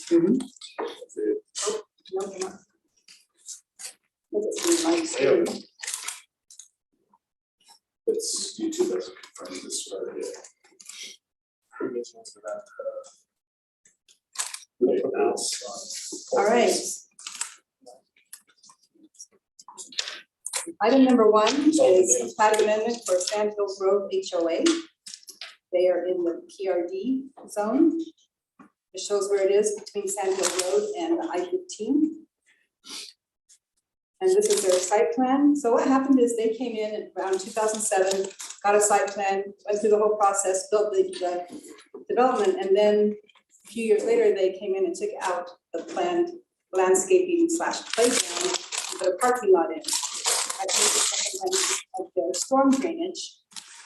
Mhm. Oh, no, they're not. Let's see, my screen. It's YouTube hasn't confirmed this started yet. Previous ones for that. All right. Item number 1 is plat amendment for Sandhill Road HOA. They are in the PRD zone. It shows where it is between Sandhill Road and I-15. And this is their site plan. So what happened is they came in around 2007, got a site plan, went through the whole process, built the development, and then a few years later, they came in and took out the planned landscaping / playground, and put a parking lot in. I think it's of their storm drainage.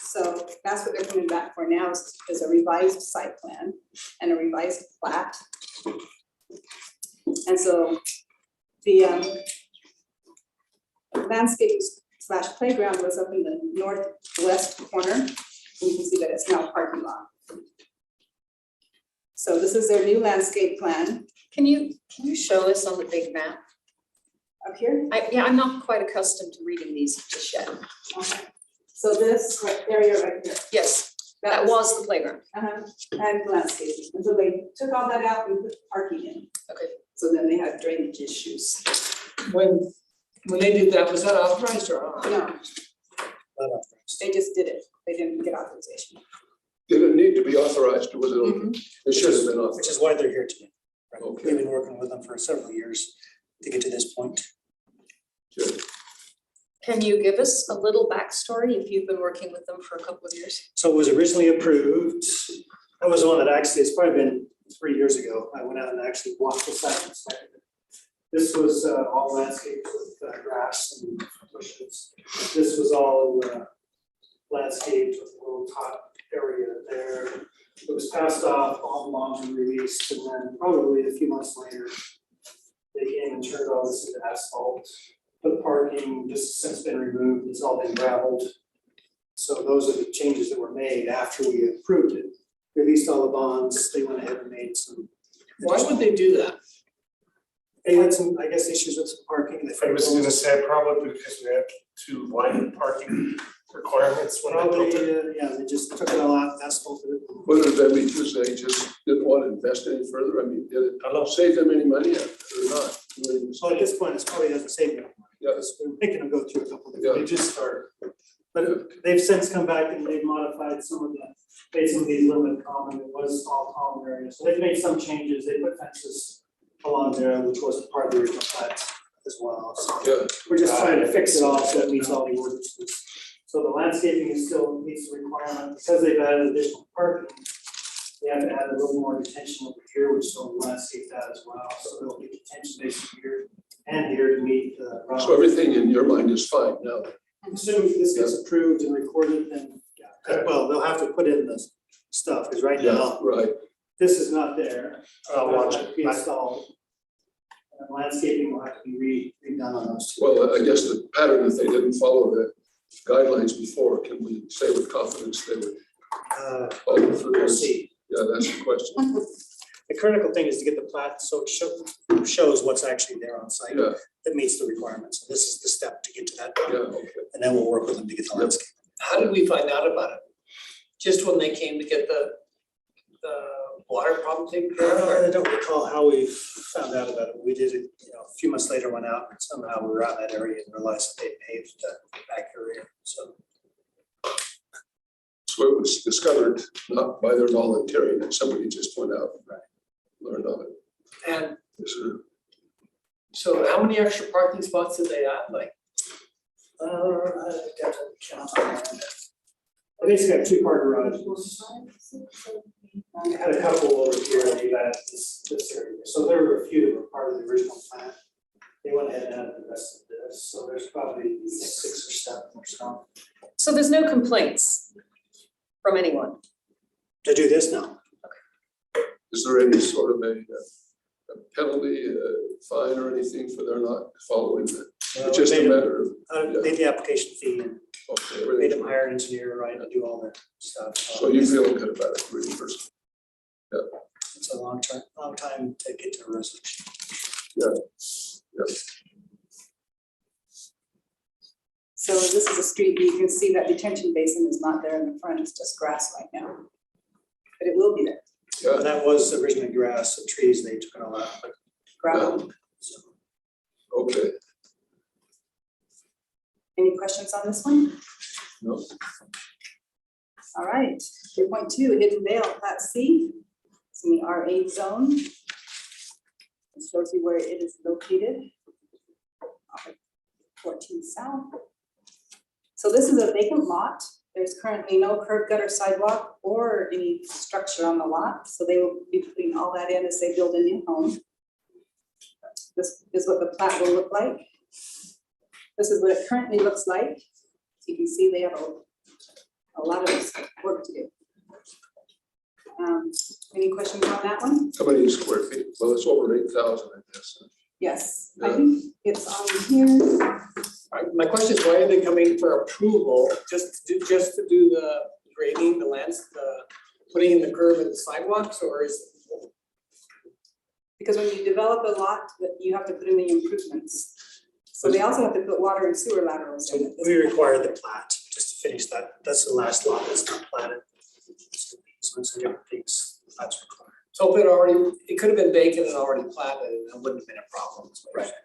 So that's what they're coming back for now is a revised site plan and a revised plat. And so the landscaping / playground was up in the northwest corner. And you can see that it's now a parking lot. So this is their new landscape plan Can you show us on the big map? up here. I'm not quite accustomed to reading these just yet. Okay. So this area right here. Yes, that was the playground. And landscaping. And so they took all that out and put parking in. Okay. So then they had drainage issues. When they did that, was that authorized or not? No, they just did it. They didn't get authorization. Did it need to be authorized, or was it, it should have been Which authorized? is why they're here today. Right? Okay. We've been working with them for several years to get to this point. Good. Can you give us a little backstory if you've been working with them for a couple of years? So it was originally approved. I was the one that actually, it's probably been 3 years ago. I went out and actually walked the site and inspected it. This was all landscaped with grass and bushes. This was all landscaped with a little top area there. It was passed off, all belonged and released, and then probably a few months later, they came and turned all this into asphalt. The parking just since been removed, it's all been gravelled. So those are the changes that were made after we approved it. Released all the bonds, they went ahead and made some. Why would they do that? They had some, I guess, issues with some parking. I was gonna say probably because we had to widen parking requirements when I Probably, built it. yeah, they just took it all out, asphalted it. What did that mean, because they just didn't want to invest any further? I mean, did it save them any money or not? So at this point, it's probably doesn't save them. Yeah. Because we're making them go through a couple of Yeah. They just start. But they've since come back and they've modified some of made some of these limited common, it was all common areas. So they've made some changes, they put fences along there, which wasn't part of the original plat as well. So Yeah, we're just trying to fix it all so it meets all the ordinances. So the landscaping is still meets the requirement, because they've added additional parking. They have to add a little more detention over here, which will landscape that as well, so there'll be detention basically here and here to meet the. so everything in your mind is fine now. Assuming this gets approved and recorded, then, yeah, well, they'll have to put in the stuff, because right now, Right, this is not there. I'll watch It'll have to be installed. And landscaping will have to be redone on those two. well, I guess the pattern, if they didn't follow the guidelines before, can we say with confidence they would follow through? We'll see. Yeah, that's the question. The critical thing is to get the plat so it shows what's actually there on site Yeah, that meets the requirements. And this is the step to get to that. yeah, okay. And then we'll work with them to get the landscape. How did we find out about it? Just when they came to get the water problem taken care of? I don't recall how we found out about it. We did it, a few months later, went out and somehow we were out in that area and realized that they paved the back area, so. So it was discovered not by their volunteering, that somebody just went out and learned of it. And So, so how many extra parking spots did they add? Like, I got to count on that. I basically have 2 car garages. I had a couple over here, and they've added this area. So there were a few that were part of the original plan. They went ahead and added the rest of this, so there's probably 6 or 7 or so. So there's no complaints from anyone? To do this now. is there any sort of a penalty, fine or anything for their not following that? It's just a matter of, Made the application fee and okay, made everything. them hire an engineer, right, and do all that stuff. So you feel good about it, really, first? It's It's a long time to get to a resolution. So this is a street, you can see that detention basin is not there in the front, it's just grass right now. But it will be there, And that was originally grass and trees, they took it all out, but gravel. so. Okay, Any questions on this one? no, All right, 3.2, Hidden Vale, Plat C. It's in the RA zone. It shows you where it is located. Off of 14 South. So this is a vacant lot. There's currently no curb gutter sidewalk or any structure on the lot. So they will be putting all that in as they build a new home. This is what the plat will look like. This is what it currently looks like. So you can see they have a lot of work to do. Any questions on that one? how many square feet? Well, it's over 8,000, I guess. Yes, I think it's on here. My question is, why are they coming for approval, just to do the grading, the putting in the curb and the sidewalks, or is? Because when you develop a lot, that you have to put in the improvements. So they also have to put water and sewer laterals in. We require the plat just to finish that. That's the last lot that's not platted. So it's different things that's required. So if it could have been vacant and already platted, and it wouldn't have been a problem. is what you're saying.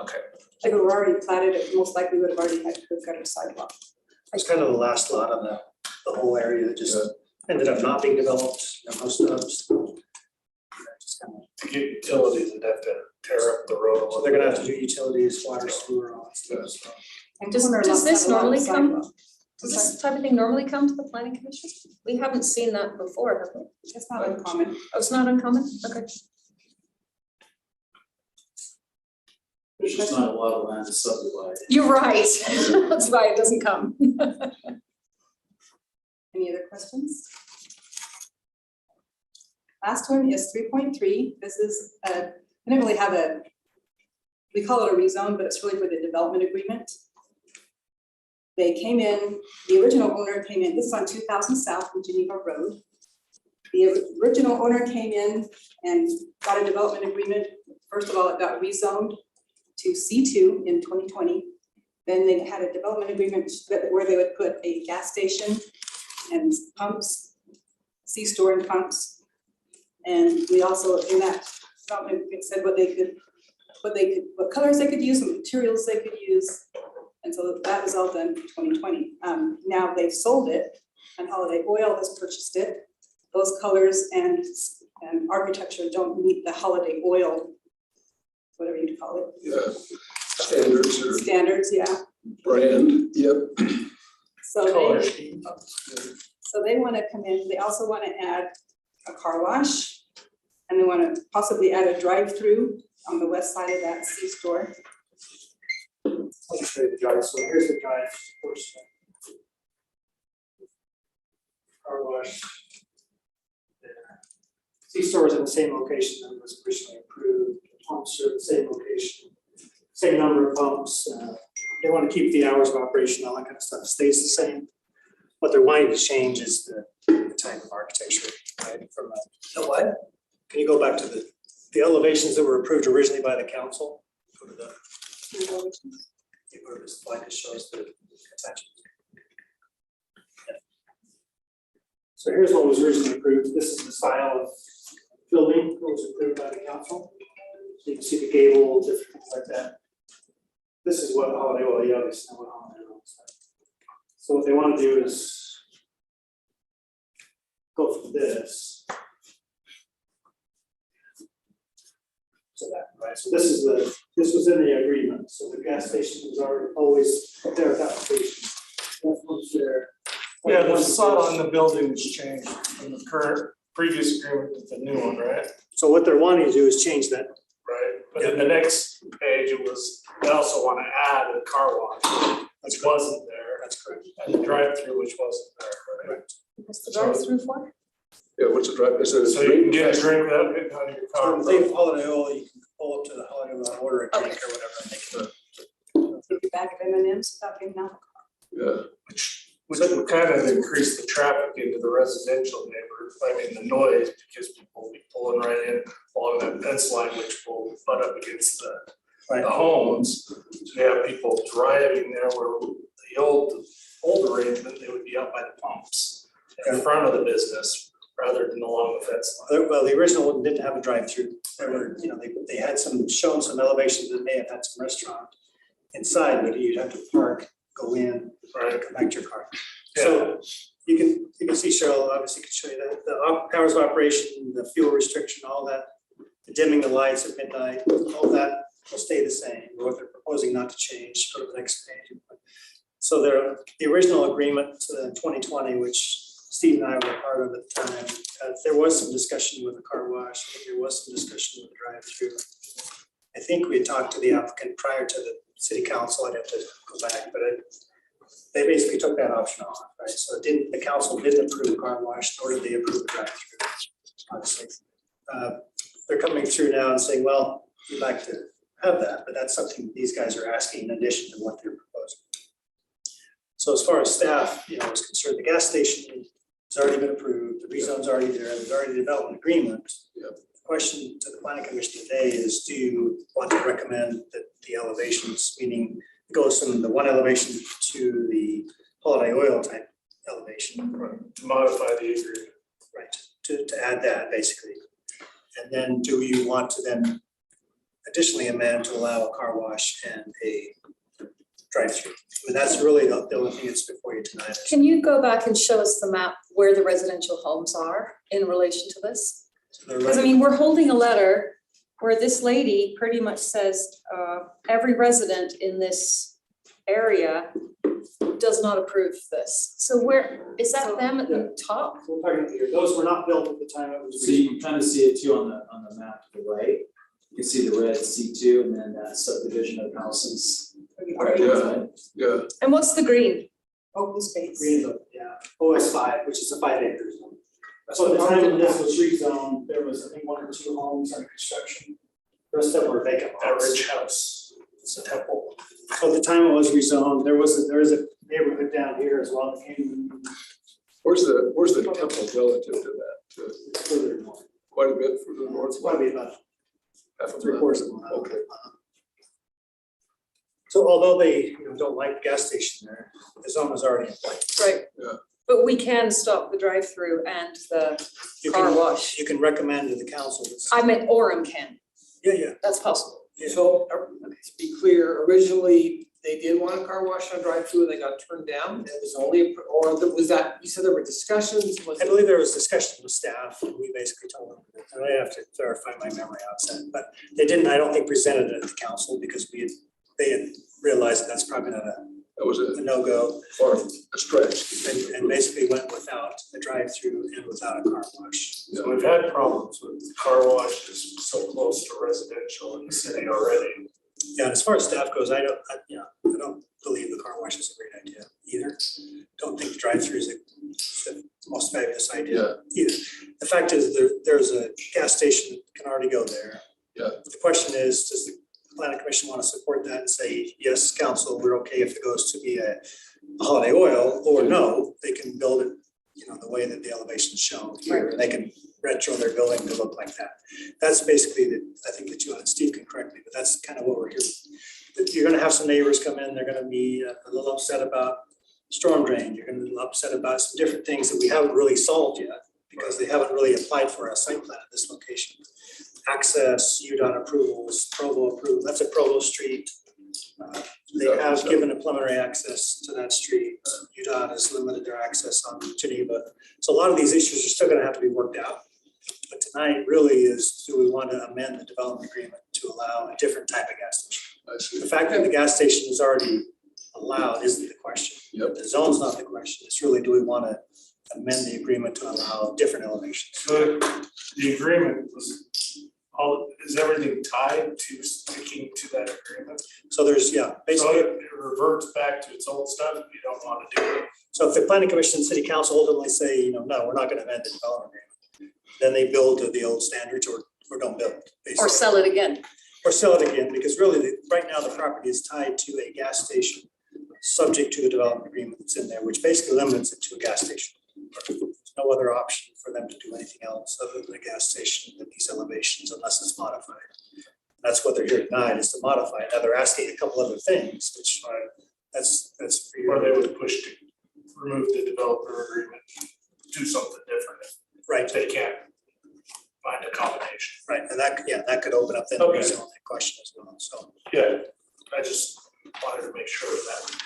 Okay. If it were already platted, it most likely would have already had curb gutter sidewalk. It's kind of the last lot on the whole area that just ended up not being developed, most of them. Just kind of, To get utilities, they'd have to tear up the road. so they're gonna have to do utilities, water, sewer, all that stuff, so. And Does corner this lots have a lot of normally come- sidewalk. Does this type of thing normally come to the planning commission? We haven't seen that before, have we? It's not uncommon. Oh, it's not uncommon? Okay. There's just not a lot of land to subdivide. You're right. That's why it doesn't come. Any other questions? Last one is 3.3. This is, I didn't really have we call it a rezone, but it's really for the development agreement. They came in, the original owner came in, this is on 2000 South in Geneva Road. The original owner came in and got a development agreement. First of all, it got rezoned to C2 in 2020. Then they had a development agreement where they would put a gas station and pumps, C-store and pumps. And we also, in that development, it said what colors they could use, what materials they could use. And so that was all done in 2020. Now they've sold it and Holiday Oil has purchased it. Those colors and architecture don't meet the Holiday Oil, whatever you call it. Yeah, standards or Standards, yeah. brand, yep. So Color they, scheme. so they want to come in, they also want to add a car wash. And they want to possibly add a drive-through on the west side of that C-store. I'll show you the drive, so here's the drive first. Car wash. There. C-store is in the same location that was originally approved, pumps are the same location, same number of pumps. They want to keep the hours of operation, all that kind of stuff stays the same. What they're wanting to change is the type of architecture, right, from The what? can you go back to the elevations that were approved originally by the council? Go to the, where this slide just shows the attachment. So here's what was originally approved. This is the style of building that was approved by the council. So you can see the gable, different things like that. This is what Holiday Oil, you obviously know what Holiday Oil looks like. So what they want to do is go from this. So that, right, so this was in the agreement, so the gas station was already always there at that location. That was there. Yeah, the facade on the building was changed from the current, previous agreement to the new one, right? So what they're wanting to do is change that. Right, but in the next page, it was, they also want to add a car wash, which wasn't there. That's correct. And the drive-through, which wasn't there, right? What's the drive-through for? Yeah, what's the drive, is it a So you can get a drink without getting out of your car. Think Holiday Oil, you can pull up to the Holiday Oil and order a drink or whatever, and they can. Take your bag of M&Ms without getting out. Yeah, Which would kind of increase the traffic into the residential neighborhood, I mean, the noise, because people will be pulling pulling right in along that fence line, which will butt up against Right. the homes. So you have people driving there where the old arrangement, they would be up by the pumps in front of the business rather than along the fence line. Well, the original one didn't have a drive-through. There were, they had shown some elevations that may have had some restaurant inside, but you'd have to park, go in, Right. come back to your car. So you can see Cheryl obviously could show you that, hours of operation, the fuel restriction, all that, the dimming the lights at midnight, all that will stay the same. What they're proposing not to change, go to the next page. So the original agreement in 2020, which Steve and I were part of at the time, there was some discussion with the car wash, I think there was some discussion with the drive-through. I think we had talked to the applicant prior to the city council, I'd have to go back, but they basically took that option off, right? So the council didn't approve the car wash, nor did they approve the drive-through, obviously. They're coming through now and saying, well, we'd like to have that, but that's something these guys are asking in addition to what they're proposing. So as far as staff, is concerned, the gas station has already been approved, the rezone's already there, there's already a development agreement. Yep. The question to the planning commission today is, do you want to recommend that the elevations, meaning it goes from the one elevation to the holiday oil type elevation, To modify the agreement. right, to add that basically. And then do you want to then additionally amend to allow a car wash and a drive-through? I mean, that's really the only thing that's before you tonight. Can you go back and show us the map where the residential homes are in relation to this? Because I mean, we're holding a letter where this lady pretty much says, every resident in this area does not approve this. So where, is that them at the top? We're talking here, those were not built at the time it was. So you can kind of see it too on the map to the right. You can see the red C2 and then that subdivision of houses. Right, Yeah. Yeah, And what's the green? Open space. Green, OS 5, which is a 5 acre zone. So at the time when this was rezoned, there was, I think, 1 or 2 homes under construction. The rest of them were vacant That lots. rich house, it's a temple. So at the time it was rezoned, there is a neighborhood down here as well that came where's the temple relative to that? further north. Quite a bit further north? It's probably about Half a 3/4 of a mile. mile. Okay. So although they don't like the gas station there, the zone was already in place. Right. Yeah. But we can stop the drive-through and the You car can, wash. you can recommend to the council. I meant Orem can, Yeah. that's possible. So, to be clear, originally, they did want a car wash on drive-through and they got turned down. It was only, was that, you said there were discussions, was I it? believe there was discussion with staff, and we basically told them, and I have to verify my memory outside, but they didn't, I don't think, presented it at the council because they had realized that that's probably not That was a a no-go, far a stretch. and basically went without a drive-through and without a car wash. So we've had problems with car washes so close to residential in the city already. Yeah, and as far as staff goes, I don't believe the car wash is a great idea either. Don't think the drive-through is the most fabulous idea either. The fact is, there's a gas station that can already go there. Yeah. The question is, does the planning commission want to support that and say, yes, council, we're okay if it goes to be a holiday oil, or no, they can build it, the way that the elevation is shown here, and they can retro their building to look like that. That's basically I think that Steve can correct me, but that's kind of what we're here. You're gonna have some neighbors come in, they're gonna be a little upset about storm drain, you're gonna be upset about some different things that we haven't really solved yet, because they haven't really applied for a site plan at this location. Access, UDOT approvals, Provo approval, that's a Provo street. They have given a preliminary access to that street. UDOT has limited their access on Geneva. So a lot of these issues are still gonna have to be worked out. But tonight really is, do we want to amend the development agreement to allow a different type of gas station? I see. The fact that the gas station is already allowed isn't the question. Yep. The zone's not the question. It's really, do we want to amend the agreement to allow different elevations? So the agreement was, is everything tied to sticking to that agreement? So there's, So basically, it reverts back to its old stuff if you don't want to do it. so if the planning commission and city council ultimately say, no, we're not going to amend the development agreement, then they build to the old standards or don't build. Or basically. sell it again. Or sell it again, because really, right now, the property is tied to a gas station, subject to the development agreement that's in there, which basically limits it to a gas station. no other option for them to do anything else other than a gas station at these elevations unless it's modified. That's what they're here tonight, is to modify it. Now they're asking a couple other things, which that's for you. Or they would push to remove the developer agreement, do something different. Right, They can't find a combination. right, and that, yeah, that could open up then the Okay. rezoning question as well, so. Yeah, I just wanted to make sure of that.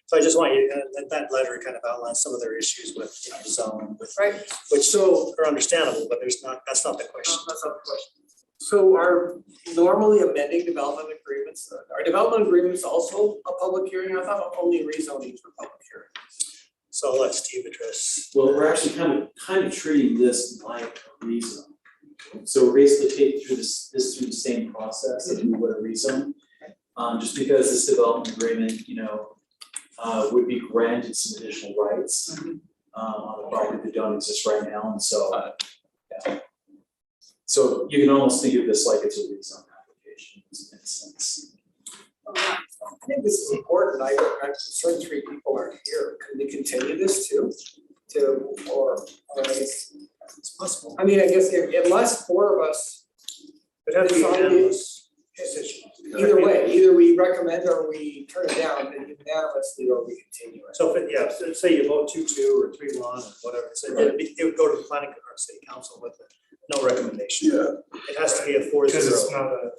So I just want you, that letter kind of outlines some of their issues with, you know, zone, with, Right. which so are understandable, but that's not the question. That's not the question. So are normally amending development agreements, are development agreements also a public hearing? I thought only rezoning for public hearing. So let Steve address. Well, we're actually kind of treating this like a rezone. So we're basically taking through this through the same process as we would a rezone. Just because this development agreement, you know, would be granted some additional rights on the property that don't exist right now, and so, yeah. So you can almost think of this like it's a rezone application in a sense. I think this is important. I'm concerned three people aren't here. Can we continue this too? Or I guess It's possible. I mean, I guess unless four of us, It has to be It's unanimous decision. either way, either we recommend or we turn it down unanimously or we continue it. So if it, yeah, so say you vote 2-2 or 3-1 or whatever, so it would go to the planning or city council with no recommendation. Yeah, It has to be a 4-0. Because it's not a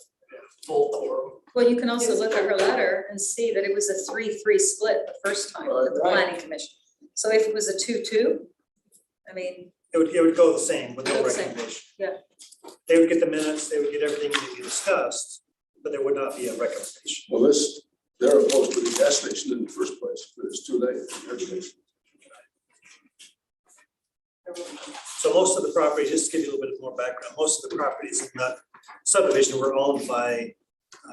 full quorum. Well, you can also look at her letter and see that it was a 3-3 split the first time with the Right. planning commission. So if it was a 2-2, I mean, It would go the same with no Go the same, recommendation. yeah. They would get the minutes, they would get everything that you discussed, but there would not be a recommendation. well, they're opposed to the gas station in the first place, but it's too late. So most of the properties, just to give you a little bit more background, most of the properties in that subdivision were owned by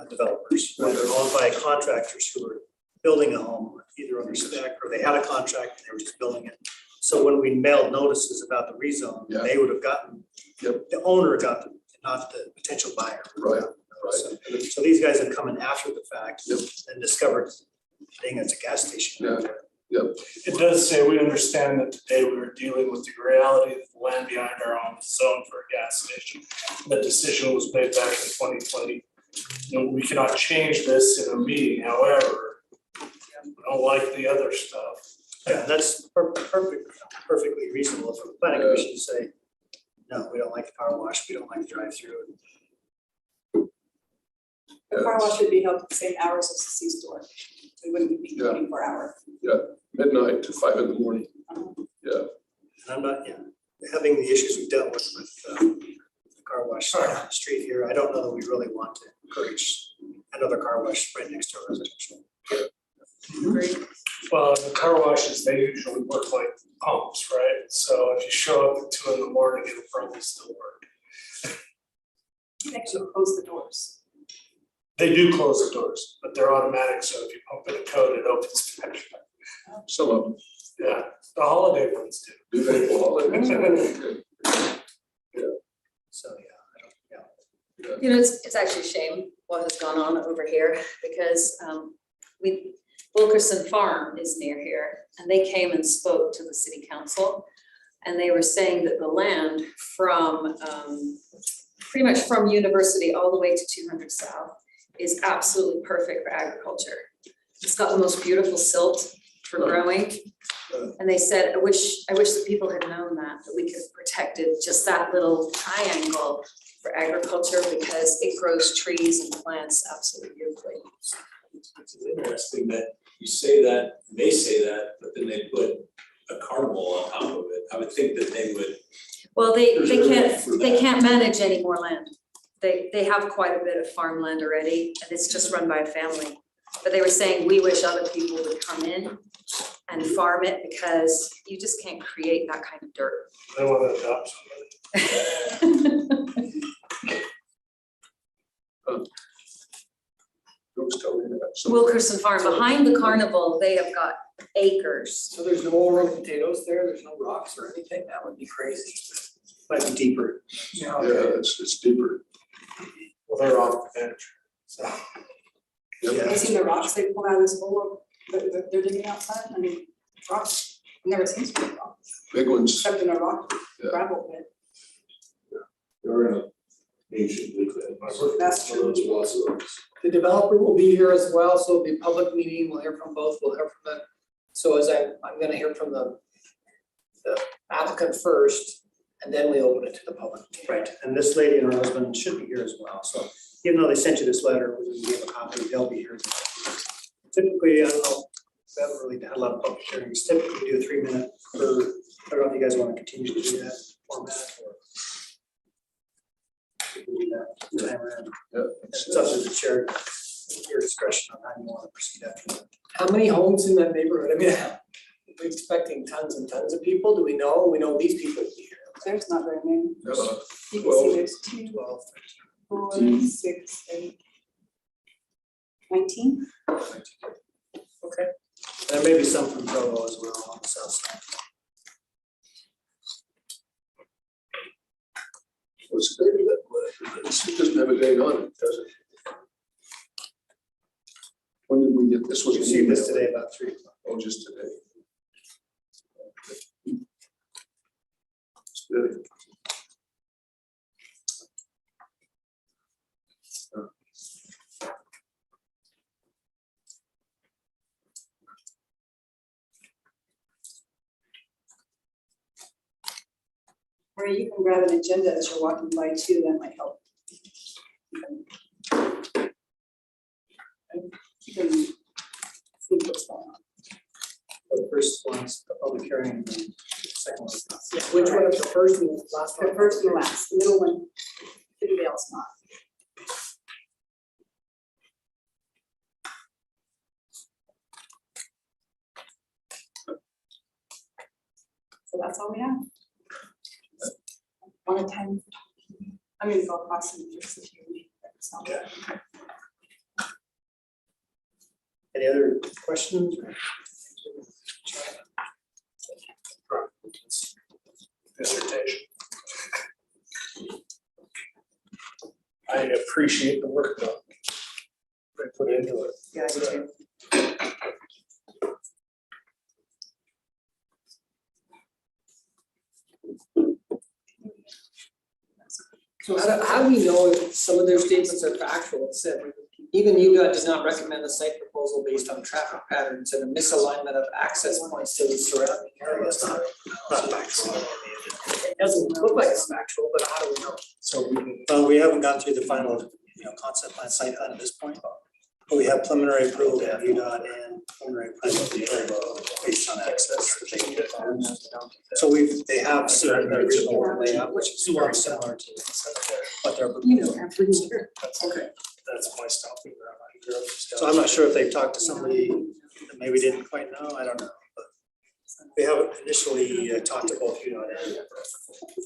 developers. Right? They're owned by contractors who were building a home either under spec or they had a contract and they were just building it. So when we mailed notices about the rezone, Yeah. they would have gotten, Yep. the owner got them, not the potential buyer. Right, So- So these guys have come in after the fact Yep. and discovered, dang, it's a gas station. Yeah. It does say, we understand that today we were dealing with the reality that the land behind our home is zoned for a gas station. The decision was made back in 2020. You know, we cannot change this in a meeting, however, we don't like the other stuff. Yeah, and that's perfectly reasonable for the planning commission to say, no, we don't like the car wash, we don't like the drive-through. The car wash would be held at the same hours as the C-store. We wouldn't be 24-hour. Midnight to 5 in the morning. Yeah, And I'm not, having the issues we've dealt with the car wash on the street here, I don't know that we really want to encourage another car wash right next to a residential. Well, the car washes, they usually work like pumps, right? So if you show up at 2 in the morning, it'll probably still work. They actually close the doors. They do close the doors, but they're automatic, so if you pump in a code, it opens back. some of them Yeah, the holiday ones do. do they fall in. Okay. So, I don't. you know, it's actually a shame what has gone on over here because Wilkerson Farm is near here and they came and spoke to the city council. And they were saying that the land from pretty much from University all the way to 200 South is absolutely perfect for agriculture. It's got the most beautiful silt for growing. And they said, I wish that people had known that we could have protected just that little triangle for agriculture because it grows trees and plants absolutely beautifully. It's interesting that you say that, they say that, but then they put a carnival on top of it. I would think that they would. Well, they Preserve for can't manage any more land. They have quite a bit of farmland already and it's just run by a family. But they were saying, we wish other people would come in and farm it because you just can't create that kind of dirt. They want to adopt somebody. Who's telling me that? So- Wilkerson Farm, behind the carnival, they have got acres. So there's no overall potatoes there, there's no rocks or anything, that would be crazy. Might be deeper. Yeah, it's deeper. Well, they're off the bench, so. Yeah. Have you seen the rocks they pull out of this hole that they're digging outside? I mean, rocks Never seen so many rocks, Big ones, except in a rock Yeah. gravel pit. They're in an ancient woodland. That's true. There's lots of those. The developer will be here as well, so it'll be a public meeting, we'll hear from both, we'll hear from the, so I'm gonna hear from the applicant first, and then we open it to the public. Right, and this lady and her husband should be here as well, so even though they sent you this letter, we gave a copy, they'll be here. Typically, I don't know, we haven't really had a lot of public hearings, typically we do a 3 minute per, I don't know if you guys want to continue to do that format or. We can do that time around. yeah. It's up to the chair, your discretion on how you want to proceed after that. How many homes in that neighborhood? I mean, we're expecting tons and tons of people, do we know? We know these people will be here. There's not very many. Uh, You can Well, see there's 2, 12, 4, 13. 6, 8, 19. okay. There may be some from Provo as well on the south side. What's the date of that? It doesn't have a date on it, does it? When did we get, this was We an received this email. today about 3 o'clock. Oh, just today. It's good. Or you can grab an agenda as you're walking by too, that might help. You can see what's going on. The first one's the public hearing, and then the second one. Which one is the first and last one? The first and last, the middle one, anybody else not. So that's all we have. One at a time. I'm gonna go across and just if you need that sound. Any other questions? Dissertation. I appreciate the work done. They put into it. Yeah, I do. So how do we know if some of their statements are factual? It said, even UDOT does not recommend a site proposal based on traffic patterns and a misalignment of access points to the surrounding area. It's not factual. It doesn't look like it's factual, but how do we know? So we haven't gone through the final, concept plan, site plan at this point. But we have preliminary approval to have UDOT and preliminary approval based on access. So they have seen the original layout, which is very similar to what they're proposing. Okay. That's my stop. So I'm not sure if they've talked to somebody that maybe didn't quite know, I don't know. But we haven't initially talked to both UDOT and.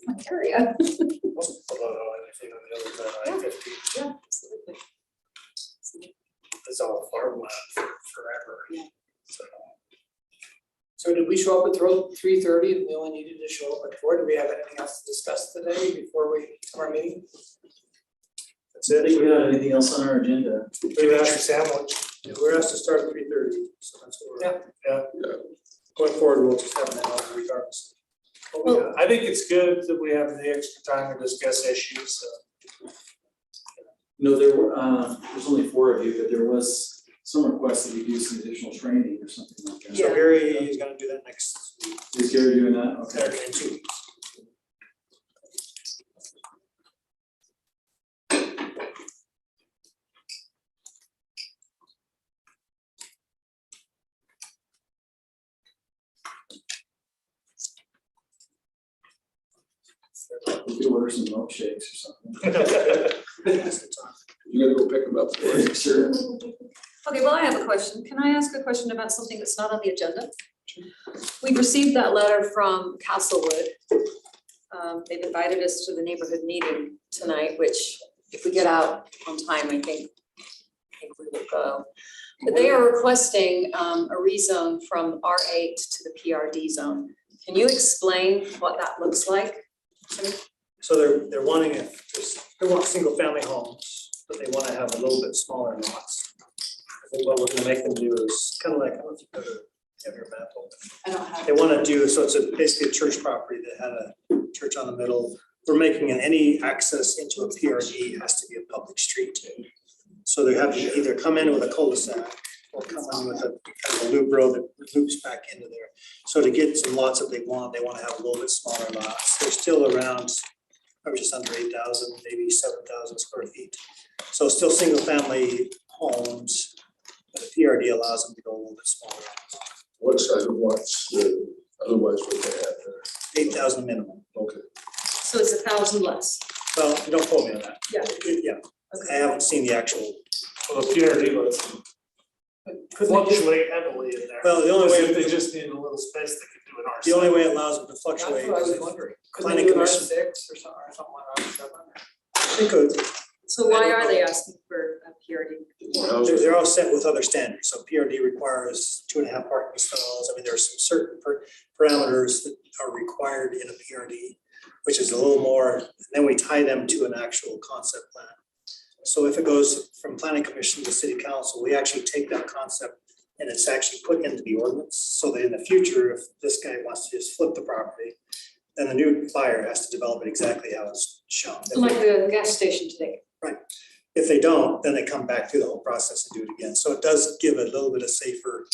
My area. Wasn't below anything on the other side, I-50. Yeah, absolutely. It's all farmland forever. Yeah. So did we show up at 3:30 and we only needed to show up at 4? Do we have anything else to discuss today before we have our meeting? That's I think it. we have anything else on our agenda? We have a sandwich. We're asked to start at 3:30, so that's what we're. Yeah. Going forward, we'll just have an hour regardless. Well, I think it's good that we have the extra time to discuss issues. No, there's only 4 of you, but there was some request that we do some additional training or something like that. So Gary is gonna do that next week. Is Gary doing that? Okay. Saturday in 2 weeks. We could order some milkshakes or something. You gotta go pick them up for us. Sure. Okay, well, I have a question. Can I ask a question about something that's not on the agenda? We've received that letter from Castlewood. They've invited us to the neighborhood meeting tonight, which if we get out on time, I think we will go. But they are requesting a rezone from R8 to the PRD zone. Can you explain what that looks like to me? So they're wanting they want single family homes, but they wanna have a little bit smaller lots. I think what we're gonna make them do is kind of like, I don't know if you've ever have your map open. I don't have. They wanna do, so it's basically a church property that had a church on the middle. We're making any access into a PRD has to be a public street. So they have to either come in with a cul-de-sac or come in with a kind of a loop road that loops back into there. So to get some lots that they wanna have a little bit smaller lots. They're still around, probably just under 8,000, maybe 7,000 square feet. So still single family homes, but a PRD allows them to go a little bit smaller. What size of lots, otherwise what they have there? 8,000 minimum. Okay. So it's 1,000 less. Well, you don't quote me on that. Yeah. Yeah, I haven't seen the actual, Well, the PRD lets them fluctuate heavily in there. well, the only way, If they just need a little space, they could do an R the only seven. way it allows them to That's fluctuate what I is was if wondering. planning commission. R6 or something like R7? They could. So why are they asking for a PRD? More houses. They're all set with other standards, so PRD requires 2.5 parking stalls, I mean, there are some certain parameters that are required in a PRD, which is a little more, and then we tie them to an actual concept plan. So if it goes from planning commission to city council, we actually take that concept and it's actually put into the ordinance, so that in the future, if this guy wants to just flip the property, then the new buyer has to develop it exactly how it's shown. Like the gas station today. If they don't, then they come back through the whole process and do it again. So it does give a little bit of safer,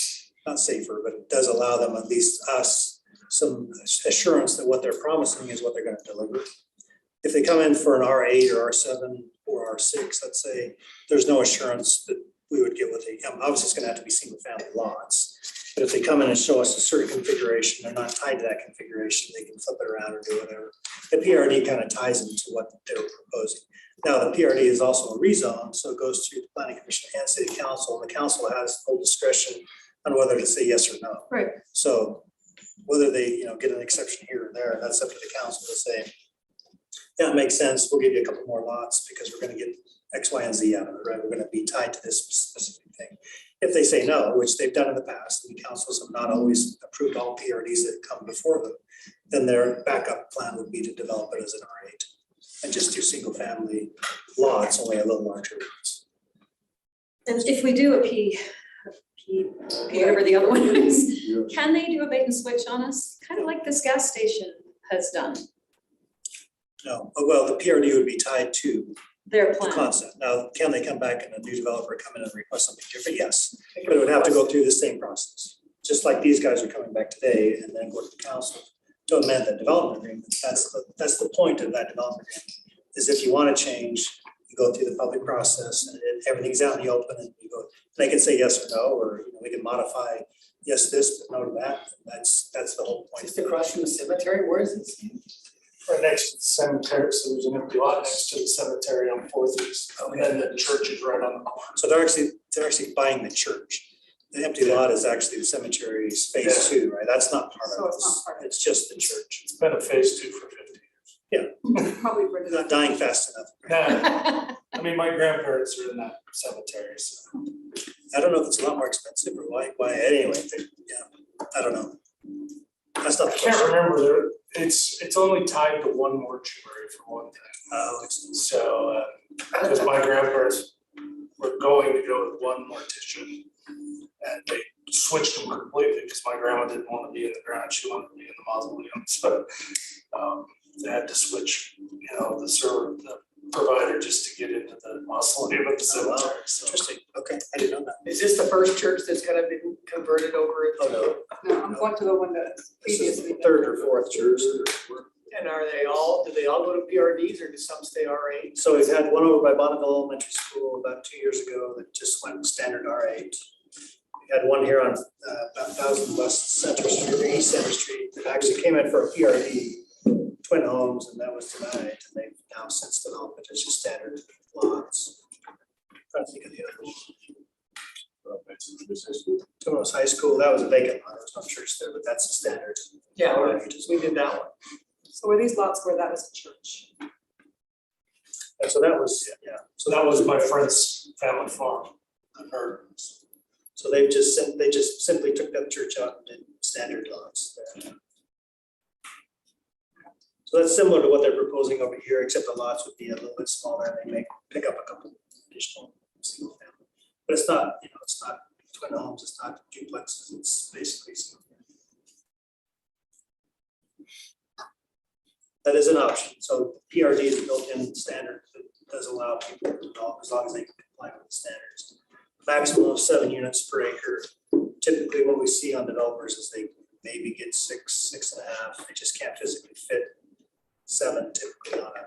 not safer, but it does allow them, at least us, some assurance that what they're promising is what they're gonna deliver. If they come in for an R8 or R7 or R6, let's say, there's no assurance that we would get what they, obviously it's gonna have to be single family lots. But if they come in and show us a certain configuration, they're not tied to that configuration, they can flip it around or do whatever. The PRD kind of ties them to what they're proposing. Now, the PRD is also a rezone, so it goes through the planning commission and city council, and the council has full discretion on whether to say yes or no. Right. So whether they, get an exception here or there, that's up to the council to say, yeah, it makes sense, we'll give you a couple more lots because we're gonna get X, Y, and Z out of it, right? We're gonna be tied to this specific thing. If they say no, which they've done in the past, and councils have not always approved all PRDs that come before them, then their backup plan would be to develop it as an R8 and just do single family lots, only a little larger lots. And if we do a whatever the other one is, Yeah. can they do a bait and switch on us? Kind of like this gas station has done, No, well, the PRD would be tied to their the plan. concept. Now, can they come back and a new developer come in and request something different? Yes, but it would have to go through the same process. Just like these guys are coming back today and then go to the council to amend the development agreement. That's the point of that development agreement, is if you want to change, you go through the public process and everything's out in the open and you go, they can say yes or no, or we can modify yes this, but no to that. That's the whole point. Just across from the cemetery, where is this? Right next to the cemetery, so there's an empty lot next to the cemetery on Fourth East, and then the church is right on the corner. So they're actually buying the church. The empty lot is actually the cemetery's phase 2, right? That's not part So of it's not this. part of it. It's just the church. It's been a phase 2 for 50 years. Probably for It's not dying fast enough. Nah, I mean, my grandparents are in that cemetery, so. I don't know if it's a lot more expensive or why, anyway, yeah, I don't know. That's not I the can't question. remember there, it's only tied to one mortuary for one thing. So, because my grandparents were going to go with one mortician. And they switched them completely because my grandma didn't want to be in the ground, she wanted to be in the mausoleum, so. They had to switch, the provider just to get into the mausoleum at the Oh, wow. cemetery, so. Interesting, okay, I didn't know that. Is this the first church that's kind of been converted over? Oh, no, No, I'm going to the one that this is previously. the third or fourth church. And are they all, do they all go to PRDs or do some stay R8? So we've had one over by Bonneville Elementary School about 2 years ago that just went standard R8. We had one here on about 1000 West Center Street, or East Center Street, that actually came in for a PRD, twin homes, and that was denied, and they've now since developed it as just standard lots. Trying to think of the other one. Tonos High School, that was a vacant lot, there was no church there, but that's a standard. Yeah, R8 as well. we did that one. So were these lots where that was a church? And so that was, yeah, So that was my friend's family farm, I heard. so they just simply took that church out and did standard lots there. So that's similar to what they're proposing over here, except the lots would be a little bit smaller and they may pick up a couple additional single family. But it's not, it's not twin homes, it's not duplexes, it's basically standard that does allow people to develop as long as they can comply with the standards. Maximum of 7 units per acre. Typically, what we see on developers is they maybe get 6.5. They just can't physically fit 7 typically on a,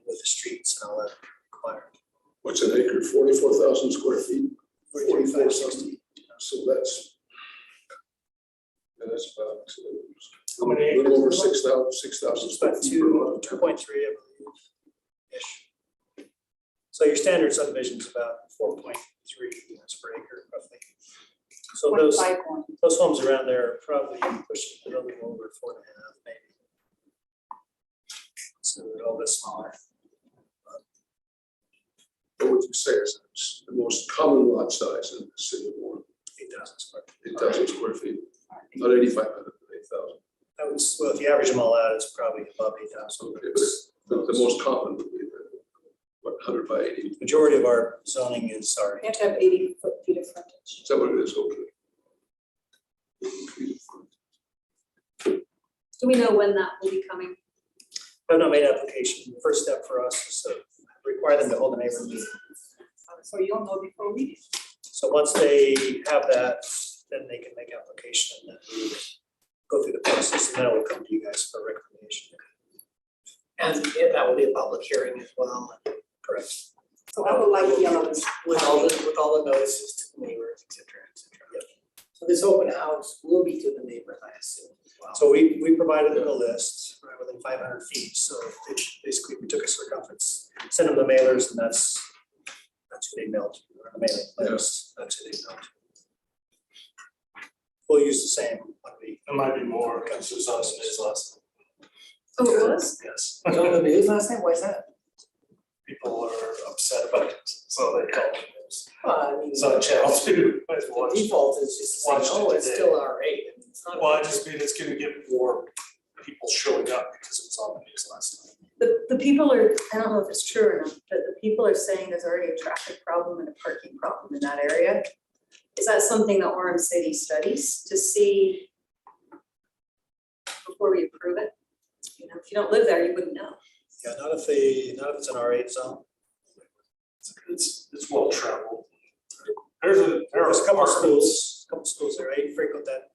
with the streets and all that required. What's an acre, 44,000 square feet? 4560. So that's. And that's about, How many a little over acres? 6,000 It's square about feet. 2.3, I believe, ish. So your standard subdivision is about 4.3 units per acre roughly. So those homes around there are probably pushing a little over 4.5 maybe. So they're a little bit smaller. What would you say is the most common lot size in the city of Warren? 8,000 square. 8,000 square feet, not 8,500, but 8,000. That was, well, if you average them all out, it's probably above 8,000. Okay, but the most common would be what, 100 by 80? Majority of our zoning is, sorry, You have to have 80 feet of frontage. Is that what it is? Okay. 80 feet of front. Do we know when that will be coming? I've not made application. The first step for us is to require them to hold a neighborhood meeting. So you'll know before we do. So once they have that, then they can make application and then we go through the process and then it will come to you guys for recommendation. And yeah, that will be a public hearing as well, Correct. So I would like the others. with all the notices to the neighbors, et cetera, et cetera. So this open house will be to the neighbors, I assume, as well. So we provided them a list right within 500 feet. So basically we took a circumference, sent them the mailers and that's who they mailed to, or the mailing list, that's who they mailed to. We'll use the same one we. It might be more, because it was on the news last Oh, it was? night. Yes, Was it on the news last night? Why is that? people are upset about it, so they call it news. I mean, It's on channel 2. I've the watched. default is just to say, watched it oh, it's today. still R8. I mean, it's not. Well, I just mean it's gonna get more people showing up because it was on the news last night. The people are, I don't know if it's true or not, but the people are saying there's already a traffic problem and a parking problem in that area. Is that something that Orem City studies to see before we approve it? You know, if you don't live there, you wouldn't know. Yeah, not if it's an R8 zone. It's well traveled. There are There's a couple apartments. schools there. I frequent that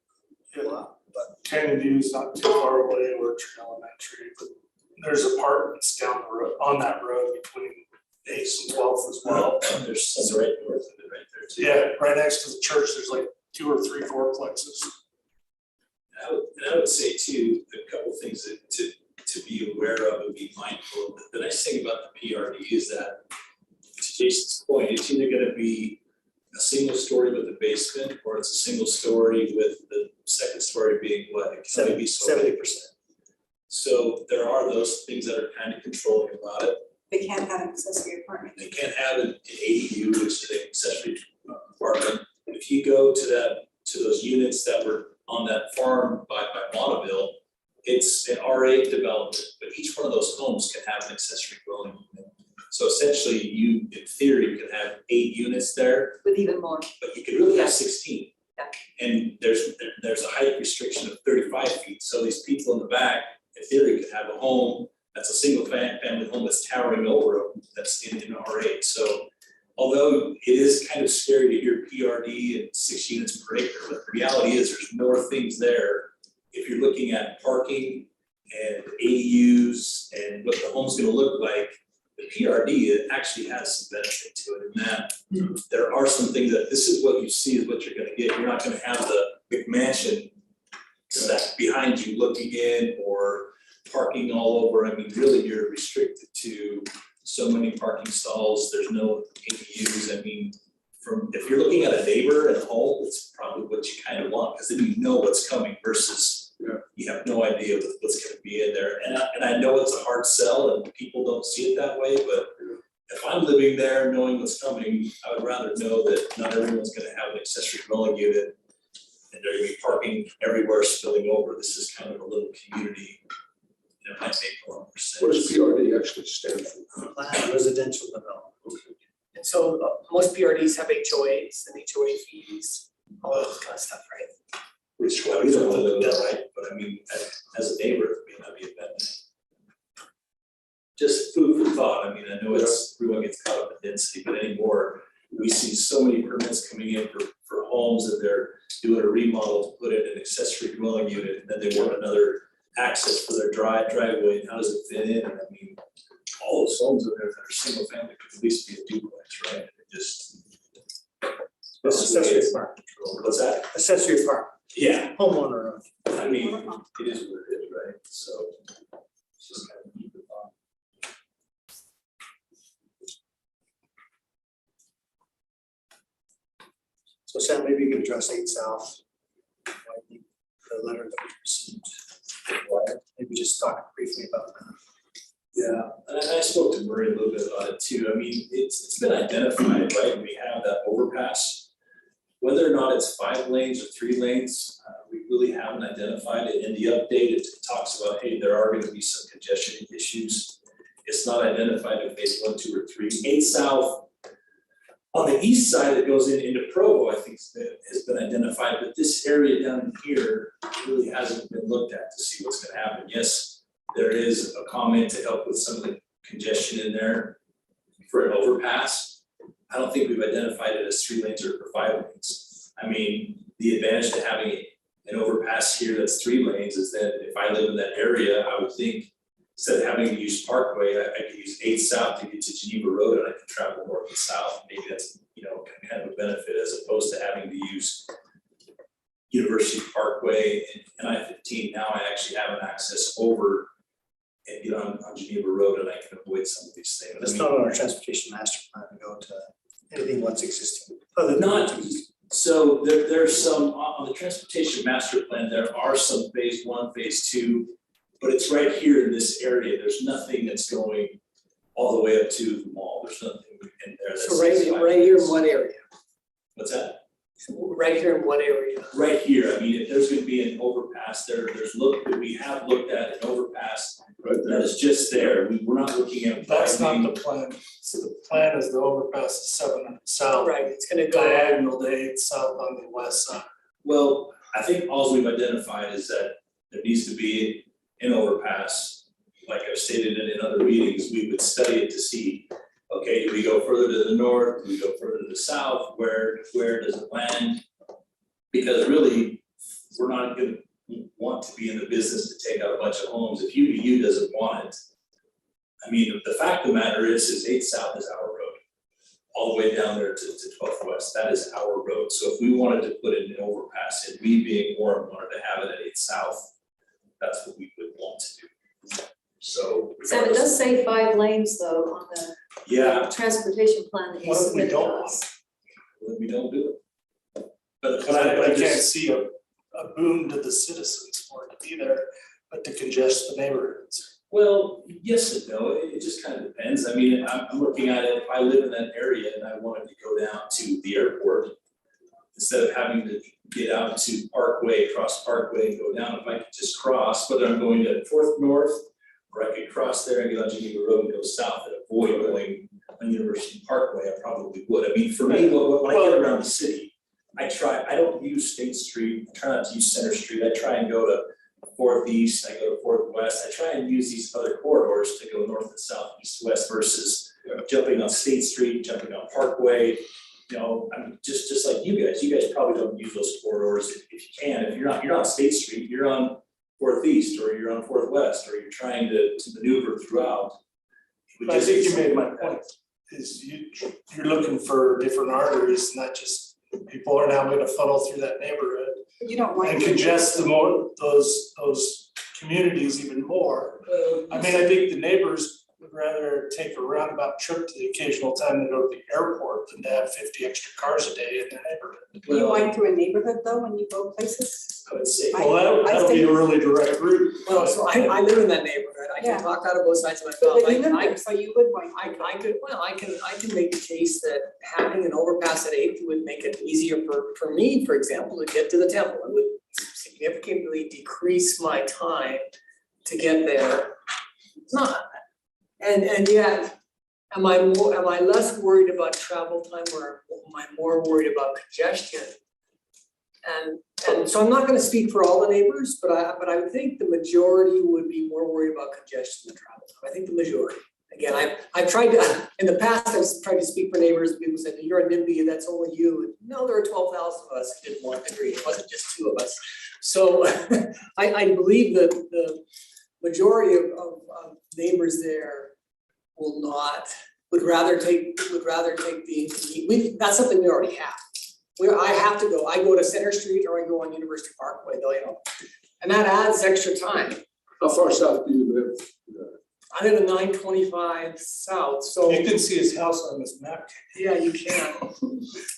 a lot, but Canyon View's not too far away, we're Elementary, but there's apartments down the road, on that road between 8th and 12th as well. There's some right north of it right there too. Yeah, right next to the church, there's like 2 or 3 fourplexes. And I would say too, a couple things that to be aware of and be mindful of. The nice thing about the PRD is that, to Jason's point, it's either gonna be a single story with a basement, or it's a single story with the second story being what? It can only be so big. 70%. So there are those things that are kind of controlling about it. They can't have an accessory apartment. They can't have an ADU, which is an accessory apartment. If you go to those units that were on that farm by Bonneville, it's an R8 development, but each one of those homes can have an accessory dwelling unit. So essentially, you, in theory, could have 8 units there, With even more. but you could really have 16. Yeah. And there's a height restriction of 35 feet, so these people in the back, in theory, could have a home that's a single family home that's towering over them, that's in R8. So although it is kind of scary to hear PRD and 6 units per acre, but the reality is there's more things there. If you're looking at parking and ADUs and what the home's gonna look like, the PRD, it actually has some benefit to it in that there are some things that this is what you see is what you're gonna get. You're not gonna have the McMansion stacked behind you looking in or parking all over. I mean, really, you're restricted to so many parking stalls. There's no ADUs. I mean, if you're looking at a neighbor and a home, it's probably what you kind of want, because then you know what's coming versus you have no idea what's gonna be in there. And I know it's a hard sell and people don't see it that way, but if I'm living there knowing what's coming, I would rather know that not everyone's gonna have an accessory dwelling unit and they're gonna be parking everywhere spilling over. This is kind of a little community. And it might make a lot more sense. What does PRD actually stand for? Planned residential development. And so most PRDs have HOAs and HOA fees, all that kind of stuff, right? Which we don't live that right, but I mean, as a neighbor, it may not be a bad thing. just food for thought. I mean, I know everyone gets caught up in density, but anymore, we see so many permits coming in for homes that they're doing a remodel to put in an accessory dwelling unit, and then they want another access for their driveway, and how does it fit in? And I mean, all those homes in there that are single family could at least be a duplex, right? It just. Accessory apartment. What's that? Accessory apartment, Yeah, homeowner. I mean, it is what it is, right? So. It's just kind of keep it on. So Sam, maybe you can address 8 South. I think the letter that we received. Maybe just talk briefly about that. Yeah, and I spoke to Murray a little bit about it too. I mean, it's been identified, right? We have that overpass. Whether or not it's 5 lanes or 3 lanes, we really haven't identified it. In the update, it talks about, hey, there are gonna be some congestion issues. It's not identified in phase 1, 2, or 3. 8 South, on the east side that goes into Provo, I think has been identified, but this area down here really hasn't been looked at to see what's gonna happen. Yes, there is a comment to help with some of the congestion in there for an overpass. I don't think we've identified it as 3 lanes or 5 lanes. I mean, the advantage to having an overpass here that's 3 lanes is that if I live in that area, I would think instead of having to use Parkway, I could use 8 South to get to Geneva Road and I can travel north and south. Maybe that's, kind of a benefit as opposed to having to use University Parkway and I-15. Now I actually have an access over and get on Geneva Road and I can avoid some of these things. It's not on our transportation master plan to go to anything what's existing. Other than Not- what's existing. So there's some, on the transportation master plan, there are some phase 1, phase 2, but it's right here in this area. There's nothing that's going all the way up to the mall. There's nothing in there that's. So right here in what area? What's that? Right here in what area? Right here. I mean, if there's gonna be an overpass there, we have looked at an overpass that is just there. We're not looking at. That's not the plan. So the plan is the overpass is 7 South. Right, it's gonna go. Diagonal to 8 South on the west side. Well, I think all we've identified is that there needs to be an overpass. Like I've stated in other meetings, we would study it to see, okay, do we go further to the north, do we go further to the south, where does it land? Because really, we're not gonna want to be in the business to take out a bunch of homes, if UDU doesn't want it. I mean, the fact of the matter is 8 South is our road, all the way down there to 12th West, that is our road. So if we wanted to put in an overpass, and we being Orem wanted to have it at 8 South, that's what we would want to do. So. Sam, it does say 5 lanes though on the Yeah, transportation plan that you What if we submitted to don't want us. then we don't do it. But I can't just, see a boom to the citizens for it to be there, but to congest the neighborhoods. well, yes and no, it just kind of depends. I mean, I'm looking at it, if I live in that area and I wanted to go down to the airport, instead of having to get out to Parkway, cross Parkway and go down, if I could just cross, whether I'm going to 4th North, or I could cross there and get on Geneva Road and go south and avoid going on University Parkway, I probably would. I mean, for me, when I get around the city, I don't use State Street, I try not to use Center Street, I try and go to 4th East, I go to 4th West, I try and use these other corridors to go north and south, east, west versus jumping on State Street, jumping on Parkway. I'm just like you guys probably don't use those corridors if you can, if you're not on State Street, you're on 4th East, or you're on 4th West, or you're trying to maneuver throughout. But I think you made my point, is you're looking for different arteries, not just, people are now gonna funnel through that neighborhood You don't want. and congest those communities even more. I mean, I think the neighbors would rather take a roundabout trip to the occasional time to go to the airport than to have 50 extra cars a day in their neighborhood. Do you wind through a neighborhood though when you go places? I would say, Well, that'll be a really direct route. Well, so I live in that neighborhood, I Yeah. can talk out of both sides of my But mouth, you live I there, so you would wind. I can make the case that having an overpass at 8th would make it easier for me, for example, to get to the temple. It would significantly decrease my time to get there. Not, and yet, am I less worried about travel time or am I more worried about congestion? And so I'm not gonna speak for all the neighbors, but I would think the majority would be more worried about congestion than travel time. I think the majority. Again, I've tried to, in the past, I've tried to speak for neighbors, and people said, you're a NIMBY, that's only you. And no, there are 12,000 of us who didn't want to agree, it wasn't just 2 of us. So I believe that the majority of neighbors there will not, would rather take the, that's something we already have. I have to go, I go to Center Street or I go on University Parkway, though, and that adds extra time. How far south do you live? I live in 925 south, so. You can see his house on this map. Yeah, you can.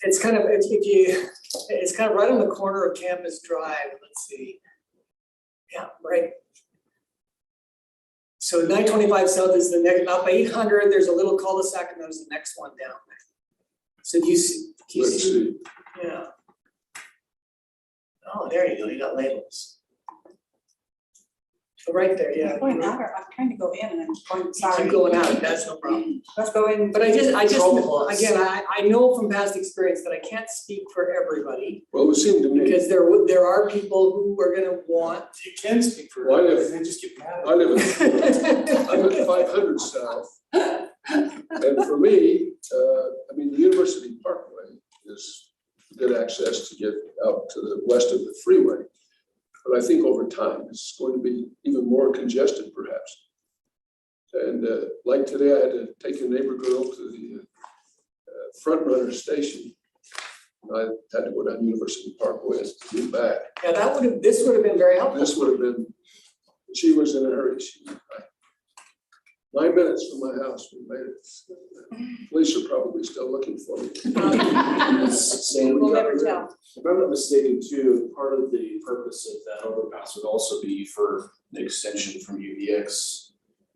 It's kind of, it's kind of right on the corner of Campus Drive, let's see. Yeah, right. So 925 south is the next, up 800, there's a little cul-de-sac and there's the next one down there. So do you see, Let's see. yeah. Oh, there you go, you got labels. So right there, yeah. I'm going out, or I'm trying to go in and I'm going, sorry. Keep going out, that's no problem. Let's go in. But I just, Trouble us. again, I know from past experience that I can't speak for everybody. Well, it would seem to me, Because there are people who are gonna want. You can speak for Well, I live- it, they just get mad. I live at 500 south. And for me, I mean, the University Parkway is good access to get out to the west of the freeway. But I think over time, it's going to be even more congested perhaps. And like today, I had to take a neighbor girl to the Front Runner station. I had to go down University Parkway and get back. Yeah, this would have been very helpful. This would have been, she was in a hurry. 9 minutes from my house, we made it. Police are probably still looking for me. We'll never tell. If I'm not mistaken too, part of the purpose of that overpass would also be for the extension from UBX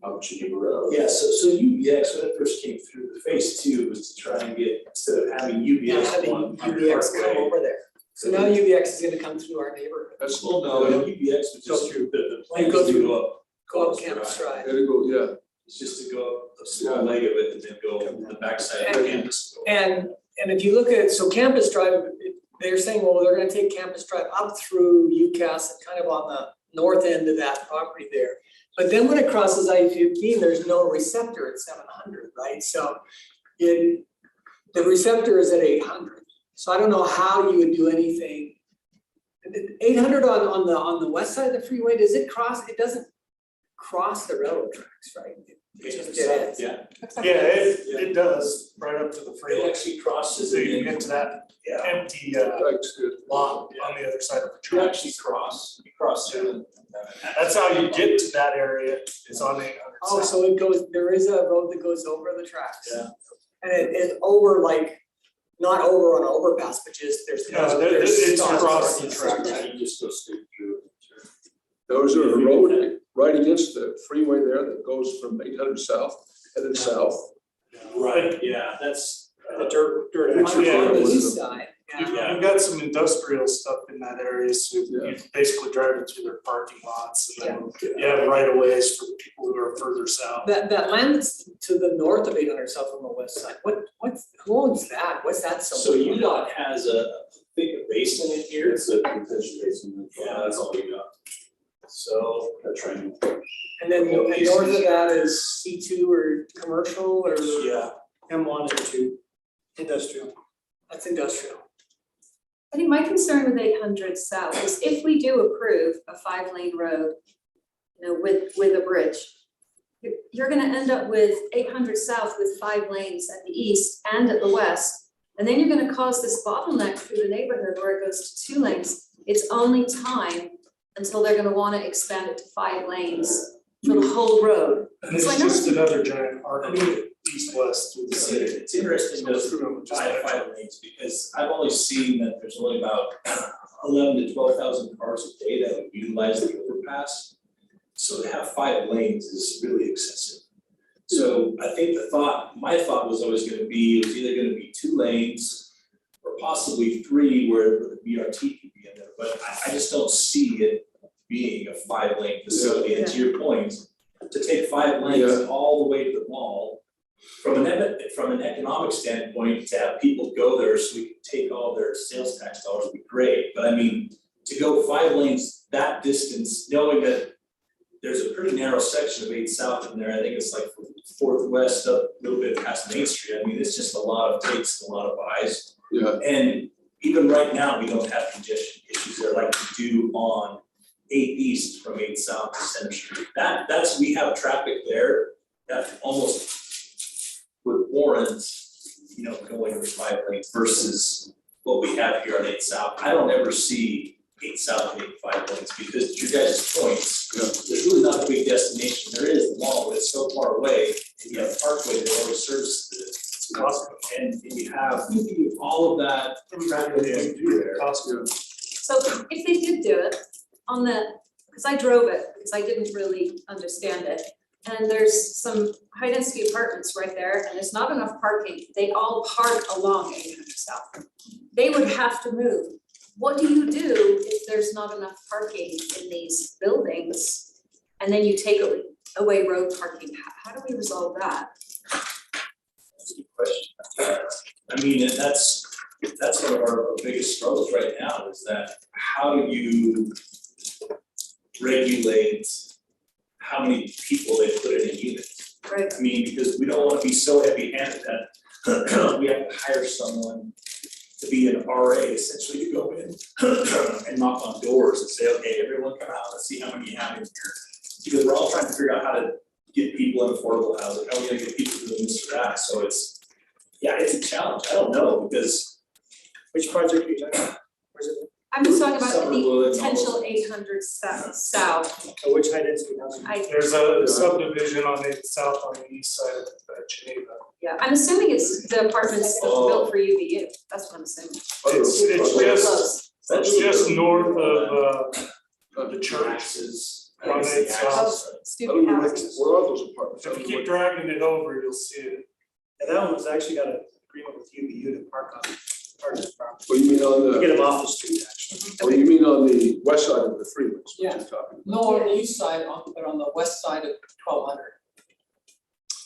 up Geneva Road. Yeah, so UBX, when it first came through, the phase 2 was to try and get, instead of having UBX Having one on UBX come Parkway. over there. So now UBX is gonna come through our neighborhood, That's, Well, no, UBX was just through, the plan go was to through- go up. go up Campus Drive. gotta go, yeah. It's just to go up a small leg of it and then go the backside of the campus. And if you look at it, so Campus Drive, they're saying, well, they're gonna take Campus Drive up through UCAS and kind of on the north end of that property there. But then when it crosses I-15, there's no receptor at 700, right? So the receptor is at 800. So I don't know how you would do anything. 800 on the west side of the freeway, does it cross? It doesn't cross the railroad tracks, right? It just dead ends. Yeah, Yeah, it does, right up to the it freeway, actually crosses so it. you get to that Yeah, empty Thanks, good. lot on the other side of the you track. actually cross through. That's how you get to that area, is on 800 Oh, south. so it goes, there is a road that goes over the tracks. Yeah. And it over like, not over on an overpass, but just there's. No, there's it's stops. across the track. You just go straight through. Those are a road right against the freeway there that goes from 800 south, headed south. Right, yeah, that's. The dirt On actually, on the Yeah. east side, You've yeah. you've got some industrial stuff in that area, so Yeah. you basically drive it through their parking lots and then you have right of ways for people who are further south. That land that's to the north of 800 south on the west side, who owns that? What's that? So UDOT has a big basin in here. It's a detention basin. Yeah, that's all we got. So, That's right. And then and north of that is C2 or commercial or? yeah, M1 and 2, industrial. That's industrial. I think my concern with 800 South is if we do approve a 5-lane road, with a bridge, you're gonna end up with 800 South with 5 lanes at the east and at the west. And then you're gonna cause this bottleneck through the neighborhood where it goes to 2 lanes. It's only time until they're gonna wanna expand it to 5 lanes for the whole road. And it's So I know- just another giant artery east-west through the it's, city. it's interesting to try 5 lanes because I've only seen that there's only about 11 to 12,000 cars a day that would utilize the overpass. So to have 5 lanes is really excessive. So I think my thought was always gonna be, it was either gonna be 2 lanes or possibly 3 where the BRT could be in there, but I just don't see it being a 5-lane facility. And to your point, to take 5 lanes all the way to the mall From an economic standpoint, to have people go there so we can take all their sales tax dollars would be great, but I mean, to go 5 lanes that distance, knowing that there's a pretty narrow section of 8 South in there, I think it's like from 4th West up a little bit past Main Street, I mean, it's just a lot of takes, a lot of buys. Yeah, And even right now, we don't have congestion issues there like we do on 8 East from 8 South to Center Street. That's, we have traffic there that almost would warrant, going with 5 lanes versus what we have here on 8 South. I don't ever see 8 South and 8 5 lanes because to your guys' points, there's really not a big destination. There is the mall, but it's so far away. And you have Parkway that always serves the Costco. And you have all of that traffic that you do there. So if they did do it on the, because I drove it, because I didn't really understand it. And there's some high density apartments right there and there's not enough parking. They all park along 800 South. They would have to move. What do you do if there's not enough parking in these buildings? And then you take away road parking? How do we resolve that? That's a good question. I mean, and that's one of our biggest struggles right now is that how do you regulate how many people they put in a unit? Right. I mean, because we don't want to be so heavy-handed that we have to hire someone to be an RA, essentially to go in and knock on doors and say, okay, everyone come out, let's see how many you have in here. Because we're all trying to figure out how to get people in affordable housing, how are we gonna get people doing this or that, so it's a challenge, I don't know, because Which project are you talking about? Where's it? I'm just talking about Summerwood the and all potential those 800 south. Oh, which high density housing? There's a subdivision on 8 South on the east side of Geneva. Yeah, I'm assuming it's the apartments built for UVU. That's what I'm assuming. It's Pretty just, close. it's just north of the church. taxes. On 8 South. I Stupid don't know, where houses. are those apartments? If you keep dragging it over, you'll see it. And that one's actually got an agreement with UVU to park on part of this property. What you mean on To the, get them off the street, actually. what you mean on the west side of the freeway, is what you're talking about? No, on the east side, but on the west side of 1200.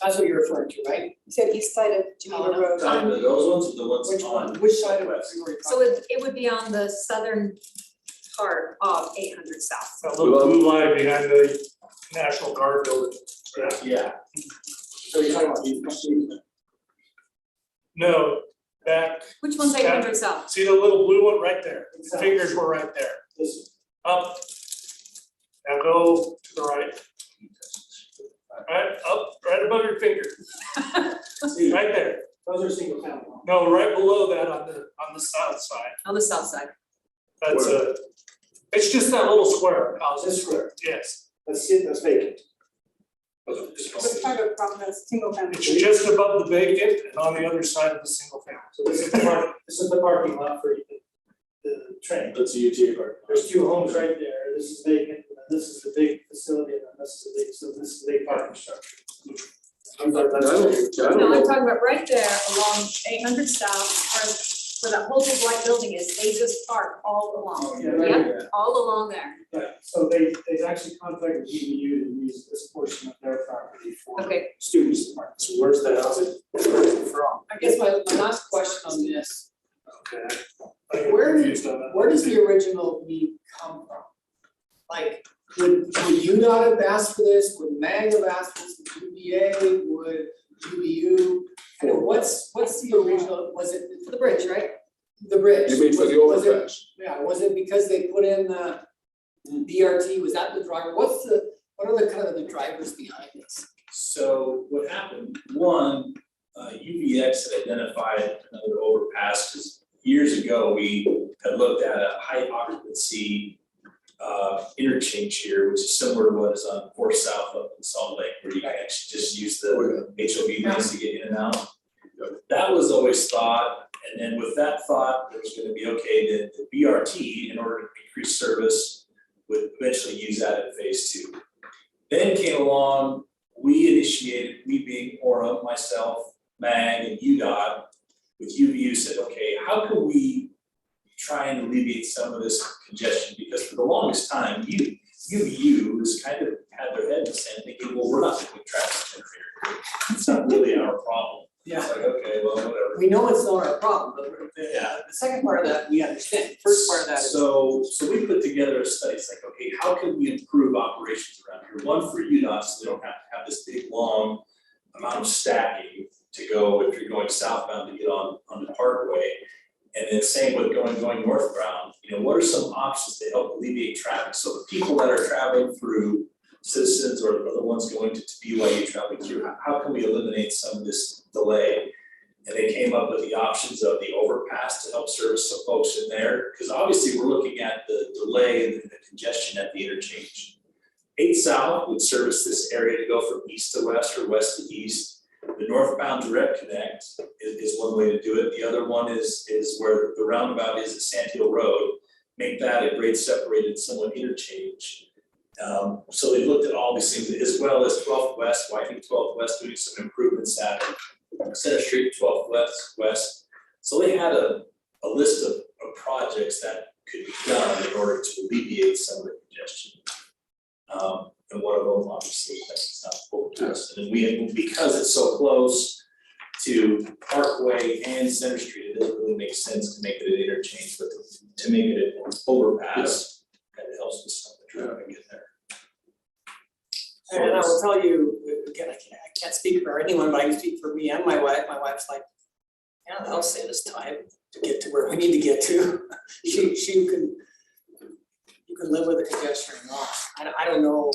That's what you're referring to, right? You said east side of Geneva Oh, no. Road. Those ones are the ones Which on. one? Which side of it? west. So it would be on the southern part of 800 south. That little blue line behind the National Guard building. Yeah, So you're talking about East Street? No, back, Which one's 800 south? see the little blue one right there? Fingers were right there. This, Up. Now go to the right. Right, up, right above your finger, right there. those are single family homes. No, right below that on the south side. On the south side. That's it's just that little square house. This square. Yes, That's it, that's vacant. What part of property that's single family? it's just above the vacant and on the other side of the single family. So this is the parking lot for the train. That's a UTA part. There's 2 homes right there. This is vacant, and then this is the big facility, and then this is the big, so this is the big parking structure. I don't No, I'm know. talking about right there along 800 south, where that whole big white building is, they just park all along. Yeah, right Yep, all along there. Right, so they've actually contracted UVU to use this portion of their property for Okay, students' apartments. So where's the housing? Where's it from? I guess my last question on this, Okay. Where did- Confused on that. where does the original need come from? Like, would you not have asked for this, would MAG have asked for this, would UVA, would UVU? I mean, what's the original, was it for the bridge, right? the bridge? You mean for the Was it- overpass? Yeah, was it because they put in the BRT, was that the driver, what are the kind of the drivers behind this? so what happened, one, UVX had identified another overpass, because years ago, we had looked at a high occupancy interchange here, which is similar to what is on 4 South up in Salt Lake, where you can actually just use the HOV lanes to get in and out. That was always thought, and then with that thought, there was gonna be, okay, the BRT, in order to increase service, would eventually use that in phase 2. Then came along, we being Orem, myself, MAG, and UDOT, with UVU said, okay, how can we try and alleviate some of this congestion? Because for the longest time, UVU has kind of had their head in the sand thinking, well, we're not the big traffic generator. It's not really our problem. It's like, okay, well, whatever. We know it's not our problem, but Yeah. the second part of that, we understand. The first part of that is. So we put together a study, it's like, okay, how can we improve operations around here? One, for UDOT, so they don't have to have this big, long amount of stacking to go if you're going southbound to get on the Parkway. And then same with going northbound, what are some options to help alleviate traffic? So the people that are traveling through, citizens or the ones going to BYU traveling through, how can we eliminate some of this delay? And they came up with the options of the overpass to help service some folks in there, because obviously we're looking at the delay and the congestion at the interchange. 8 South would service this area to go from east to west or west to east. The northbound direct connect is one way to do it. The other one is where the roundabout is at Sand Hill Road. Make that a grade separated somewhat interchange. So they looked at all these things as well as 12th West, widening 12th West, doing some improvements at Center Street, 12th West. So they had a list of projects that could be done in order to alleviate some of the congestion. And one of them obviously is not overpass. And because it's so close to Parkway and Center Street, it doesn't really make sense to make it an interchange, but to make it an overpass, kind of helps with some of the traffic in there. And I will tell you, again, I can't speak for anyone, but I can speak for me and my wife. My wife's like, yeah, that'll save us time to get to where we need to get to. You can live with the congestion or not. I don't know.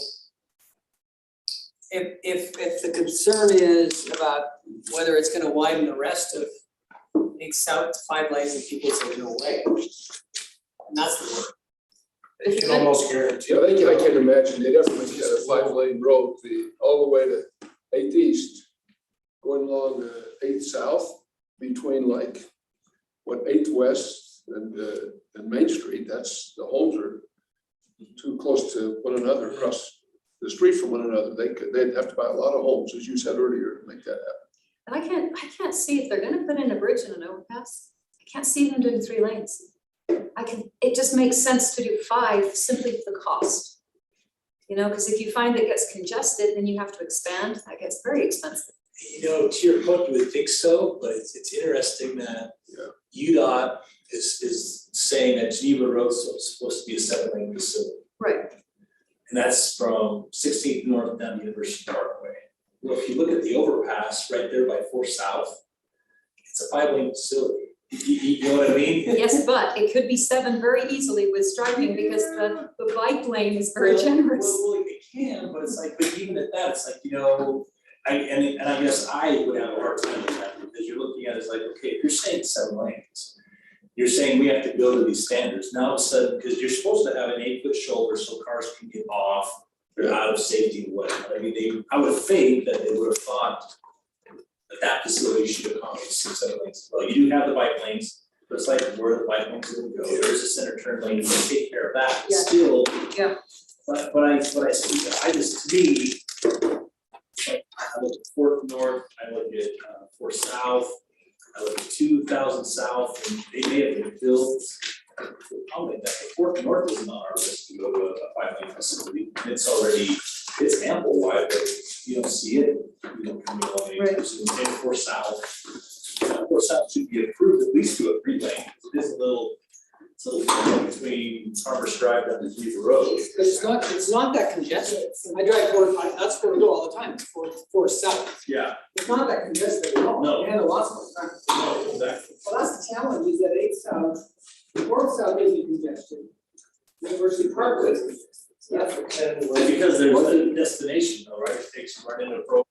If the concern is about whether it's gonna widen the rest of Big South to 5 lanes and people say no way. And that's the word. You can almost guarantee. I can imagine they'd ever make that a 5-lane road, all the way to 8th East, going along 8th South, between 8th West and Main Street. That's, the homes are too close to one another, across the street from one another. They'd have to buy a lot of homes, as you said earlier, to make that happen. And I can't see if they're gonna put in a bridge and an overpass, I can't see them doing 3 lanes. It just makes sense to do 5 simply for the cost. Because if you find it gets congested, then you have to expand, that gets very expensive. To your point, you would think so, but it's interesting that UDOT is saying that Geneva Road is supposed to be a 7-lane facility. Right. And that's from 16th North down to University Parkway. Well, if you look at the overpass right there by 4 South, it's a 5-lane facility. You know what I mean? Yes, but it could be 7 very easily with striping because the bike lane is very generous. Well, it can, but it's like, but even at that, it's like, I guess I would have a hard time with that, because you're looking at it as like, okay, if you're saying 7 lanes, you're saying we have to build to these standards. Now all of a sudden, because you're supposed to have an 8-foot shoulder so cars can get off, they're out of safety and whatnot. I mean, I would think that they would have thought that facility should accommodate 6, 7 lanes. Well, you do have the bike lanes, but it's like where the bike lanes will go. There's a center turn lane, you can take care of that. Yeah. Still. Yeah. But I just, to me, like, I look at 4th North, I look at 4 South, I look at 2000 South, and they may have been built. I'll make that, 4th North is not our list to go to a 5-lane facility. It's ample wide, but you don't see it. You don't come along anytime soon. Same 4 South. 4 South should be approved at least to a 3-lane. It is a little between Farmers Drive and the Geneva Road. But it's not that congested. I drive 4, that's where we go all the time, it's 4 South. Yeah. It's not that congested at all. No. We handle lots of traffic. No, exactly. Well, that's the challenge, is that 8 South, 4 South isn't congested. University Parkway is congested. So that's Because there's a destination though, right? It takes you right into a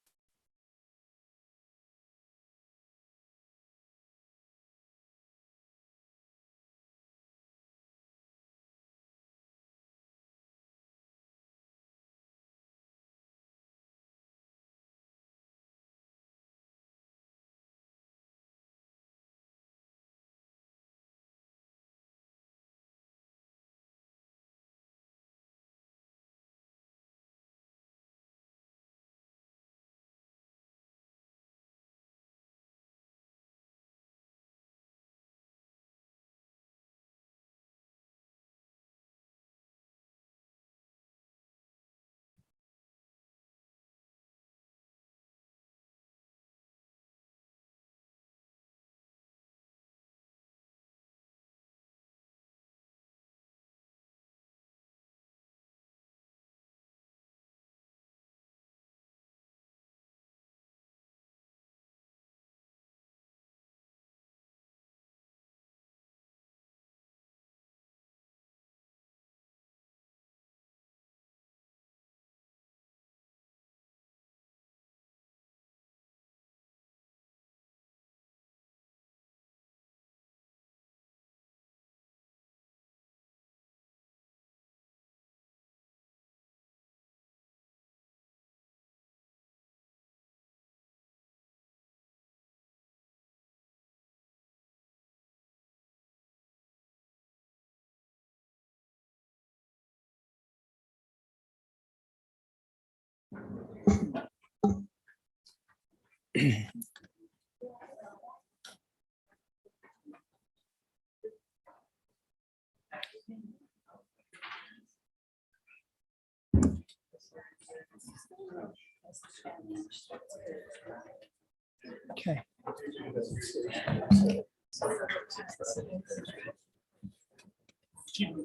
Okay.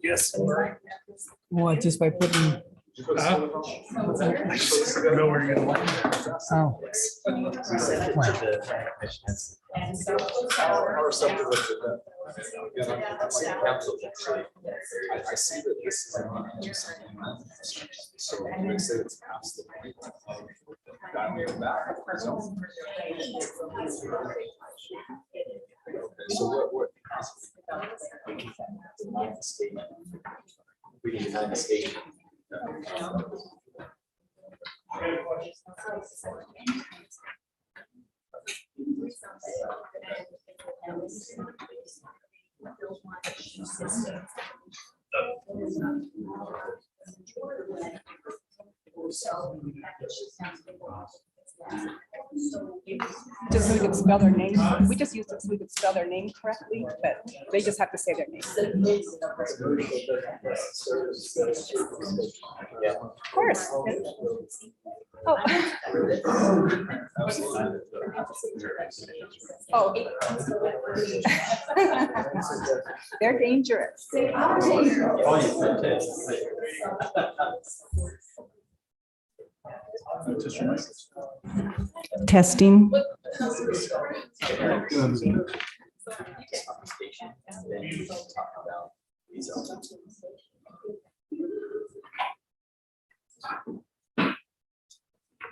Yes. Well, just by putting, Know where you're going. oh. I see that this is so they say it's past the point of gotten back. So what? We need to find a state. Just so we could spell their name. We just used it so we could spell their name correctly, but they just have to say their name. Of course. Oh. Oh. They're dangerous. Testing.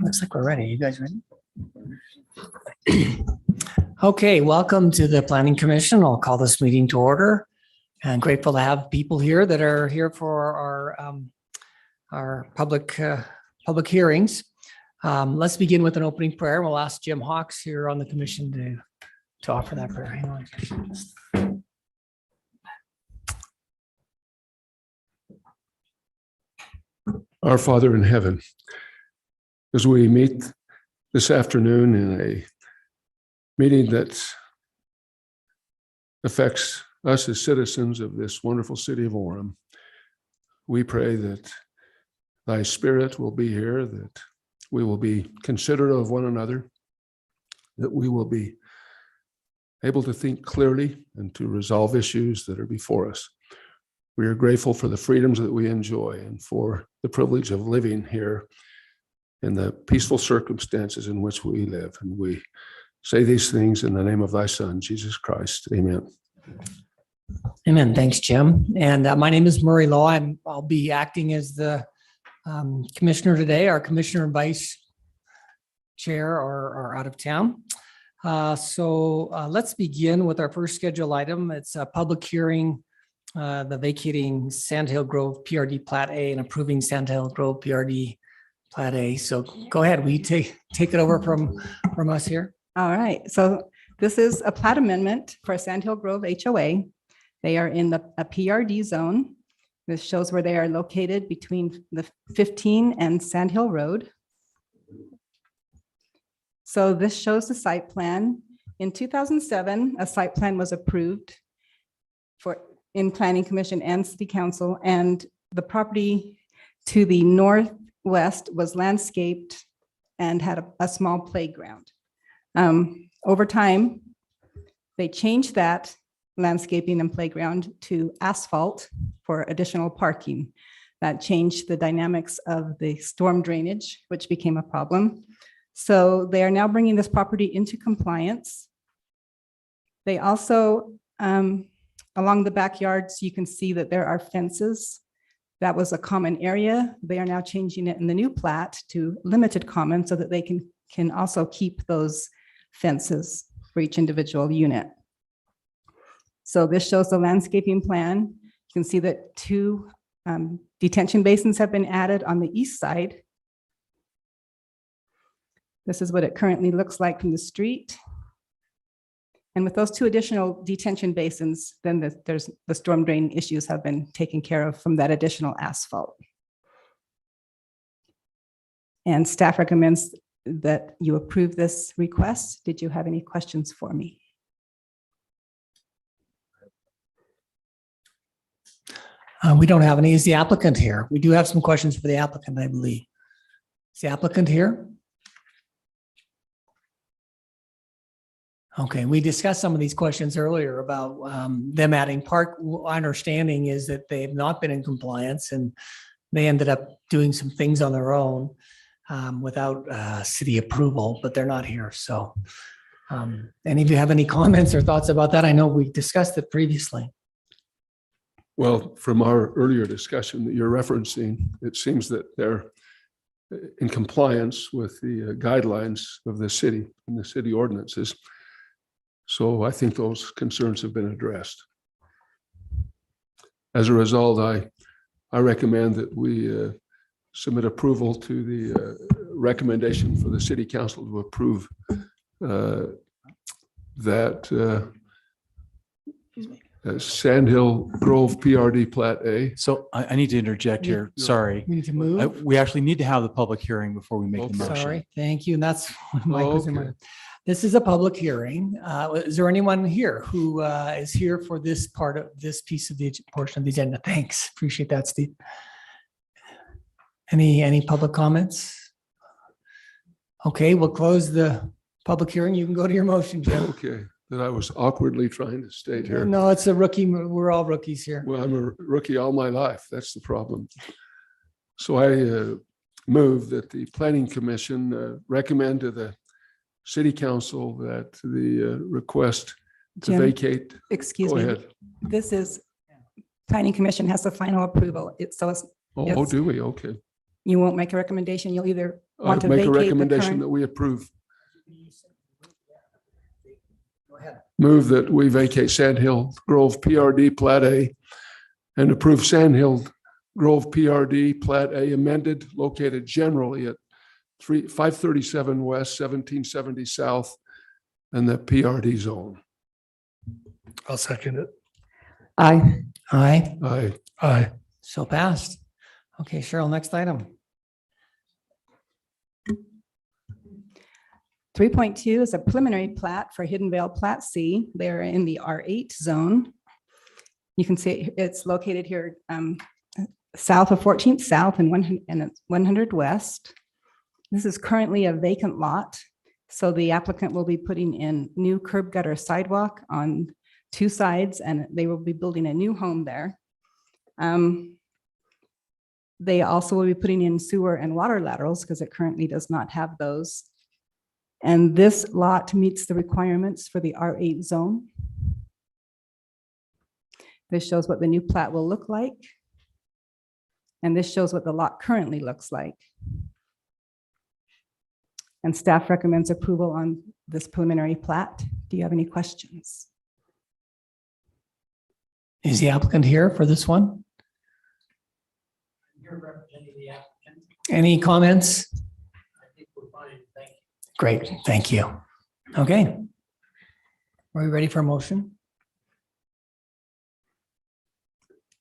Looks like we're ready. You guys ready? Okay, welcome to the Planning Commission. I'll call this meeting to order. And grateful to have people here that are here for our public hearings. Let's begin with an opening prayer. We'll ask Jim Hawks here on the commission to offer that prayer. Hang on. Our Father in heaven, as we meet this afternoon in a meeting that affects us as citizens of this wonderful city of Orem, we pray that thy spirit will be here, that we will be considerate of one another, that we will be able to think clearly and to resolve issues that are before us. We are grateful for the freedoms that we enjoy and for the privilege of living here in the peaceful circumstances in which we live. And we say these things in the name of thy Son, Jesus Christ. Amen. Amen. Thanks, Jim. And my name is Murray Lowe. I'll be acting as the commissioner today. Our commissioner and vice chair are out of town. So let's begin with our first scheduled item. It's a public hearing, the vacating Sandhill Grove PRD Plat A and approving Sandhill Grove PRD Plat A. So go ahead. Will you take it over from us here? All right, so this is a plat amendment for Sandhill Grove HOA. They are in a PRD zone. This shows where they are located between the 15 and Sandhill Road. So this shows the site plan. In 2007, a site plan was approved in Planning Commission and City Council, and the property to the northwest was landscaped and had a small playground. Over time, they changed that landscaping and playground to asphalt for additional parking. That changed the dynamics of the storm drainage, which became a problem. So they are now bringing this property into compliance. They also, along the backyards, you can see that there are fences. That was a common area. They are now changing it in the new plat to limited common so that they can also keep those fences for each individual unit. So this shows the landscaping plan. You can see that 2 detention basins have been added on the east side. This is what it currently looks like from the street. And with those 2 additional detention basins, then the storm drain issues have been taken care of from that additional asphalt. And staff recommends that you approve this request. Did you have any questions for me? We don't have any. Is the applicant here? We do have some questions for the applicant, I believe. Is the applicant here? Okay, we discussed some of these questions earlier about them adding park. Our understanding is that they have not been in compliance and they ended up doing some things on their own without city approval, but they're not here. So any of you have any comments or thoughts about that? I know we discussed it previously. Well, from our earlier discussion that you're referencing, it seems that they're in compliance with the guidelines of the city and the city ordinances. So I think those concerns have been addressed. As a result, I recommend that we submit approval to the recommendation for the city council to approve that Sandhill Grove PRD Plat A. So I need to interject here. Sorry. We need to move. We actually need to have the public hearing before we make the motion. Sorry, thank you. And that's what Mike was in Okay. mind. This is a public hearing. Is there anyone here who is here for this part of this piece of the portion of the agenda? Thanks. Appreciate that, Steve. Any public comments? Okay, we'll close the public hearing. You can go to your motion, Jim. Okay, that I was awkwardly trying to state here. No, it's a rookie. We're all rookies here. Well, I'm a rookie all my life. That's the problem. So I move that the Planning Commission recommend to the City Council that the request to Jim, vacate. Excuse Go me. ahead. This is, Planning Commission has the final approval. So Oh, Yes. do we? Okay. you won't make a recommendation. You'll either I want to make a vacate the recommendation that current. we approve. Go ahead. Move that we vacate Sandhill Grove PRD Plat A and approve Sandhill Grove PRD Plat A amended, located generally at 537 West, 1770 South, and the PRD zone. I'll second it. Aye. Aye. Aye. So passed. Okay, Cheryl, next item. 3.2 is a preliminary plat for Hidden Vale Plat C. They're in the R8 zone. You can see it's located here south of 14th South and 100 West. This is currently a vacant lot. So the applicant will be putting in new curb gutter sidewalk on 2 sides, and they will be building a new home there. They also will be putting in sewer and water laterals because it currently does not have those. And this lot meets the requirements for the R8 zone. This shows what the new plat will look like. And this shows what the lot currently looks like. And staff recommends approval on this preliminary plat. Do you have any questions? Is the applicant here for this one? You're representing the applicant. Any comments? I think we're fine. Thank you. Great, thank you. Okay. Are we ready for a motion?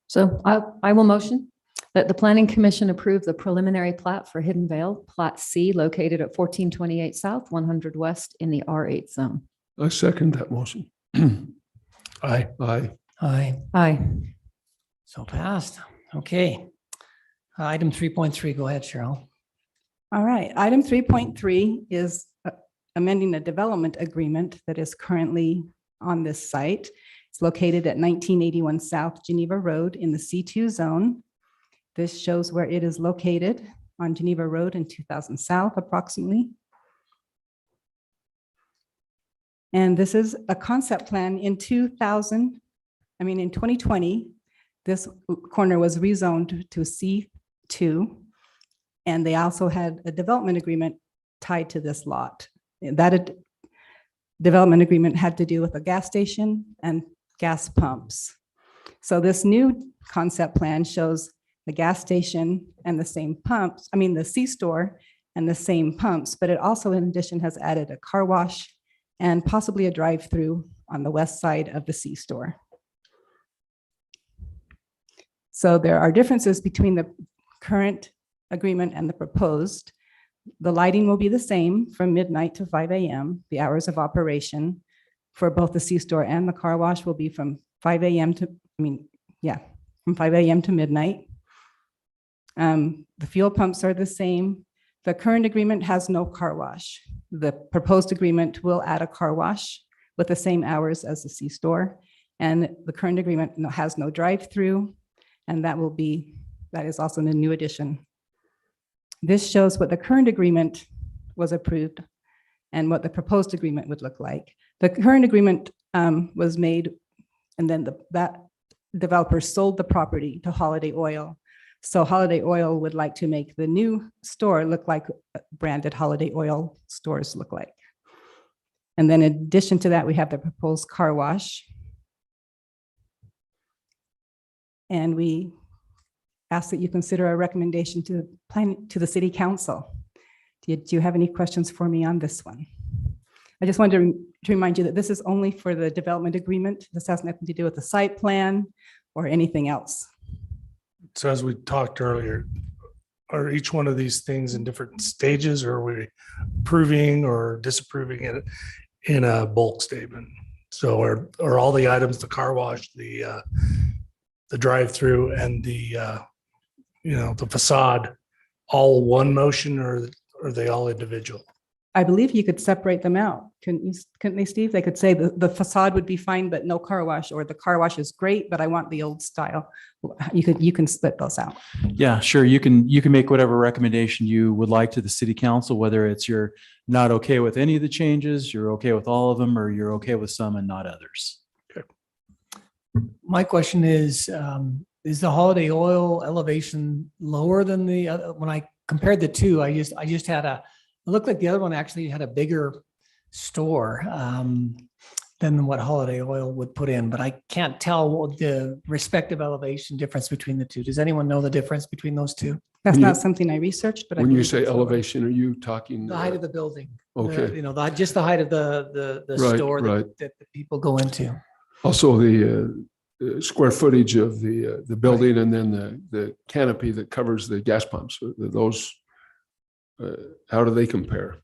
So I will motion that the Planning Commission approve the preliminary plat for Hidden Vale, Plat C, located at 1428 South, 100 West in the R8 zone. I second that motion. Aye. Aye. Aye. Aye. So passed. Okay. Item 3.3, go ahead, Cheryl. All right, item 3.3 is amending a development agreement that is currently on this site. It's located at 1981 South Geneva Road in the C2 zone. This shows where it is located on Geneva Road in 2000 South approximately. And this is a concept plan in 2020, this corner was rezoned to C2. And they also had a development agreement tied to this lot. That development agreement had to do with a gas station and gas pumps. So this new concept plan shows the gas station and the same pumps, the C-store and the same pumps, but it also in addition has added a car wash and possibly a drive-through on the west side of the C-store. So there are differences between the current agreement and the proposed. The lighting will be the same from midnight to 5 a.m. The hours of operation for both the C-store and the car wash will be from 5 a.m. to, from 5 a.m. to midnight. The fuel pumps are the same. The current agreement has no car wash. The proposed agreement will add a car wash with the same hours as the C-store. And the current agreement has no drive-through, and that is also a new addition. This shows what the current agreement was approved and what the proposed agreement would look like. The current agreement was made, and then that developer sold the property to Holiday Oil. So Holiday Oil would like to make the new store look like branded Holiday Oil stores look like. And then in addition to that, we have the proposed car wash. And we ask that you consider a recommendation to the city council. Do you have any questions for me on this one? I just wanted to remind you that this is only for the development agreement. This has nothing to do with the site plan or anything else. So as we talked earlier, are each one of these things in different stages, or are we approving or disapproving it in a bulk statement? So are all the items, the car wash, the drive-through and the facade, all one motion, or are they all individual? I believe you could separate them out. Couldn't they, Steve? They could say the facade would be fine, but no car wash, or the car wash is great, but I want the old style. You can split those out. Yeah, sure. You can make whatever recommendation you would like to the city council, whether it's you're not okay with any of the changes, you're okay with all of them, or you're okay with some and not others. My question is the Holiday Oil elevation lower than the other? When I compared the two, I just had it looked like the other one actually had a bigger store than what Holiday Oil would put in, but I can't tell what the respective elevation difference between the two. Does anyone know the difference between those two? That's not something I researched, but When you say elevation, are you talking? The height of the building. Okay. Just the height of the Right, store right. that the people go into. Also, the square footage of the building, and then the canopy that covers the gas pumps. Those, how do they compare?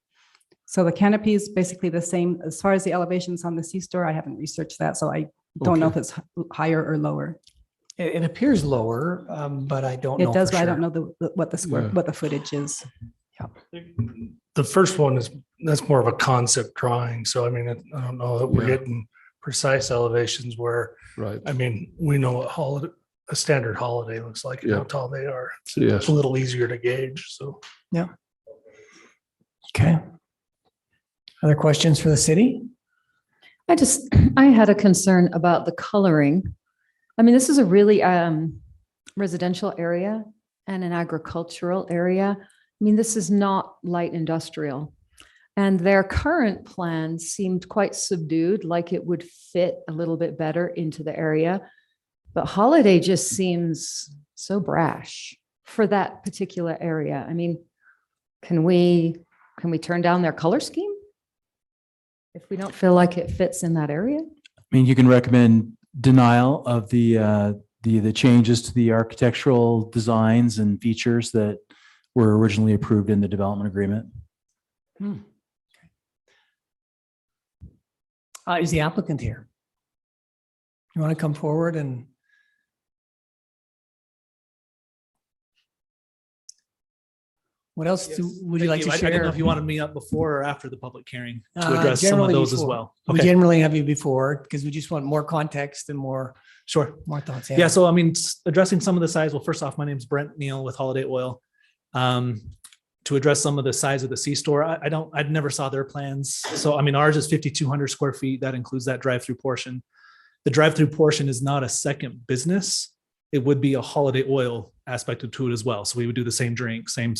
So the canopy is basically the same. As far as the elevations on the C-store, I haven't researched that, so I don't know if it's higher or lower. It appears lower, but I don't know. It does, for but I sure. don't know what the footage is. The first one that's more of a concept drawing. So I mean, I don't know that we're getting precise elevations where, Right. I mean, we know what a standard holiday looks like and how tall they are. It's Yes. a little easier to gauge. So Okay. Other questions for the city? I had a concern about the coloring. I mean, this is a really residential area and an agricultural area. I mean, this is not light industrial. And their current plan seemed quite subdued, like it would fit a little bit better into the area. But Holiday just seems so brash for that particular area. I mean, can we turn down their color scheme if we don't feel like it fits in that area? I mean, you can recommend denial of the changes to the architectural designs and features that were originally approved in the development agreement. Is the applicant here? You want to come forward and? What else would you like to I share? didn't know if you wanted me up before or after the public hearing to Uh, address some of generally those as before. well. We Okay, generally have you before because we just want more context and more thoughts. yeah, so I mean, addressing some of the size, well, first off, my name's Brent Neal with Holiday Oil. To address some of the size of the C-store, I never saw their plans. So I mean, ours is 5,200 square feet. That includes that drive-through portion. The drive-through portion is not a second business. It would be a Holiday Oil aspect to it as well. So we would do the same drink, same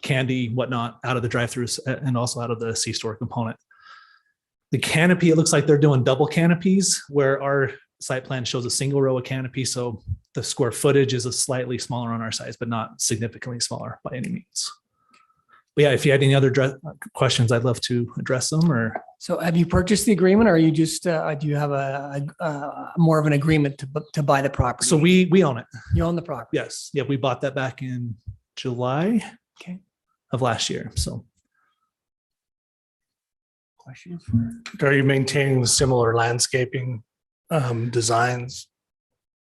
candy, whatnot, out of the drive-throughs and also out of the C-store component. The canopy, it looks like they're doing double canopies where our site plan shows a single row of canopy. So the square footage is a slightly smaller on our size, but not significantly smaller by any means. But yeah, if you had any other questions, I'd love to address them. Or So have you purchased the agreement or are you just, do you have a more of an agreement to buy the property? so we own it. You own the property? Yes. Yeah, we bought that back in July. Okay. of last year, so. Questions? Are you maintaining the similar landscaping designs?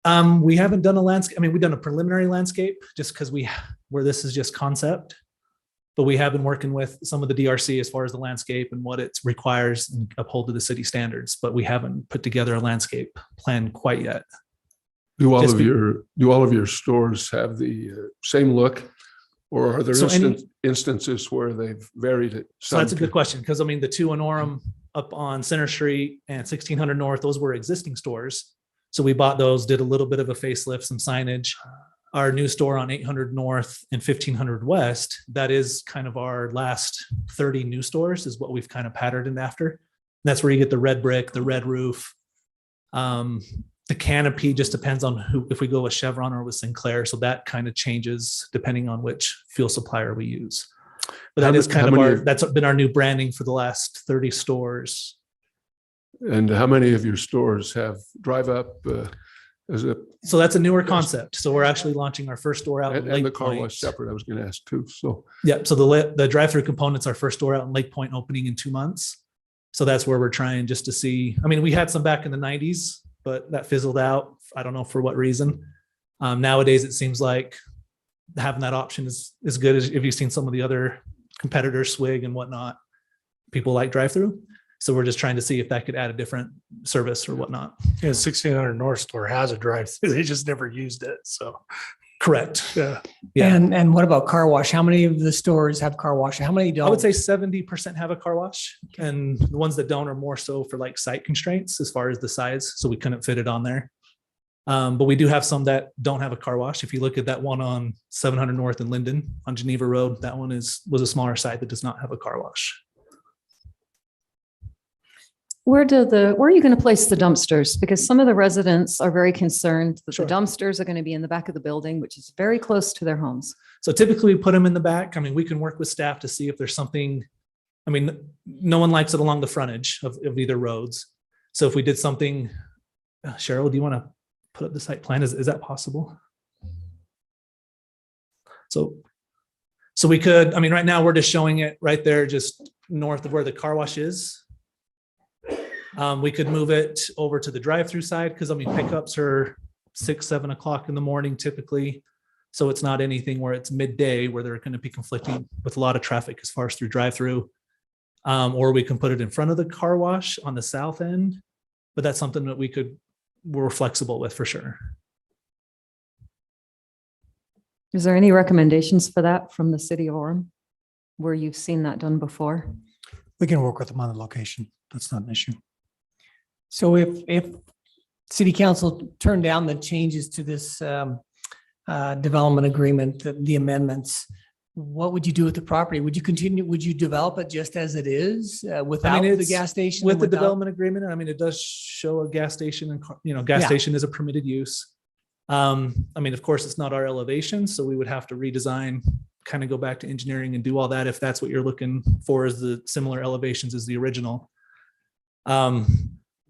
We haven't done a landscape, I mean, we've done a preliminary landscape just because where this is just concept. But we have been working with some of the DRC as far as the landscape and what it requires and uphold to the city standards, but we haven't put together a landscape plan quite yet. Do all Just of your stores have the same look? Or are there So instances where they've varied it? So that's a good question, because I mean, the two in Orem up on Center Street and 1600 North, those were existing stores. So we bought those, did a little bit of a facelift, some signage. Our new store on 800 North and 1500 West, that is kind of our last 30 new stores is what we've kind of patterned after. And that's where you get the red brick, the red roof. The canopy just depends on if we go with Chevron or with Sinclair. So that kind of changes depending on which fuel supplier we use. But that is kind of that's been our new branding for the last 30 stores. And how many of your stores have drive up? So that's a newer concept. So we're actually launching our first store out in Lake And the car Point. wash separate, I was going to ask too, so. Yeah, so the drive-through component's our first store out in Lake Point opening in 2 months. So that's where we're trying just to see. I mean, we had some back in the 90s, but that fizzled out. I don't know for what reason. Nowadays, it seems like having that option is as good as if you've seen some of the other competitors, Swig and whatnot. People like drive-through. So we're just trying to see if that could add a different service or whatnot. Yeah, 1600 North store has a drive-through. They just never used it. So, correct. yeah. Yeah. And what about car wash? How many of the stores have car wash? How many don't? I would say 70% have a car wash, and the ones that don't are more so for like site constraints as far as the size. So we couldn't fit it on there. But we do have some that don't have a car wash. If you look at that one on 700 North in Linden on Geneva Road, that one was a smaller site that does not have a car wash. Where are you going to place the dumpsters? Because some of the residents are very concerned that Sure. the dumpsters are going to be in the back of the building, which is very close to their homes. So typically we put them in the back. I mean, we can work with staff to see if there's something. I mean, no one likes it along the frontage of either roads. So if we did something, Cheryl, do you want to put up the site plan? Is that possible? So we could, I mean, right now we're just showing it right there, just north of where the car wash is. We could move it over to the drive-through side because I mean, pickups are 6, 7 o'clock in the morning typically. So it's not anything where it's midday where they're going to be conflicting with a lot of traffic as far as through drive-through. Or we can put it in front of the car wash on the south end, but that's something that we're flexible with for sure. Is there any recommendations for that from the city of Orem, where you've seen that done before? We can work with them on the location. That's not an issue. So if city council turned down the changes to this development agreement, the amendments, what would you do with the property? Would you develop it just as it is without the it's gas station? With the without- development agreement, I mean, it does show a gas station and, gas Yeah. station is a permitted use. I mean, of course, it's not our elevation, so we would have to redesign, kind of go back to engineering and do all that if that's what you're looking for is the similar elevations as the original.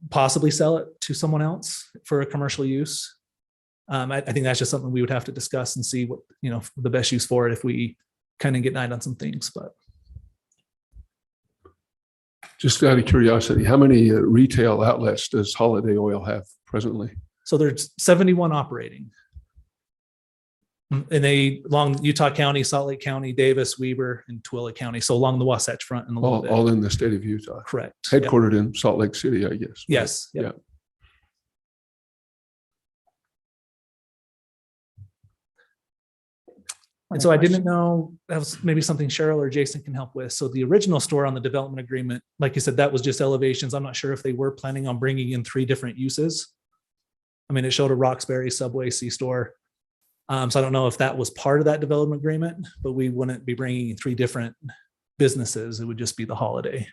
Possibly sell it to someone else for a commercial use. I think that's just something we would have to discuss and see what, the best use for it if we kind of get night on some things, but. Just out of curiosity, how many retail outlets does Holiday Oil have presently? So there's 71 operating. And along Utah County, Salt Lake County, Davis, Weber, and Tooele County. So along the Wasatch Front and a little bit. All in the state of Utah, Correct. Yep. headquartered in Salt Lake City, I guess. Yes. Yeah. Yep. And so I didn't know, that was maybe something Cheryl or Jason can help with. So the original store on the development agreement, like you said, that was just elevations. I'm not sure if they were planning on bringing in 3 different uses. I mean, it showed a Roxbury, Subway, C-store. So I don't know if that was part of that development agreement, but we wouldn't be bringing in 3 different businesses. It would just be the Holiday.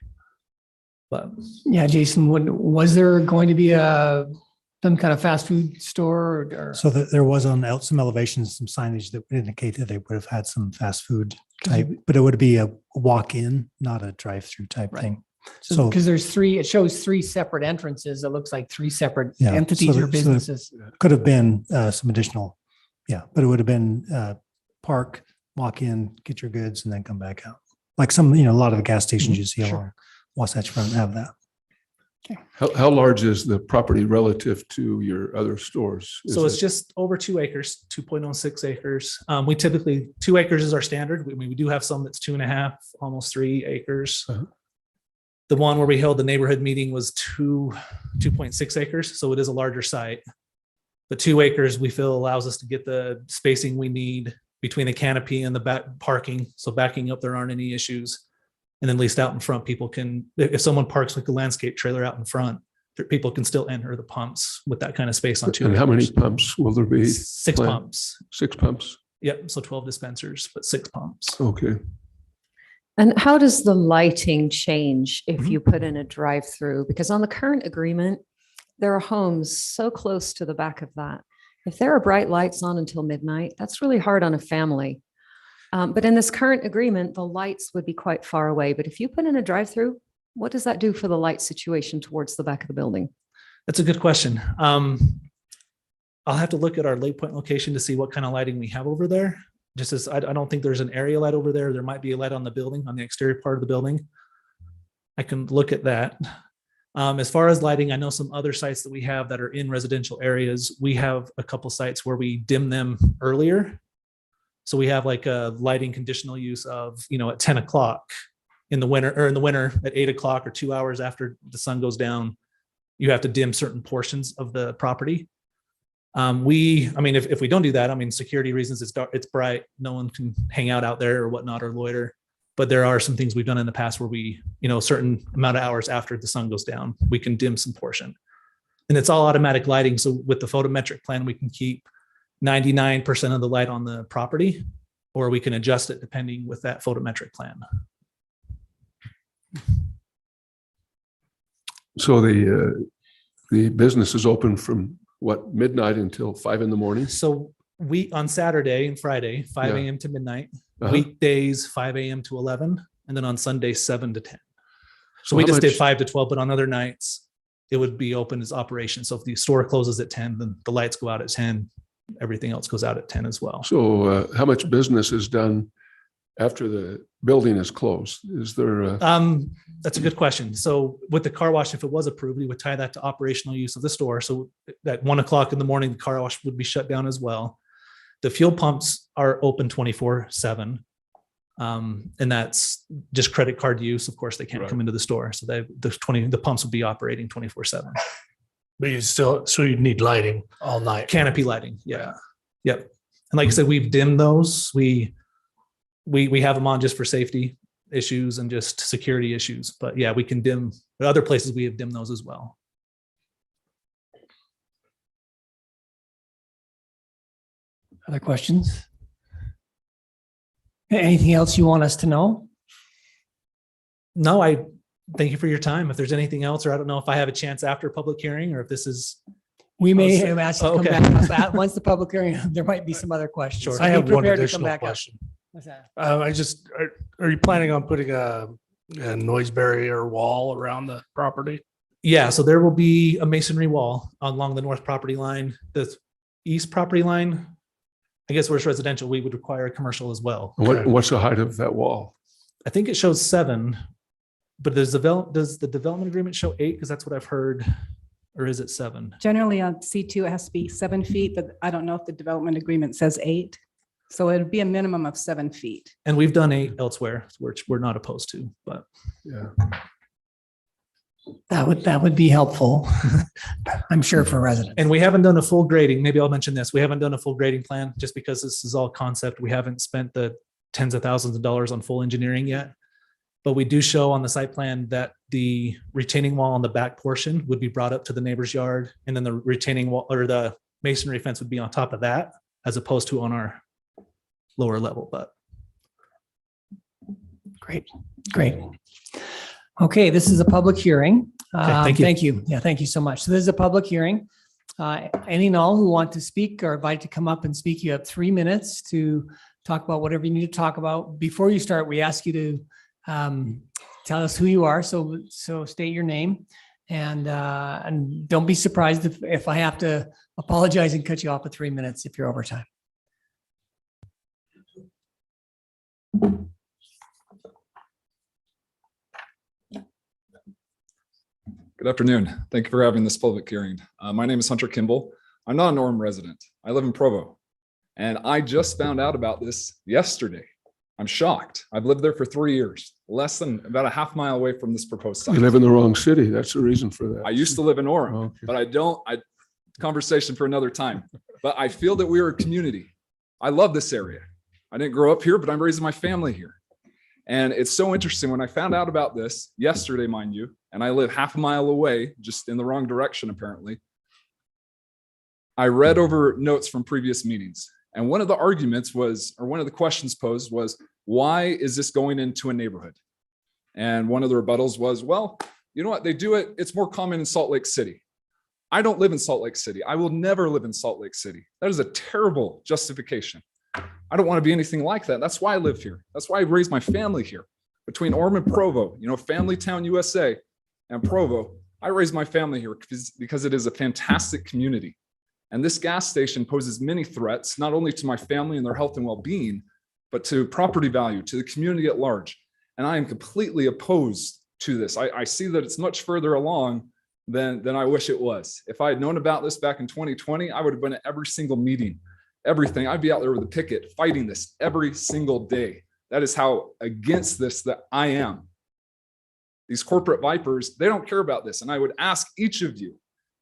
But Yeah, Jason, was there going to be some kind of fast food store or? So there was some elevations, some signage that would indicate that they would have had some fast food type, but it would be a walk-in, not a drive-through type Right. thing. So, because it shows 3 separate entrances. It looks like 3 separate Yeah, entities so or businesses. Could have been some additional, but it would have been park, walk in, get your goods and then come back out. Like some, a lot of the gas stations you see Sure. along Wasatch Front have that. How large is the property relative to your other stores? So it's just over 2 acres, 2.06 acres. We typically, 2 acres is our standard. We do have some that's 2.5, almost 3 acres. Uh-huh. The one where we held the neighborhood meeting was 2.6 acres, so it is a larger site. The 2 acres we feel allows us to get the spacing we need between the canopy and the back parking. So backing up, there aren't any issues. And then at least out in front, people can, if someone parks like a landscape trailer out in front, people can still enter the pumps with that kind of space on 2 And how many acres. pumps will there be? 6 planned? pumps. 6 pumps? Yep, so 12 dispensers, but 6 pumps. Okay. And how does the lighting change if Mhm. you put in a drive-through? Because on the current agreement, there are homes so close to the back of that. If there are bright lights on until midnight, that's really hard on a family. But in this current agreement, the lights would be quite far away. But if you put in a drive-through, what does that do for the light situation towards the back of the building? That's a good question. I'll have to look at our Lake Point location to see what kind of lighting we have over there. Just as I don't think there's an area light over there. There might be a light on the building, on the exterior part of the building. I can look at that. As far as lighting, I know some other sites that we have that are in residential areas. We have a couple sites where we dim them earlier. So we have like a lighting conditional use of, at 10 o'clock in the winter, or in the winter at 8 o'clock or 2 hours after the sun goes down, you have to dim certain portions of the property. If we don't do that, security reasons, it's dark, it's bright, no one can hang out there or whatnot or loiter. But there are some things we've done in the past where we, a certain amount of hours after the sun goes down, we can dim some portion. And it's all automatic lighting. So with the photometric plan, we can keep 99% of the light on the property, or we can adjust it depending with that photometric plan. So the business is open from what, midnight until 5 in the morning? So on Saturday and Friday, 5 Yeah. a.m. to midnight, Uh-huh. weekdays, 5 a.m. to 11, and then on Sunday, 7 to 10. So So we how just did much- 5 to 12, but on other nights, it would be open as operation. So if the store closes at 10, then the lights go out at 10. Everything else goes out at 10 as well. So how much business is done after the building is closed? Is there a? That's a good question. So with the car wash, if it was approved, we would tie that to operational use of the store. So at 1 o'clock in the morning, the car wash would be shut down as well. The fuel pumps are open 24/7. And that's just credit card use. Of course, they can't come into the store. So the pumps would be operating 24/7. But so you need lighting all night. Canopy lighting. Yeah. Yep. And like I said, we've dimmed those. We have them on just for safety issues and just security issues. But yeah, we can dim. Other places we have dimmed those as well. Other questions? Anything else you want us to know? No, I thank you for your time. If there's anything else, or I don't know if I have a chance after public hearing, or if this is. We may Oh, have asked you to come okay. back once the public hearing, there might be some other questions. Sure. So I be have one prepared to come additional back up. question. What's that? Are you planning on putting a noise barrier wall around the property? Yeah, so there will be a masonry wall along the north property line. The east property line, I guess where it's residential, we would require a commercial as well. What's the height of that wall? I think it shows 7, but does the development agreement show 8? Because that's what I've heard. Or is it 7? Generally on C2, it has to be 7 feet, but I don't know if the development agreement says 8. So it would be a minimum of 7 feet. And we've done 8 elsewhere, which we're not opposed to, but Yeah. That would be helpful, I'm sure, for residents. and we haven't done a full grading. Maybe I'll mention this. We haven't done a full grading plan just because this is all concept. We haven't spent the tens of thousands of dollars on full engineering yet. But we do show on the site plan that the retaining wall on the back portion would be brought up to the neighbor's yard. And then the retaining wall or the masonry fence would be on top of that as opposed to on our lower level, but. Great. Okay, this is a public hearing. thank you. Thank you. Yeah, thank you so much. So this is a public hearing. Any and all who want to speak are invited to come up and speak. You have 3 minutes to talk about whatever you need to talk about. Before you start, we ask you to tell us who you are. So state your name and don't be surprised if I have to apologize and cut you off at 3 minutes if you're over time. Good afternoon. Thank you for having this public hearing. My name is Hunter Kimball. I'm not an Orem resident. I live in Provo. And I just found out about this yesterday. I'm shocked. I've lived there for 3 years, less than about a half mile away from this proposed site. You live in the wrong city. That's the reason for that. I used to live in Orem, Okay. but conversation for another time. But I feel that we are a community. I love this area. I didn't grow up here, but I'm raising my family here. And it's so interesting when I found out about this yesterday, mind you, and I live half a mile away, just in the wrong direction, apparently. I read over notes from previous meetings. And one of the arguments was, or one of the questions posed was, why is this going into a neighborhood? And one of the rebuttals was, well, you know what, they do it, it's more common in Salt Lake City. I don't live in Salt Lake City. I will never live in Salt Lake City. That is a terrible justification. I don't want to be anything like that. That's why I live here. That's why I raised my family here. Between Orem and Provo, Family Town, USA, and Provo, I raised my family here because it is a fantastic community. And this gas station poses many threats, not only to my family and their health and well-being, but to property value, to the community at large. And I am completely opposed to this. I see that it's much further along than I wish it was. If I had known about this back in 2020, I would have been at every single meeting, everything. I'd be out there with a picket fighting this every single day. That is how against this that I am. These corporate vipers, they don't care about this. And I would ask each of you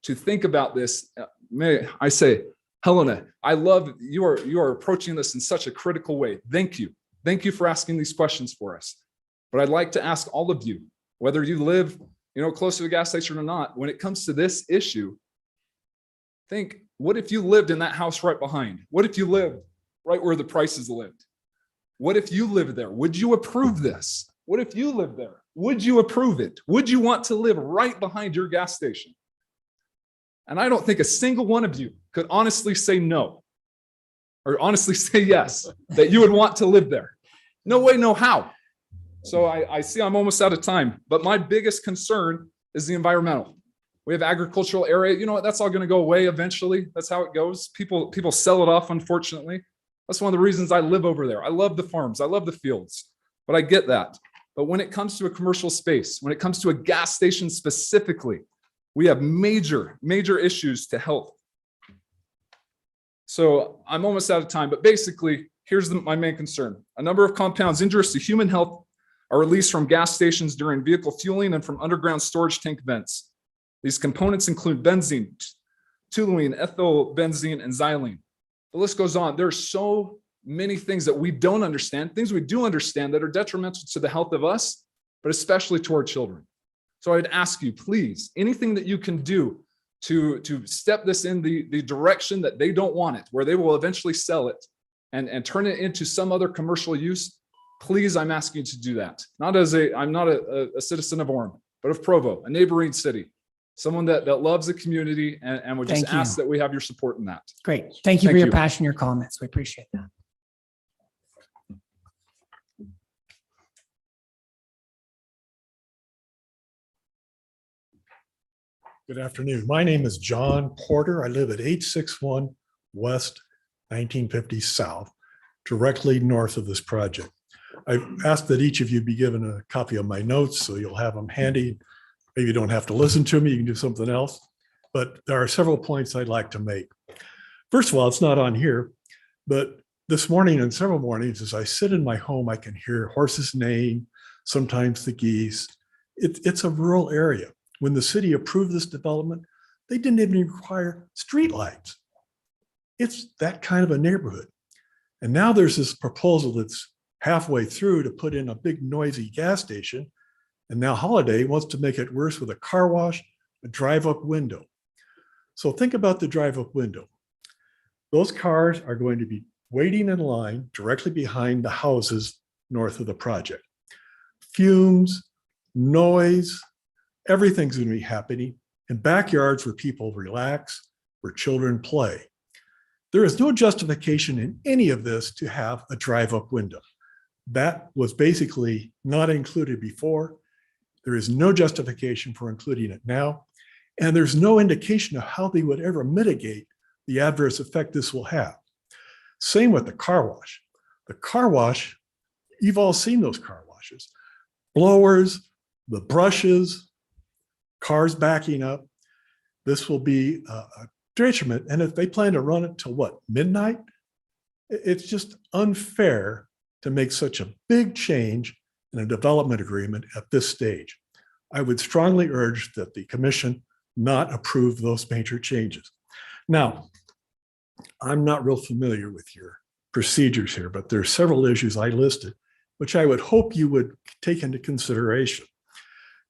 to think about this. May I say, Helena, I love you are approaching this in such a critical way. Thank you. Thank you for asking these questions for us. But I'd like to ask all of you, whether you live, close to a gas station or not, when it comes to this issue, think, what if you lived in that house right behind? What if you lived right where the Prices lived? What if you lived there? Would you approve this? What if you lived there? Would you approve it? Would you want to live right behind your gas station? And I don't think a single one of you could honestly say no, or honestly say yes, that you would want to live there. No way, no how. So I see I'm almost out of time, but my biggest concern is the environmental. We have agricultural area. You know what? That's all going to go away eventually. That's how it goes. People sell it off, unfortunately. That's one of the reasons I live over there. I love the farms. I love the fields, but I get that. But when it comes to a commercial space, when it comes to a gas station specifically, we have major issues to health. So I'm almost out of time, but basically, here's my main concern. A number of compounds injurious to human health are released from gas stations during vehicle fueling and from underground storage tank vents. These components include benzene, toluene, ethylbenzene, and xylene. The list goes on. There are so many things that we don't understand, things we do understand that are detrimental to the health of us, but especially to our children. So I'd ask you, please, anything that you can do to step this in the direction that they don't want it, where they will eventually sell it and turn it into some other commercial use, please, I'm asking you to do that. I'm not a citizen of Orem, but of Provo, a neighboring city, someone that loves the community and would just Thank you. ask that we have your support in that. Great. Thank you for Thank your you. passion, your comments. We appreciate that. Good afternoon. My name is John Porter. I live at 861 West 1950 South, directly north of this project. I've asked that each of you be given a copy of my notes, so you'll have them handy. Maybe you don't have to listen to me, you can do something else. But there are several points I'd like to make. First of all, it's not on here, but this morning and several mornings, as I sit in my home, I can hear horses neighing, sometimes the geese. It's a rural area. When the city approved this development, they didn't even require streetlights. It's that kind of a neighborhood. And now there's this proposal that's halfway through to put in a big noisy gas station. And now Holiday wants to make it worse with a car wash, a drive-up window. So think about the drive-up window. Those cars are going to be waiting in line directly behind the houses north of the project. Fumes, noise, everything's going to be happening in backyards where people relax, where children play. There is no justification in any of this to have a drive-up window. That was basically not included before. There is no justification for including it now. And there's no indication of how they would ever mitigate the adverse effect this will have. Same with the car wash. The car wash you've all seen those car washes. Blowers, the brushes, cars backing up. This will be a detriment. And if they plan to run it till what, midnight? It's just unfair to make such a big change in a development agreement at this stage. I would strongly urge that the commission not approve those major changes. Now, I'm not real familiar with your procedures here, but there are several issues I listed, which I would hope you would take into consideration.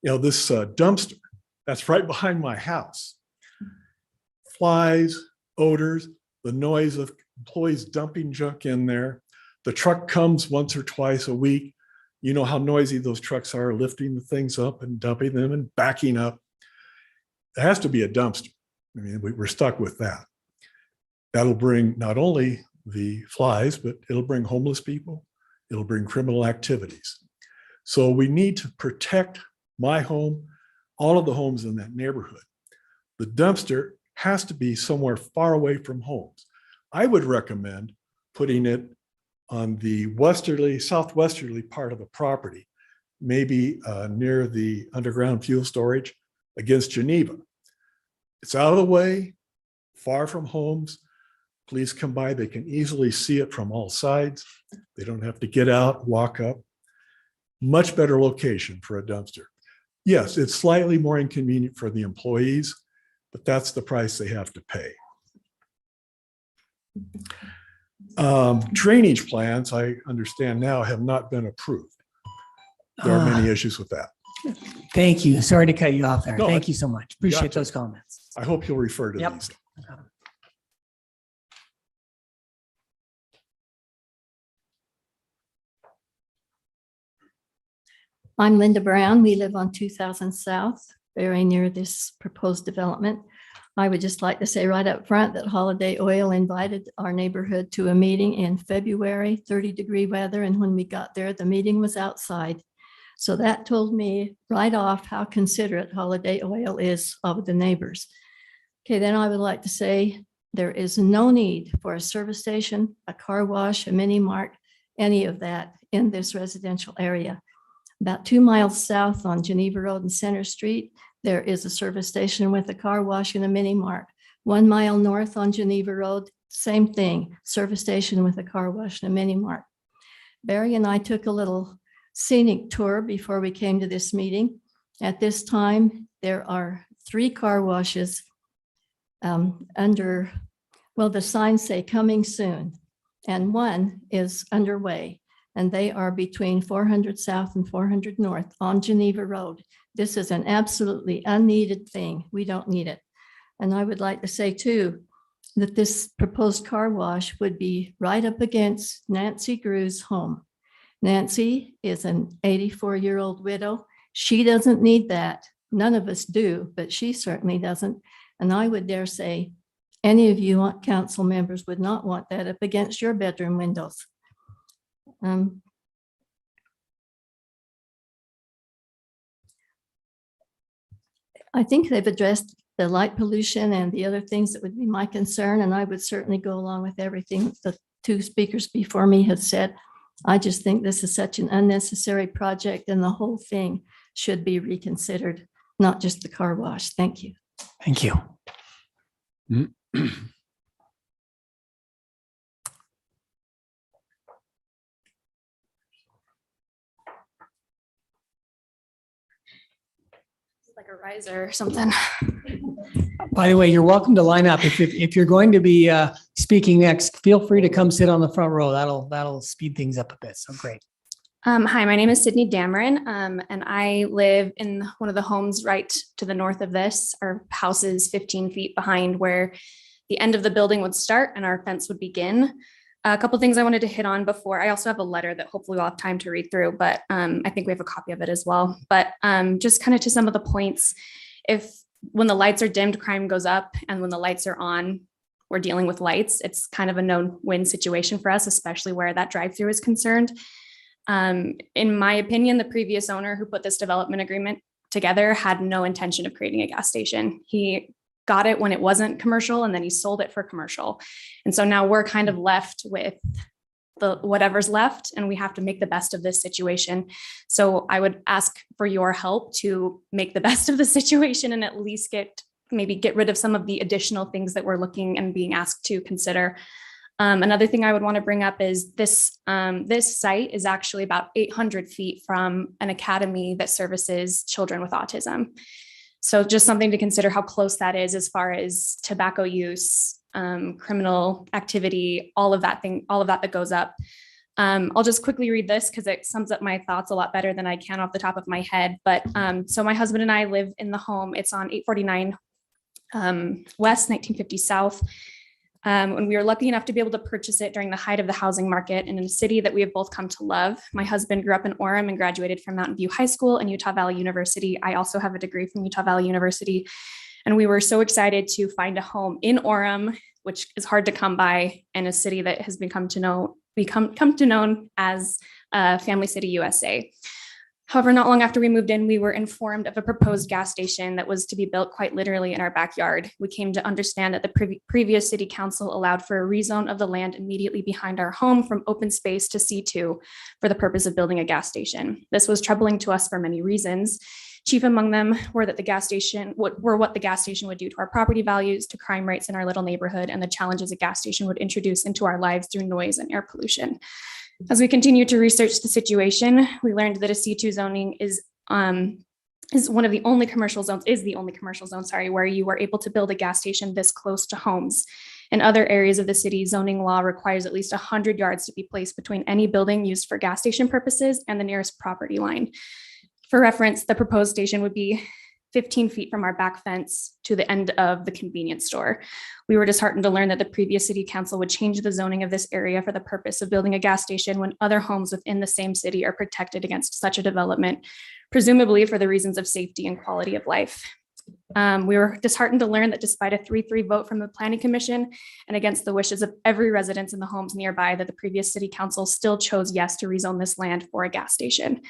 You know, this dumpster that's right behind my house. Flies, odors, the noise of employees dumping junk in there. The truck comes once or twice a week. You know how noisy those trucks are, lifting the things up and dumping them and backing up. There has to be a dumpster. I mean, we're stuck with that. That'll bring not only the flies, but it'll bring homeless people. It'll bring criminal activities. So we need to protect my home, all of the homes in that neighborhood. The dumpster has to be somewhere far away from homes. I would recommend putting it on the southwesterly part of the property, maybe near the underground fuel storage against Geneva. It's out of the way, far from homes. Police come by, they can easily see it from all sides. They don't have to get out, walk up. Much better location for a dumpster. Yes, it's slightly more inconvenient for the employees, but that's the price they have to pay. Drainage plans, I understand now, have not been approved. There are many issues with that. Thank you. Sorry to cut you off there. No, Thank you so much. Appreciate gotcha. those comments. I hope you'll refer to Yep. these. I'm Linda Brown. We live on 2000 South, very near this proposed development. I would just like to say right up front that Holiday Oil invited our neighborhood to a meeting in February, 30-degree weather. And when we got there, the meeting was outside. So that told me right off how considerate Holiday Oil is of the neighbors. Okay, then I would like to say there is no need for a service station, a car wash, a mini mart, any of that in this residential area. About 2 miles south on Geneva Road and Center Street, there is a service station with a car wash and a mini mart. 1 mile north on Geneva Road, same thing, service station with a car wash and a mini mart. Barry and I took a little scenic tour before we came to this meeting. At this time, there are 3 car washes under, well, the signs say coming soon, and 1 is underway. And they are between 400 South and 400 North on Geneva Road. This is an absolutely unneeded thing. We don't need it. And I would like to say too, that this proposed car wash would be right up against Nancy Grew's home. Nancy is an 84-year-old widow. She doesn't need that. None of us do, but she certainly doesn't. And I would dare say, any of you council members would not want that up against your bedroom windows. I think they've addressed the light pollution and the other things that would be my concern, and I would certainly go along with everything the 2 speakers before me have said. I just think this is such an unnecessary project and the whole thing should be reconsidered, not just the car wash. Thank you. Thank you. Like a riser or something. By the way, you're welcome to line up. If you're going to be speaking next, feel free to come sit on the front row. That'll speed things up a bit. So great. Hi, my name is Sydney Dameron, and I live in one of the homes right to the north of this. Our house is 15 feet behind where the end of the building would start and our fence would begin. A couple things I wanted to hit on before. I also have a letter that hopefully we'll have time to read through, but I think we have a copy of it as well. But just kind of to some of the points, when the lights are dimmed, crime goes up, and when the lights are on, we're dealing with lights. It's kind of a no-win situation for us, especially where that drive-through is concerned. In my opinion, the previous owner who put this development agreement together had no intention of creating a gas station. He got it when it wasn't commercial, and then he sold it for commercial. And so now we're kind of left with the whatever's left, and we have to make the best of this situation. So I would ask for your help to make the best of the situation and at least maybe get rid of some of the additional things that we're looking and being asked to consider. Another thing I would want to bring up is this site is actually about 800 feet from an academy that services children with autism. So just something to consider how close that is as far as tobacco use, criminal activity, all of that goes up. I'll just quickly read this because it sums up my thoughts a lot better than I can off the top of my head. But so my husband and I live in the home. It's on 849 West, 1950 South. And we were lucky enough to be able to purchase it during the height of the housing market and in a city that we have both come to love. My husband grew up in Orem and graduated from Mountain View High School and Utah Valley University. I also have a degree from Utah Valley University. And we were so excited to find a home in Orem, which is hard to come by, in a city that has become known as Family City, USA. However, not long after we moved in, we were informed of a proposed gas station that was to be built quite literally in our backyard. We came to understand that the previous city council allowed for a rezone of the land immediately behind our home from open space to C2 for the purpose of building a gas station. This was troubling to us for many reasons. Chief among them were what the gas station would do to our property values, to crime rates in our little neighborhood, and the challenges a gas station would introduce into our lives through noise and air pollution. As we continue to research the situation, we learned that a C2 zoning is one of the only commercial zones, where you are able to build a gas station this close to homes. In other areas of the city, zoning law requires at least 100 yards to be placed between any building used for gas station purposes and the nearest property line. For reference, the proposed station would be 15 feet from our back fence to the end of the convenience store. We were disheartened to learn that the previous city council would change the zoning of this area for the purpose of building a gas station when other homes within the same city are protected against such a development, presumably for the reasons of safety and quality of life. We were disheartened to learn that despite a 3-3 vote from the Planning Commission and against the wishes of every resident in the homes nearby, that the previous city council still chose yes to rezone this land for a gas station.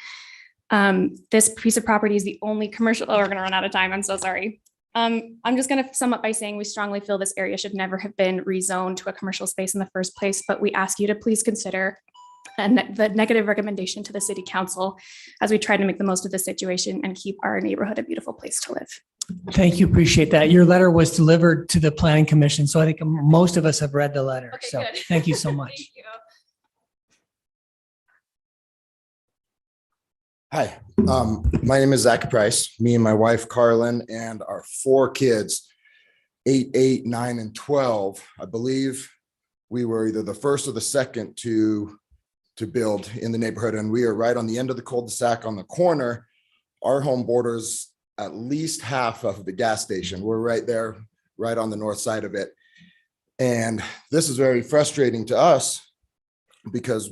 This piece of property is the only commercial, we're gonna run out of time, I'm so sorry. I'm just gonna sum up by saying we strongly feel this area should never have been rezoned to a commercial space in the first place, but we ask you to please consider the negative recommendation to the city council as we try to make the most of the situation and keep our neighborhood a beautiful place to live. Thank you. Appreciate that. Your letter was delivered to the Planning Commission, so I think most of us have read the letter. Okay, So good. thank you so much. Thank you. Hi, my name is Zach Price. Me and my wife Carlin and our 4 kids, 8, 8, 9, and 12. I believe we were either the first or the second to build in the neighborhood, and we are right on the end of the cul-de-sac on the corner. Our home borders at least half of the gas station. We're right there, right on the north side of it. And this is very frustrating to us because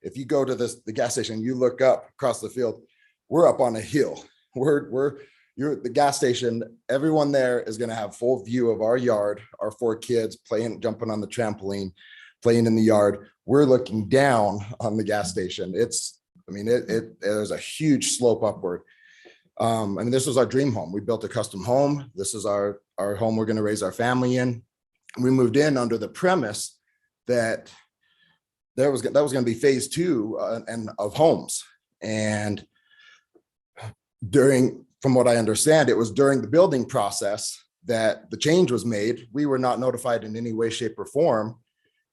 if you go to the gas station, you look up across the field, we're up on a hill. You're at the gas station. Everyone there is going to have full view of our yard, our 4 kids jumping on the trampoline, playing in the yard. We're looking down on the gas station. There's a huge slope upward. This was our dream home. We built a custom home. This is our home we're going to raise our family in. We moved in under the premise that that was going to be phase 2 of homes. And from what I understand, it was during the building process that the change was made. We were not notified in any way, shape, or form.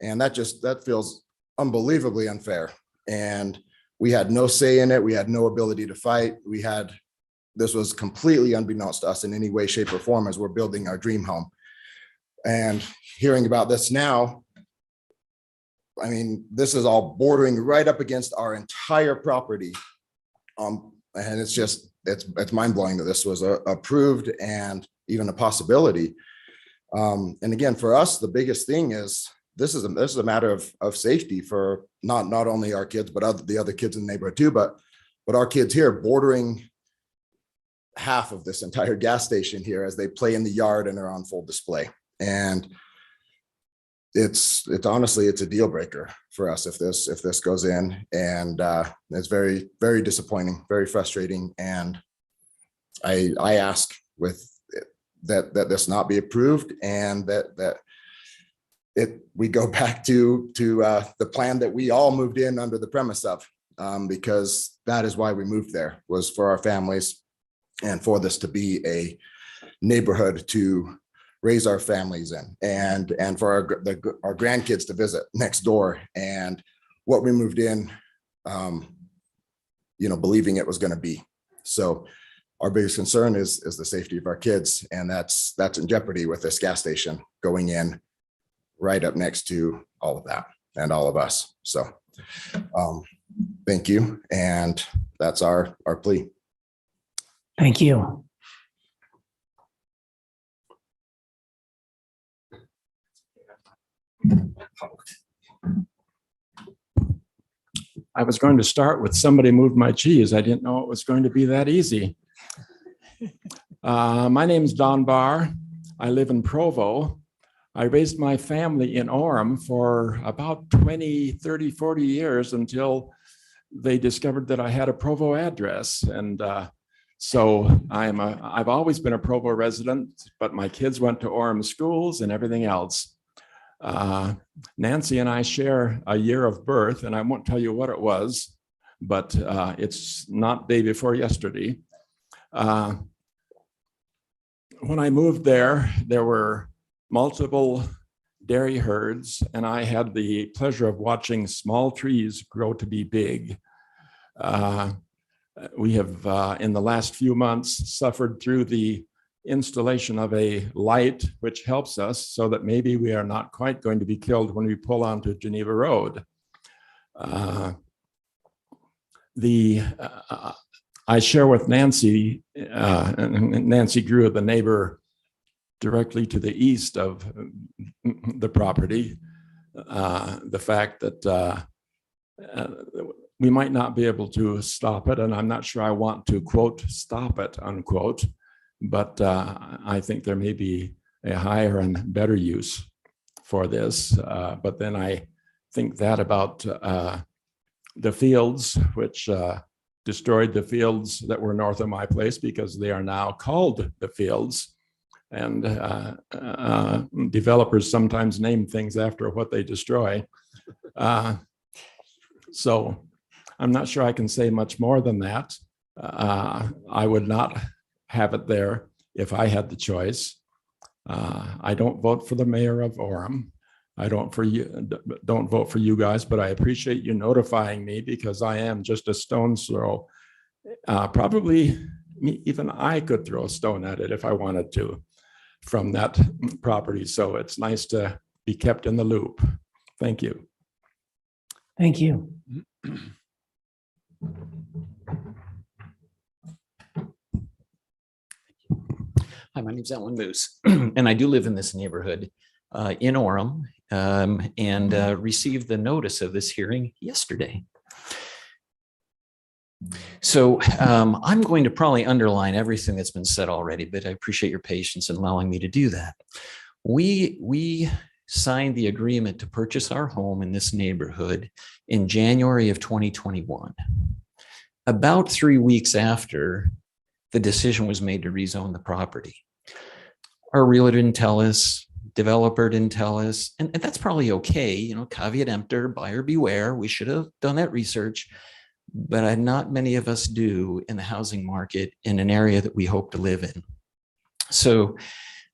And that feels unbelievably unfair. And we had no say in it. We had no ability to fight. This was completely unbeknownst to us in any way, shape, or form as we're building our dream home. And hearing about this now, this is all bordering right up against our entire property. And it's mind-blowing that this was approved and even a possibility. And again, for us, the biggest thing is this is a matter of safety for not only our kids, but the other kids in the neighborhood too, but our kids here bordering half of this entire gas station here as they play in the yard and are on full display. And it's honestly, it's a deal breaker for us if this goes in, and it's very, very disappointing, very frustrating. And I ask that this not be approved, and that we go back to the plan that we all moved in under the premise of, because that is why we moved there, was for our families and for this to be a neighborhood to raise our families in, and for our grandkids to visit next door. And what we moved in, believing it was going to be. So our biggest concern is the safety of our kids, and that's in jeopardy with this gas station going in right up next to all of that and all of us. So thank you, and that's our plea. Thank you. I was going to start with somebody moved my cheese. I didn't know it was going to be that easy. My name is Don Barr. I live in Provo. I raised my family in Orem for about 20, 30, 40 years until they discovered that I had a Provo address. And so I've always been a Provo resident, but my kids went to Orem schools and everything else. Nancy and I share a year of birth, and I won't tell you what it was, but it's not day before yesterday. When I moved there, there were multiple dairy herds, and I had the pleasure of watching small trees grow to be big. We have, in the last few months, suffered through the installation of a light, which helps us so that maybe we are not quite going to be killed when we pull onto Geneva Road. I share with Nancy, Nancy Grew, the neighbor directly to the east of the property, the fact that we might not be able to stop it, and I'm not sure I want to, quote, stop it, unquote, but I think there may be a higher and better use for this. But then I think that about the fields, which destroyed the fields that were north of my place, because they are now called the fields. And developers sometimes name things after what they destroy. So I'm not sure I can say much more than that. I would not have it there if I had the choice. I don't vote for the mayor of Orem. I don't vote for you guys, but I appreciate you notifying me, because I am just a stone's throw. Probably even I could throw a stone at it if I wanted to from that property. So it's nice to be kept in the loop. Thank you. Thank you. Hi, my name's Alan Moose, and I do live in this neighborhood in Orem, and received the notice of this hearing yesterday. So I'm going to probably underline everything that's been said already, but I appreciate your patience in allowing me to do that. We signed the agreement to purchase our home in this neighborhood in January of 2021. About 3 weeks after the decision was made to rezone the property. Our realtor didn't tell us, developer didn't tell us, and that's probably okay, caveat emptor, buyer beware. We should have done that research, but not many of us do in the housing market in an area that we hope to live in. So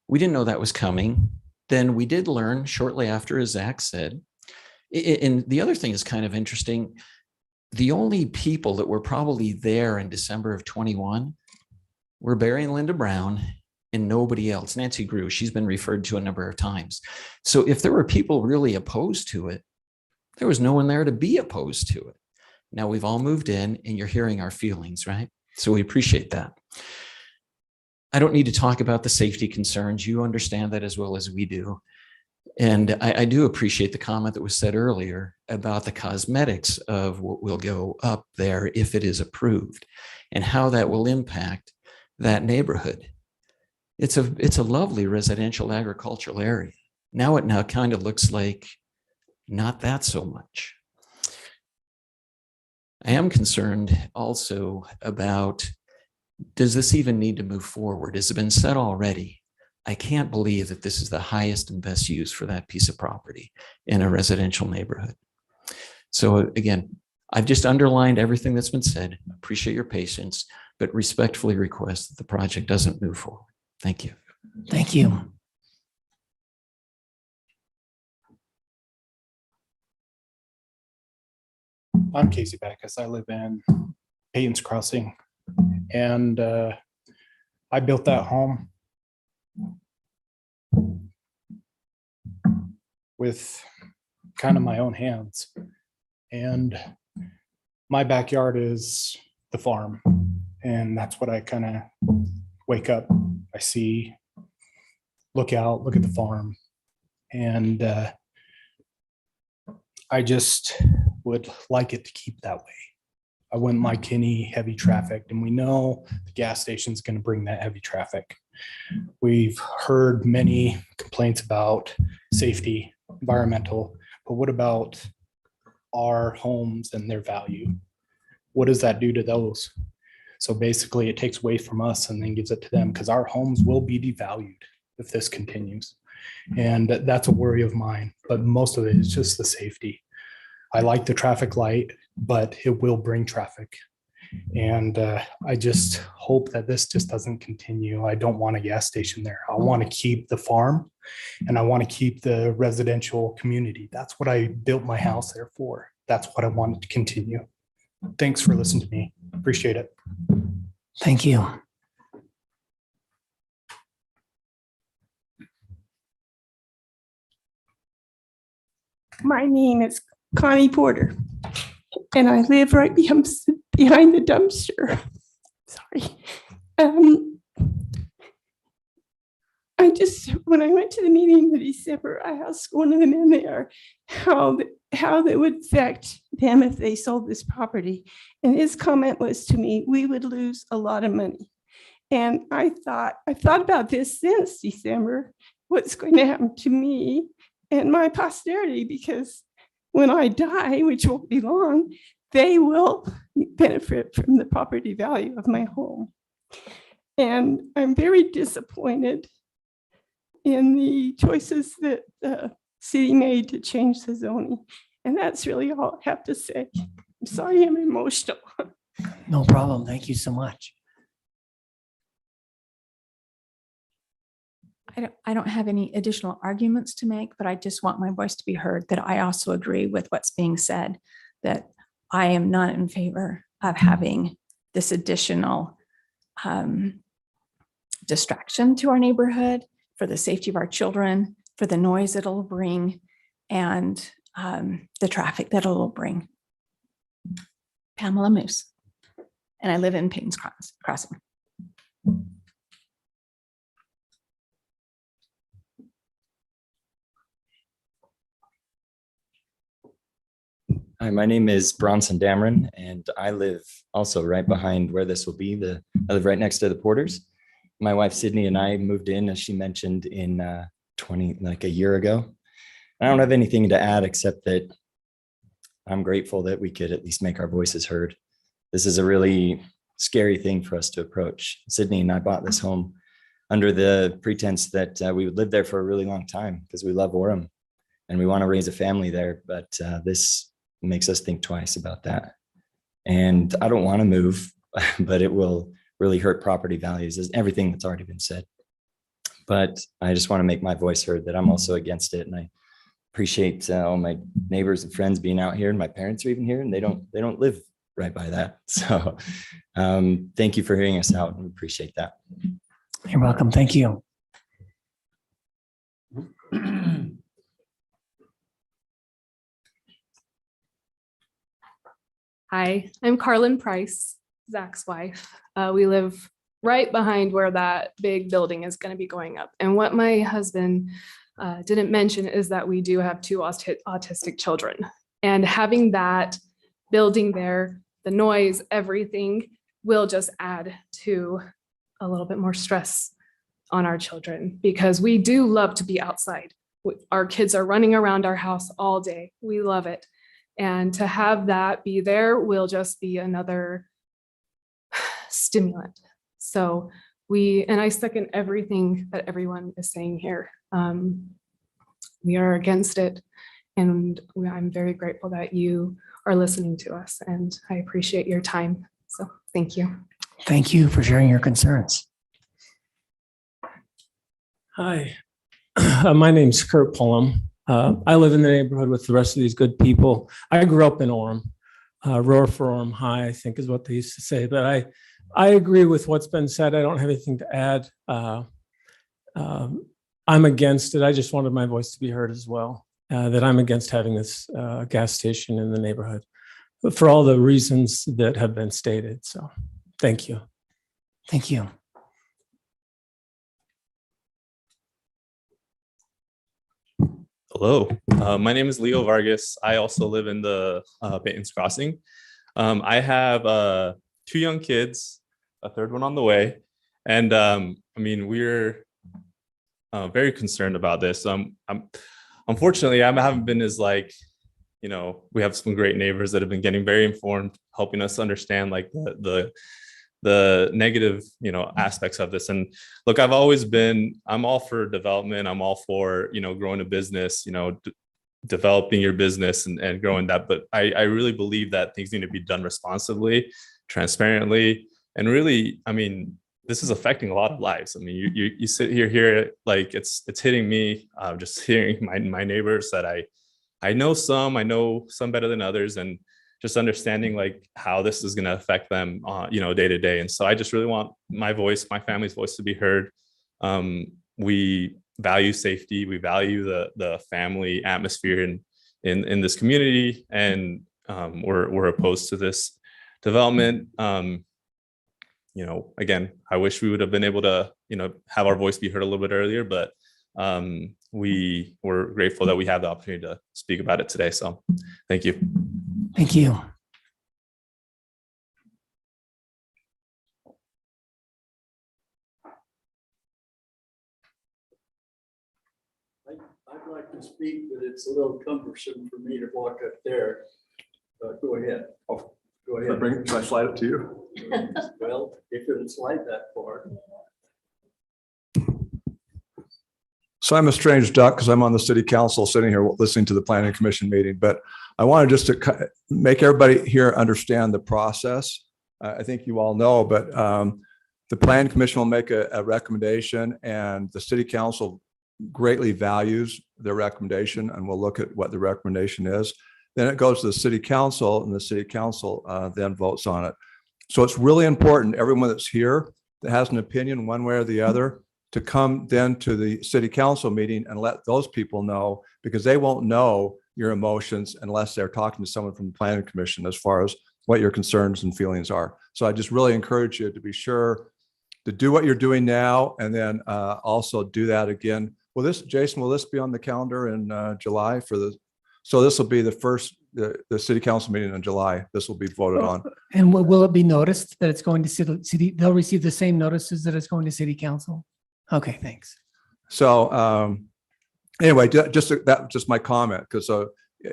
we didn't know that was coming. Then we did learn shortly after, as Zach said, and the other thing is kind of interesting. The only people that were probably there in December of 21 were Barry and Linda Brown and nobody else. Nancy Grew, she's been referred to a number of times. So if there were people really opposed to it, there was no one there to be opposed to it. Now we've all moved in and you're hearing our feelings, right? So we appreciate that. I don't need to talk about the safety concerns. You understand that as well as we do. And I do appreciate the comment that was said earlier about the cosmetics of what will go up there if it is approved and how that will impact that neighborhood. It's a lovely residential agricultural area. Now it kind of looks like not that so much. I am concerned also about, does this even need to move forward? Has it been said already I can't believe that this is the highest and best use for that piece of property in a residential neighborhood. So again, I've just underlined everything that's been said. Appreciate your patience, but respectfully request that the project doesn't move forward. Thank you. Thank you. I'm Casey Backus. I live in Payton's Crossing, and I built that home with kind of my own hands. And my backyard is the farm, and that's what I kind of wake up, I see, look out, look at the farm, and I just would like it to keep that way. I wouldn't like any heavy traffic, and we know the gas station is going to bring that heavy traffic. We've heard many complaints about safety, environmental, but what about our homes and their value? What does that do to those? So basically it takes away from us and then gives it to them, because our homes will be devalued if this continues. And that's a worry of mine, but most of it is just the safety. I like the traffic light, but it will bring traffic. And I just hope that this just doesn't continue. I don't want a gas station there. I want to keep the farm, and I want to keep the residential community. That's what I built my house there for. That's what I wanted to continue. Thanks for listening to me. Appreciate it. Thank you. My name is Connie Porter, and I live right behind the dumpster. Sorry. When I went to the meeting in December, I asked one of the men there how that would affect them if they sold this property. And his comment was to me, we would lose a lot of money. And I've thought about this since December, what's going to happen to me and my posterity, because when I die, which won't be long, they will benefit from the property value of my home. And I'm very disappointed in the choices that the city made to change the zoning. And that's really all I have to say. I'm sorry I'm emotional. No problem. Thank you so much. I don't have any additional arguments to make, but I just want my voice to be heard that I also agree with what's being said, that I am not in favor of having this additional distraction to our neighborhood, for the safety of our children, for the noise it'll bring, and the traffic that it'll bring. Pamela Moose, and I live in Payton's Crossing. Hi, my name is Bronson Dameron, and I live also right behind where this will be. I live right next to the Porters. My wife Sydney and I moved in, as she mentioned, in a year ago. I don't have anything to add except that I'm grateful that we could at least make our voices heard. This is a really scary thing for us to approach. Sydney and I bought this home under the pretense that we would live there for a really long time because we love Orem and we want to raise a family there. But this makes us think twice about that. And I don't want to move, but it will really hurt property values, as everything that's already been said. But I just want to make my voice heard that I'm also against it. And I appreciate all my neighbors and friends being out here, and my parents are even here, and they don't live right by that. So thank you for hearing us out, and we appreciate that. You're welcome. Thank you. Hi, I'm Carlin Price, Zach's wife. We live right behind where that big building is going to be going up. And what my husband didn't mention is that we do have two autistic children. And having that building there, the noise, everything will just add to a little bit more stress on our children, because we do love to be outside. Our kids are running around our house all day. We love it. And to have that be there will just be another stimulant. So and I second everything that everyone is saying here. We are against it, and I'm very grateful that you are listening to us, and I appreciate your time. So thank you. Thank you for sharing your concerns. Hi, my name's Kurt Pullum. I live in the neighborhood with the rest of these good people. I grew up in Orem. Roar for Orem High, I think is what they used to say. But I agree with what's been said. I don't have anything to add. I'm against it. I just wanted my voice to be heard as well, that I'm against having this gas station in the neighborhood for all the reasons that have been stated. So thank you. Thank you. Hello, my name is Leo Vargas. I also live in the Baton's Crossing. I have 2 young kids, a third one on the way. And I mean, we're very concerned about this. Unfortunately, I haven't been as like, you know, we have some great neighbors that have been getting very informed, helping us understand like the negative, you know, aspects of this. And look, I'm all for development. I'm all for, you know, growing a business, you know, developing your business and growing that. But I really believe that things need to be done responsibly, transparently, and really, I mean, this is affecting a lot of lives. I mean, you sit here, like it's hitting me, just hearing my neighbors that I know some better than others, and just understanding like how this is going to affect them, you know, day to day. And so I just really want my voice, my family's voice to be heard. We value safety. We value the family atmosphere in this community. And we're opposed to this development. You know, again, I wish we would have been able to, you know, have our voice be heard a little bit earlier, but we were grateful that we have the opportunity to speak about it today. So thank you. Thank you. I'd like to speak, but it's a little cumbersome for me to walk up there. Go ahead. Oh, go ahead. Should I slide it to you? Well, if it'll slide that far. So I'm a strange duck because I'm on the city council sitting here listening to the planning commission meeting, but I wanted just to make everybody here understand the process. I think you all know, but the planning commission will make a recommendation, and the city council greatly values their recommendation, and we'll look at what the recommendation is. Then it goes to the city council, and the city council then votes on it. So it's really important, everyone that's here that has an opinion one way or the other, to come then to the city council meeting and let those people know, because they won't know your emotions unless they're talking to someone from the planning commission as far as what your concerns and feelings are. So I just really encourage you to be sure to do what you're doing now, and then also do that again. Will this, Jason, will this be on the calendar in July for the, so this will be the first, the city council meeting in July. This will be voted on. And will it be noticed that it's going to city, they'll receive the same notices that it's going to city council? Okay, thanks. So anyway, just my comment, because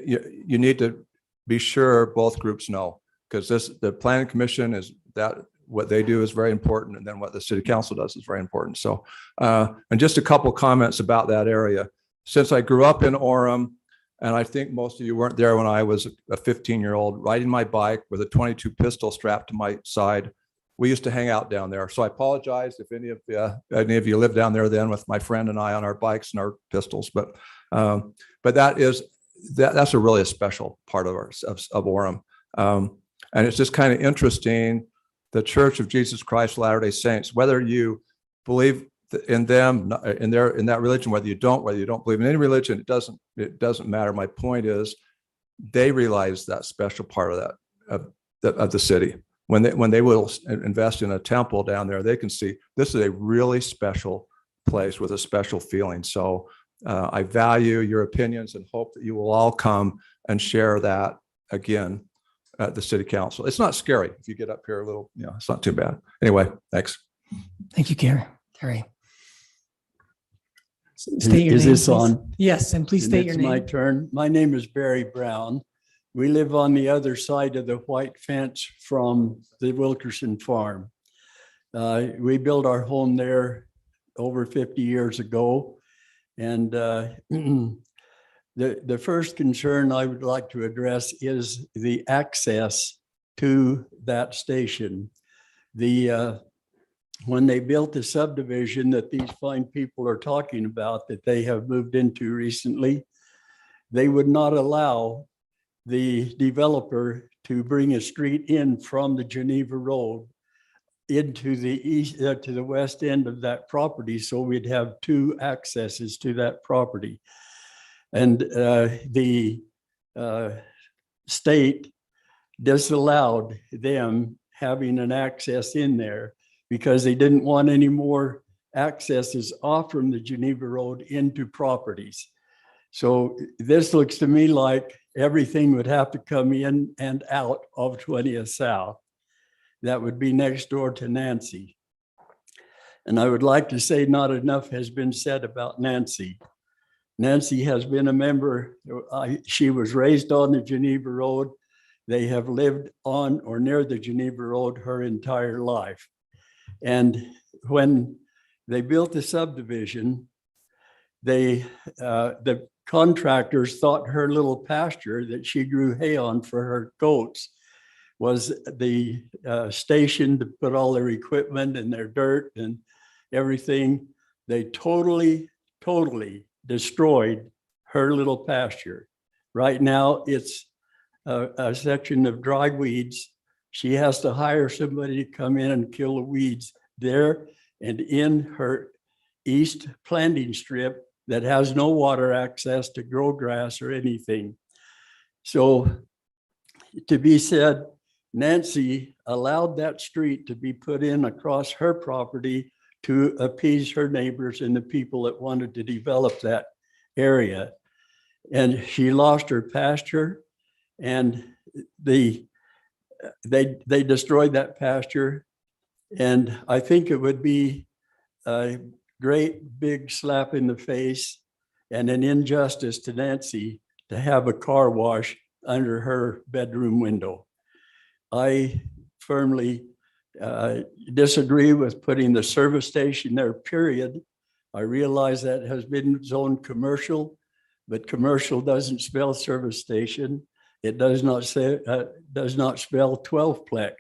you need to be sure both groups know, because the planning commission is that what they do is very important, and then what the city council does is very important. So and just a couple comments about that area. Since I grew up in Orem, and I think most of you weren't there when I was a 15-year-old riding my bike with a .22 pistol strapped to my side. We used to hang out down there. So I apologize if any of you lived down there then with my friend and I on our bikes and our pistols. But that's a really special part of Orem. And it's just kind of interesting. The Church of Jesus Christ of Latter-day Saints, whether you believe in them, in that religion, whether you don't believe in any religion, it doesn't matter. My point is, they realize that special part of the city. When they will invest in a temple down there, they can see this is a really special place with a special feeling. So I value your opinions and hope that you will all come and share that again at the city council. It's not scary if you get up here a little, it's not too bad. Anyway, thanks. Thank you, Carrie. State your Is name, this please. on? Yes, and please state your It's name. my turn. My name is Barry Brown. We live on the other side of the white fence from the Wilkerson farm. We built our home there over 50 years ago. And the first concern I would like to address is the access to that station. When they built the subdivision that these fine people are talking about that they have moved into recently, they would not allow the developer to bring a street in from the Geneva Road into the east, to the west end of that property. So we'd have two accesses to that property. And the state disallowed them having an access in there because they didn't want any more accesses off from the Geneva Road into properties. So this looks to me like everything would have to come in and out of 20th South. That would be next door to Nancy. And I would like to say not enough has been said about Nancy. Nancy has been a member. She was raised on the Geneva Road. They have lived on or near the Geneva Road her entire life. And when they built the subdivision, the contractors thought her little pasture that she grew hay on for her goats was the station to put all their equipment and their dirt and everything. They totally destroyed her little pasture. Right now, it's a section of dry weeds. She has to hire somebody to come in and kill the weeds there and in her east planting strip that has no water access to grow grass or anything. So to be said, Nancy allowed that street to be put in across her property to appease her neighbors and the people that wanted to develop that area. And she lost her pasture, and they destroyed that pasture. And I think it would be a great big slap in the face and an injustice to Nancy to have a car wash under her bedroom window. I firmly disagree with putting the service station there, period. I realize that has been zoned commercial, but commercial doesn't spell service station. It does not spell 12-plex.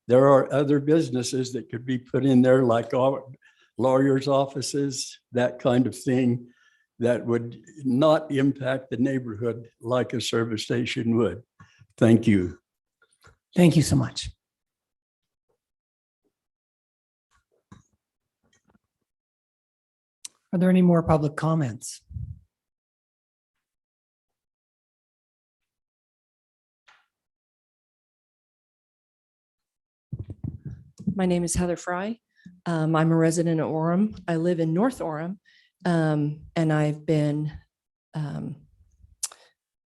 There are other businesses that could be put in there, like lawyers' offices, that kind of thing, that would not impact the neighborhood like a service station would. Thank you. Thank you so much. Are there any more public comments? My name is Heather Fry. I'm a resident of Orem. I live in North Orem, and I've been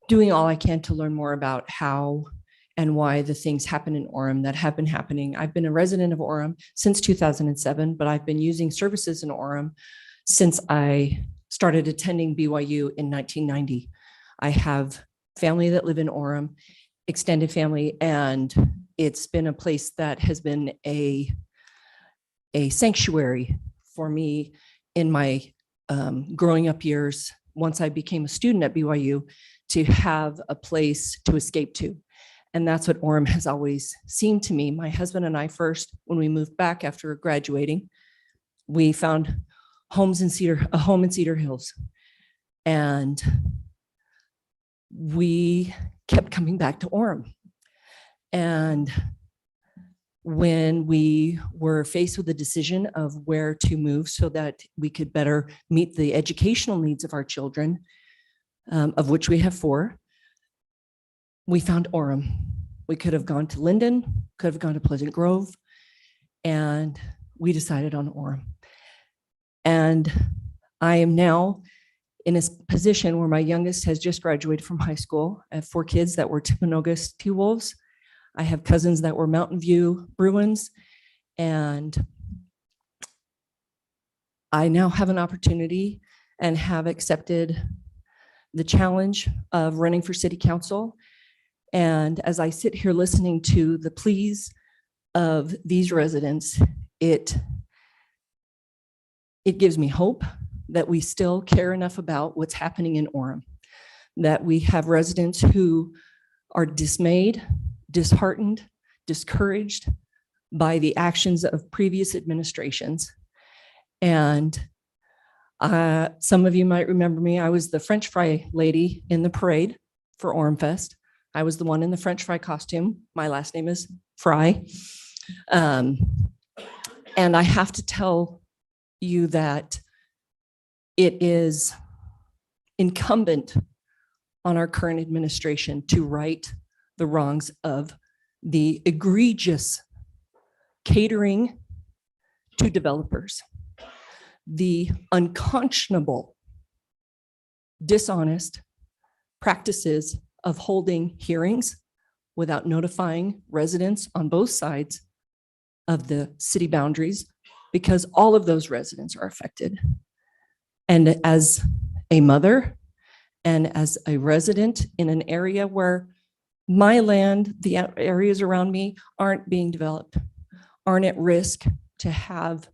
doing all I can to learn more about how and why the things happen in Orem that have been happening. I've been a resident of Orem since 2007, but I've been using services in Orem since I started attending BYU in 1990. I have family that live in Orem, extended family, and it's been a place that has been a sanctuary for me in my growing up years. Once I became a student at BYU, to have a place to escape to. And that's what Orem has always seemed to me. My husband and I first, when we moved back after graduating, we found a home in Cedar Hills. And we kept coming back to Orem. And when we were faced with the decision of where to move so that we could better meet the educational needs of our children, of which we have 4, we found Orem. We could have gone to Linden, could have gone to Pleasant Grove, and we decided on Orem. And I am now in a position where my youngest has just graduated from high school. I have 4 kids that were Timpanogos T-Wolves. I have cousins that were Mountain View Bruins, and I now have an opportunity and have accepted the challenge of running for city council. And as I sit here listening to the pleas of these residents, it gives me hope that we still care enough about what's happening in Orem, that we have residents who are dismayed, disheartened, discouraged by the actions of previous administrations. And some of you might remember me. I was the French fry lady in the parade for Orem Fest. I was the one in the French fry costume. My last name is Fry. And I have to tell you that it is incumbent on our current administration to right the wrongs of the egregious catering to developers, the unconscionable, dishonest practices of holding hearings without notifying residents on both sides of the city boundaries, because all of those residents are affected. And as a mother and as a resident in an area where my land, the areas around me aren't being developed, aren't at risk to have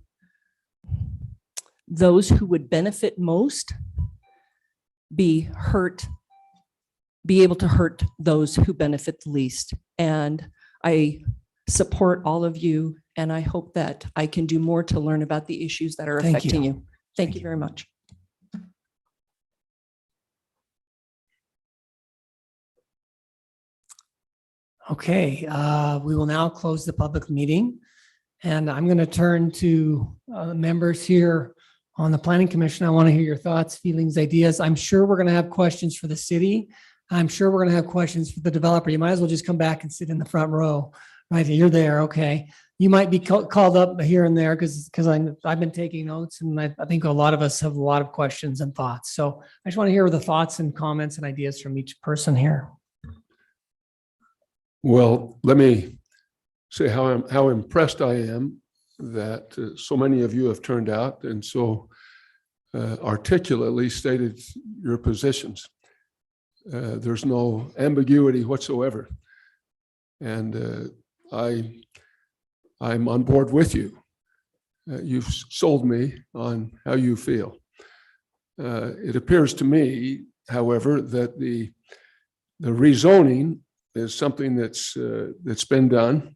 those who would benefit most be hurt, be able to hurt those who benefit the least. And I support all of you, and I hope that I can do more to learn about the issues that are Thank affecting you. you. Thank you very much. Okay, we will now close the public meeting. And I'm going to turn to members here on the Planning Commission. I want to hear your thoughts, feelings, ideas. I'm sure we're going to have questions for the city. I'm sure we're going to have questions for the developer. You might as well just come back and sit in the front row. Right, you're there, okay. You might be called up here and there because I've been taking notes, and I think a lot of us have a lot of questions and thoughts. So I just want to hear the thoughts and comments and ideas from each person here. Well, let me say how impressed I am that so many of you have turned out and so articulately stated your positions. There's no ambiguity whatsoever. And I'm on board with you. You've sold me on how you feel. It appears to me, however, that the rezoning is something that's been done.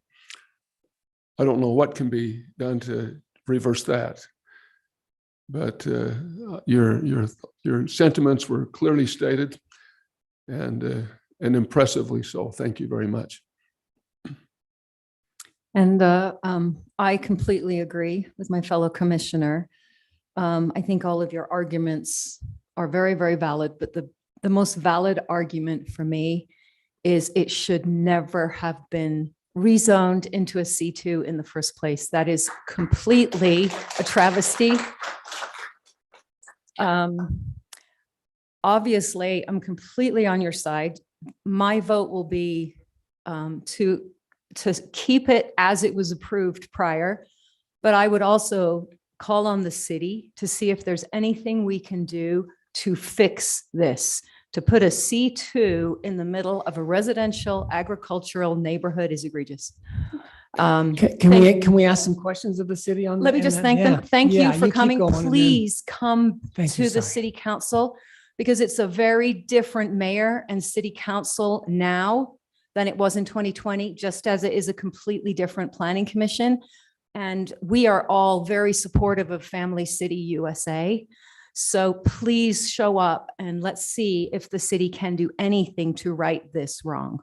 I don't know what can be done to reverse that, but your sentiments were clearly stated and impressively so. Thank you very much. And I completely agree with my fellow commissioner. I think all of your arguments are very, very valid, but the most valid argument for me is it should never have been rezoned into a C2 in the first place. That is completely a travesty. Obviously, I'm completely on your side. My vote will be to keep it as it was approved prior, but I would also call on the city to see if there's anything we can do to fix this. To put a C2 in the middle of a residential agricultural neighborhood is egregious. Can we ask some questions of the city on? Let me just thank them. Thank you for coming. Going, Please come Thank to you, the sorry. city council, because it's a very different mayor and city council now than it was in 2020, just as it is a completely different planning commission. And we are all very supportive of Family City USA. So please show up and let's see if the city can do anything to right this wrong.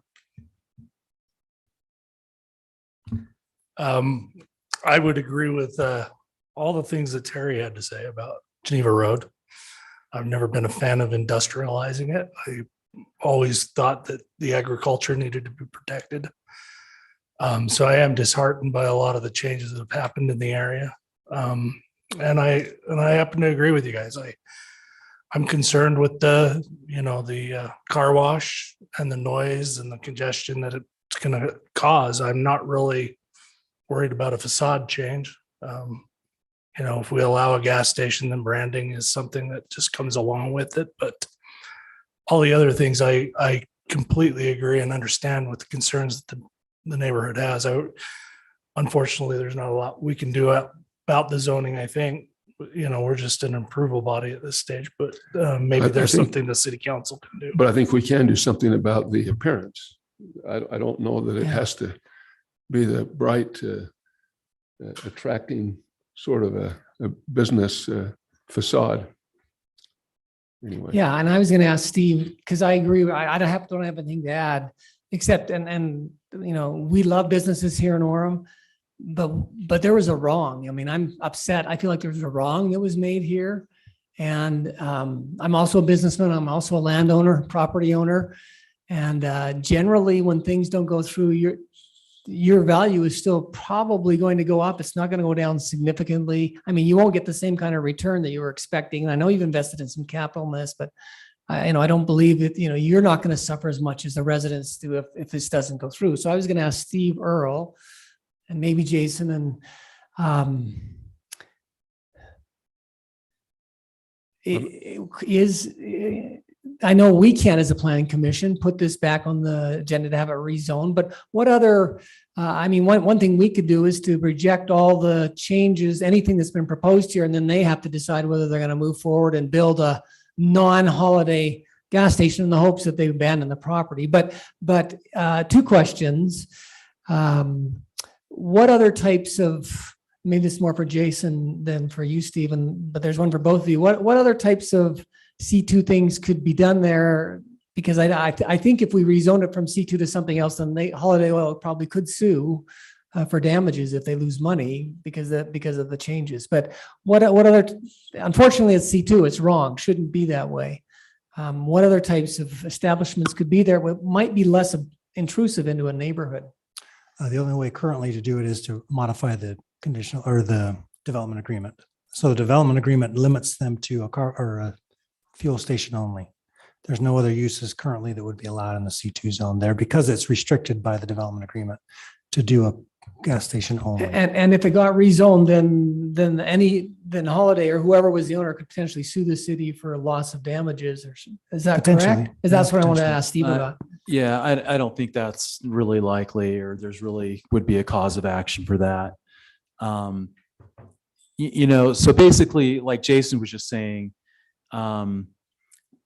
I would agree with all the things that Terry had to say about Geneva Road. I've never been a fan of industrializing it. I always thought that the agriculture needed to be protected. So I am disheartened by a lot of the changes that have happened in the area. And I happen to agree with you guys. I'm concerned with the car wash and the noise and the congestion that it's going to cause. I'm not really worried about a facade change. If we allow a gas station, then branding is something that just comes along with it. But all the other things, I completely agree and understand with the concerns that the neighborhood has. unfortunately, there's not a lot we can do about the zoning, I think. We're just an approval body at this stage, but maybe I there's think- something the city council can do. But I think we can do something about the appearance. I don't know that it has to be the bright, attracting sort of a business facade. Anyway. Yeah, and I was going to ask Steve, because I agree, I don't have anything to add, except, and we love businesses here in Orem, but there was a wrong. I mean, I'm upset. I feel like there was a wrong that was made here. And I'm also a businessman. I'm also a landowner, property owner. And generally, when things don't go through, your value is still probably going to go up. It's not going to go down significantly. I mean, you won't get the same kind of return that you were expecting. And I know you've invested in some capital in this, but I don't believe that, you're not going to suffer as much as the residents do if this doesn't go through. So I was going to ask Steve Earle and maybe Jason and I know we can, as a planning commission, put this back on the agenda to have it rezoned, but what other, one thing we could do is to reject all the changes, anything that's been proposed here, and then they have to decide whether they're going to move forward and build a non-holiday gas station in the hopes that they abandon the property. But two questions. What other types of, maybe this is more for Jason than for you, Stephen, but there's one for both of you. What other types of C2 things could be done there? Because I think if we rezone it from C2 to something else, then Holiday Oil probably could sue for damages if they lose money because of the changes. But what other, unfortunately it's C2, it's wrong, shouldn't be that way. What other types of establishments could be there what might be less intrusive into a neighborhood? The only way currently to do it is to modify the conditional or the development agreement. So the development agreement limits them to a car or a fuel station only. There's no other uses currently that would be allowed in the C2 zone there because it's restricted by the development agreement to do a gas station only. And if it got rezoned, then Holiday or whoever was the owner could potentially sue the city for loss of damages, or is that Potentially. correct? That's what I want to Potentially. ask Steve about. Yeah, I don't think that's really likely, or there's really would be a cause of action for that. So basically, like Jason was just saying,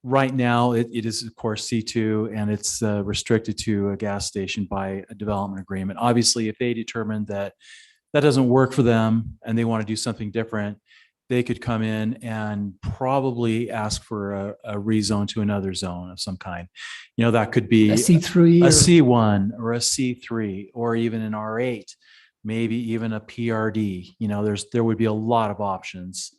right now it is of course C2 and it's restricted to a gas station by a development agreement. Obviously, if they determine that doesn't work for them and they want to do something different, they could come in and probably ask for a rezone to another zone of some kind. That could be A C3 a or- C1 or a C3 or even an R8, maybe even a PRD. There would be a lot of options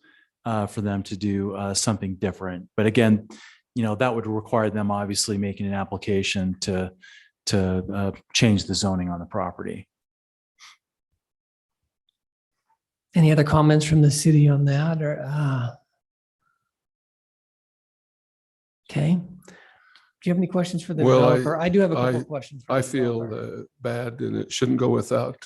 for them to do something different. But again, that would require them obviously making an application to change the zoning on the property. Any other comments from the city on that or, okay. Do you have any questions for the developer? I do have a couple of questions. I feel bad, and it shouldn't go without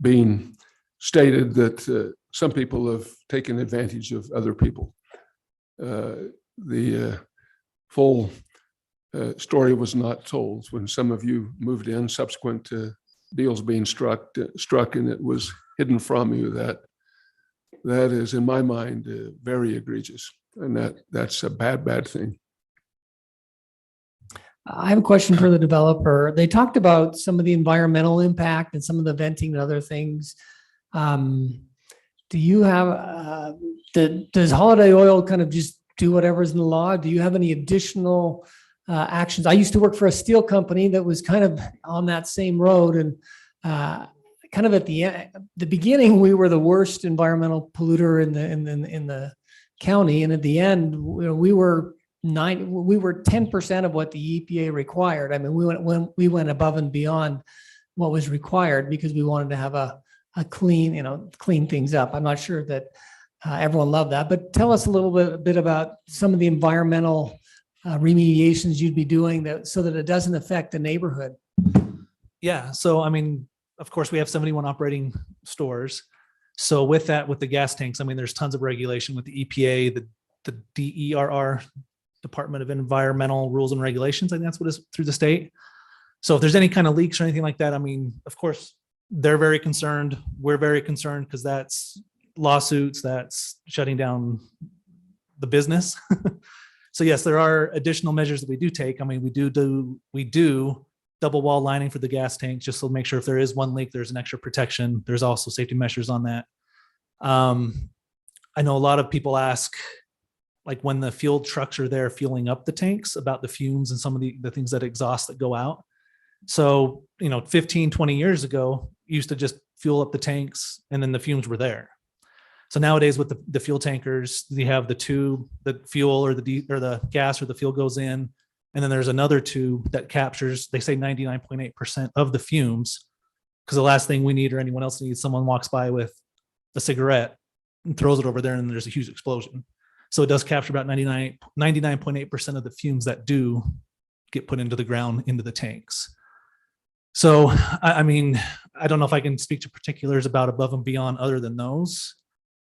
being stated that some people have taken advantage of other people. The full story was not told when some of you moved in subsequent to deals being struck and it was hidden from you. That is, in my mind, very egregious, and that's a bad thing. I have a question for the developer. They talked about some of the environmental impact and some of the venting and other things. Do you have, does Holiday Oil kind of just do whatever's in the law? Do you have any additional actions? I used to work for a steel company that was kind of on that same road, and kind of at the beginning, we were the worst environmental polluter in the county, and at the end, we were 10% of what the EPA required. I mean, we went above and beyond what was required because we wanted to have a clean things up. I'm not sure that everyone loved that, but tell us a little bit about some of the environmental remediations you'd be doing so that it doesn't affect the neighborhood. Yeah. So, of course, we have 71 operating stores. So with that, with the gas tanks, there's tons of regulation with the EPA, the DERR, Department of Environmental Rules and Regulations. I think that's what is through the state. So if there's any kind of leaks or anything like that, of course, they're very concerned. We're very concerned because that's lawsuits, that's shutting down the business. So yes, there are additional measures that we do take. I mean, we do double wall lining for the gas tanks, just to make sure if there is one leak, there's an extra protection. There's also safety measures on that. I know a lot of people ask, like when the fuel trucks are there fueling up the tanks, about the fumes and some of the things that exhaust that go out. So, 15, 20 years ago, you used to just fuel up the tanks and then the fumes were there. So nowadays with the fuel tankers, you have the tube, the fuel or the gas or the fuel goes in, and then there's another tube that captures, they say 99.8% of the fumes. Because the last thing we need or anyone else needs, someone walks by with a cigarette and throws it over there and there's a huge explosion. So it does capture about 99.8% of the fumes that do get put into the ground, into the tanks. So, I mean, I don't know if I can speak to particulars about above and beyond other than those,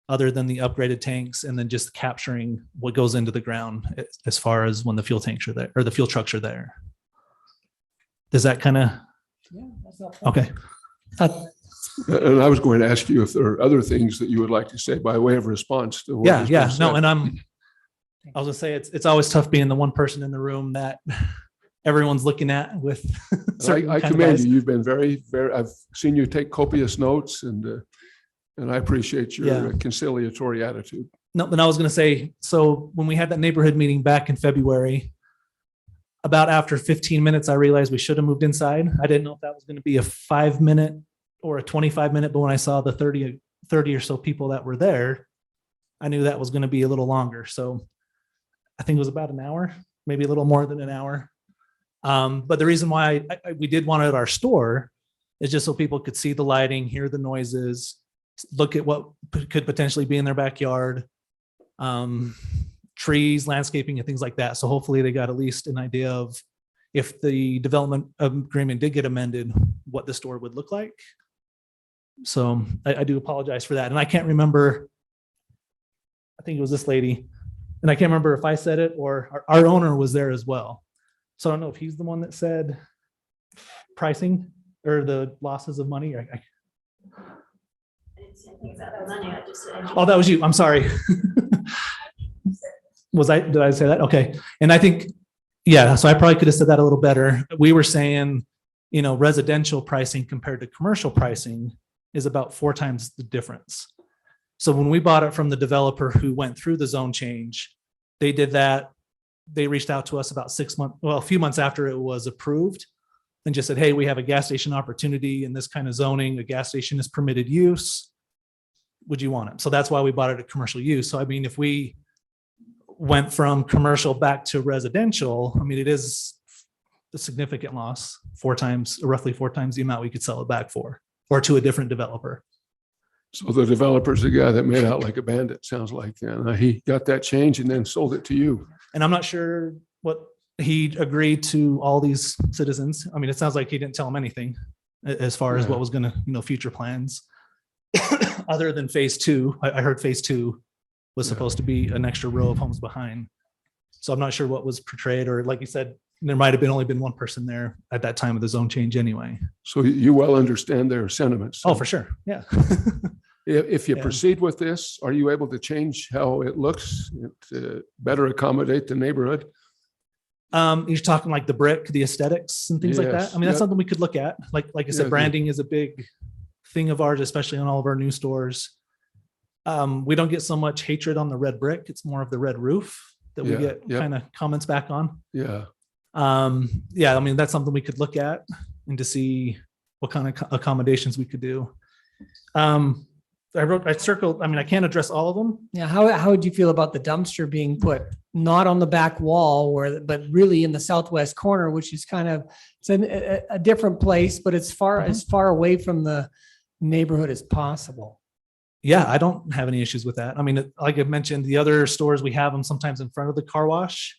other than the upgraded tanks, and then just capturing what goes into the ground as far as when the fuel tanks are there or the fuel trucks are there. Does that kind of? Yeah, that's okay. And I was going to ask you if there are other things that you would like to say by way of response to what has been Yeah. said. No, and I was gonna say it's always tough being the one person in the room that everyone's looking at with. I commend you. You've been very, very. I've seen you take copious notes, and I appreciate your conciliatory attitude. No, but I was going to say, so when we had that neighborhood meeting back in February, about after 15 minutes, I realized we should have moved inside. I didn't know if that was going to be a 5-minute or a 25-minute, but when I saw the 30 or so people that were there, I knew that was going to be a little longer. So I think it was about an hour, maybe a little more than an hour. But the reason why we did want it at our store is just so people could see the lighting, hear the noises, look at what could potentially be in their backyard, trees, landscaping, and things like that. So hopefully they got at least an idea of, if the development agreement did get amended, what the store would look like. So I do apologize for that. And I can't remember, I think it was this lady, and I can't remember if I said it or our owner was there as well. So I don't know if he's the one that said pricing or the losses of money. Oh, that was you. I'm sorry. Did I say that? Okay. And I think, yeah, so I probably could have said that a little better. We were saying, residential pricing compared to commercial pricing is about 4 times the difference. So when we bought it from the developer who went through the zone change, they did that. They reached out to us about a few months after it was approved, and just said, hey, we have a gas station opportunity in this kind of zoning. A gas station is permitted use. Would you want it? So that's why we bought it at commercial use. So I mean, if we went from commercial back to residential, I mean, it is a significant loss, roughly 4 times the amount we could sell it back for, or to a different developer. So the developer's the guy that made out like a bandit, sounds like. He got that change and then sold it to you. And I'm not sure what he agreed to all these citizens. I mean, it sounds like he didn't tell them anything as far as what was going to, future plans. Other than phase 2, I heard phase 2 was supposed to be an extra row of homes behind. So I'm not sure what was portrayed, or like you said, there might have only been one person there at that time of the zone change anyway. So you well understand their sentiments. Oh, for sure. Yeah. If you proceed with this, are you able to change how it looks to better accommodate the neighborhood? You're talking like the brick, the aesthetics and things like that. I mean, that's something we could look at. Like I said, branding is a big thing of ours, especially on all of our new stores. We don't get so much hatred on the red brick. It's more of the red roof that we get kind of comments back on. Yeah. I mean, that's something we could look at and to see what kind of accommodations we could do. I circled, I mean, I can't address all of them. Yeah. How would you feel about the dumpster being put not on the back wall but really in the southwest corner, which is kind of, it's a different place, but it's as far away from the neighborhood as possible. Yeah, I don't have any issues with that. I mean, like I mentioned, the other stores, we have them sometimes in front of the car wash.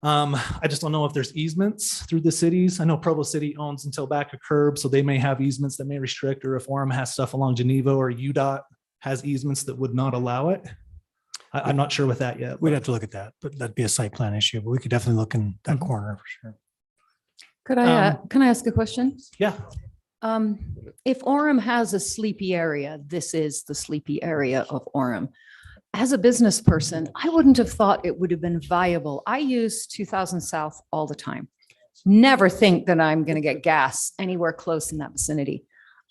I just don't know if there's easements through the cities. I know Provo City owns until back a curb, so they may have easements that may restrict, or if Orem has stuff along Geneva, or UDOT has easements that would not allow it. I'm not sure with that yet. We'd have to look at that, but that'd be a site plan issue, but we could definitely look in that corner for sure. Can I ask a question? Yeah. If Orem has a sleepy area, this is the sleepy area of Orem. As a business person, I wouldn't have thought it would have been viable. I use 2000 South all the time. Never think that I'm going to get gas anywhere close in that vicinity.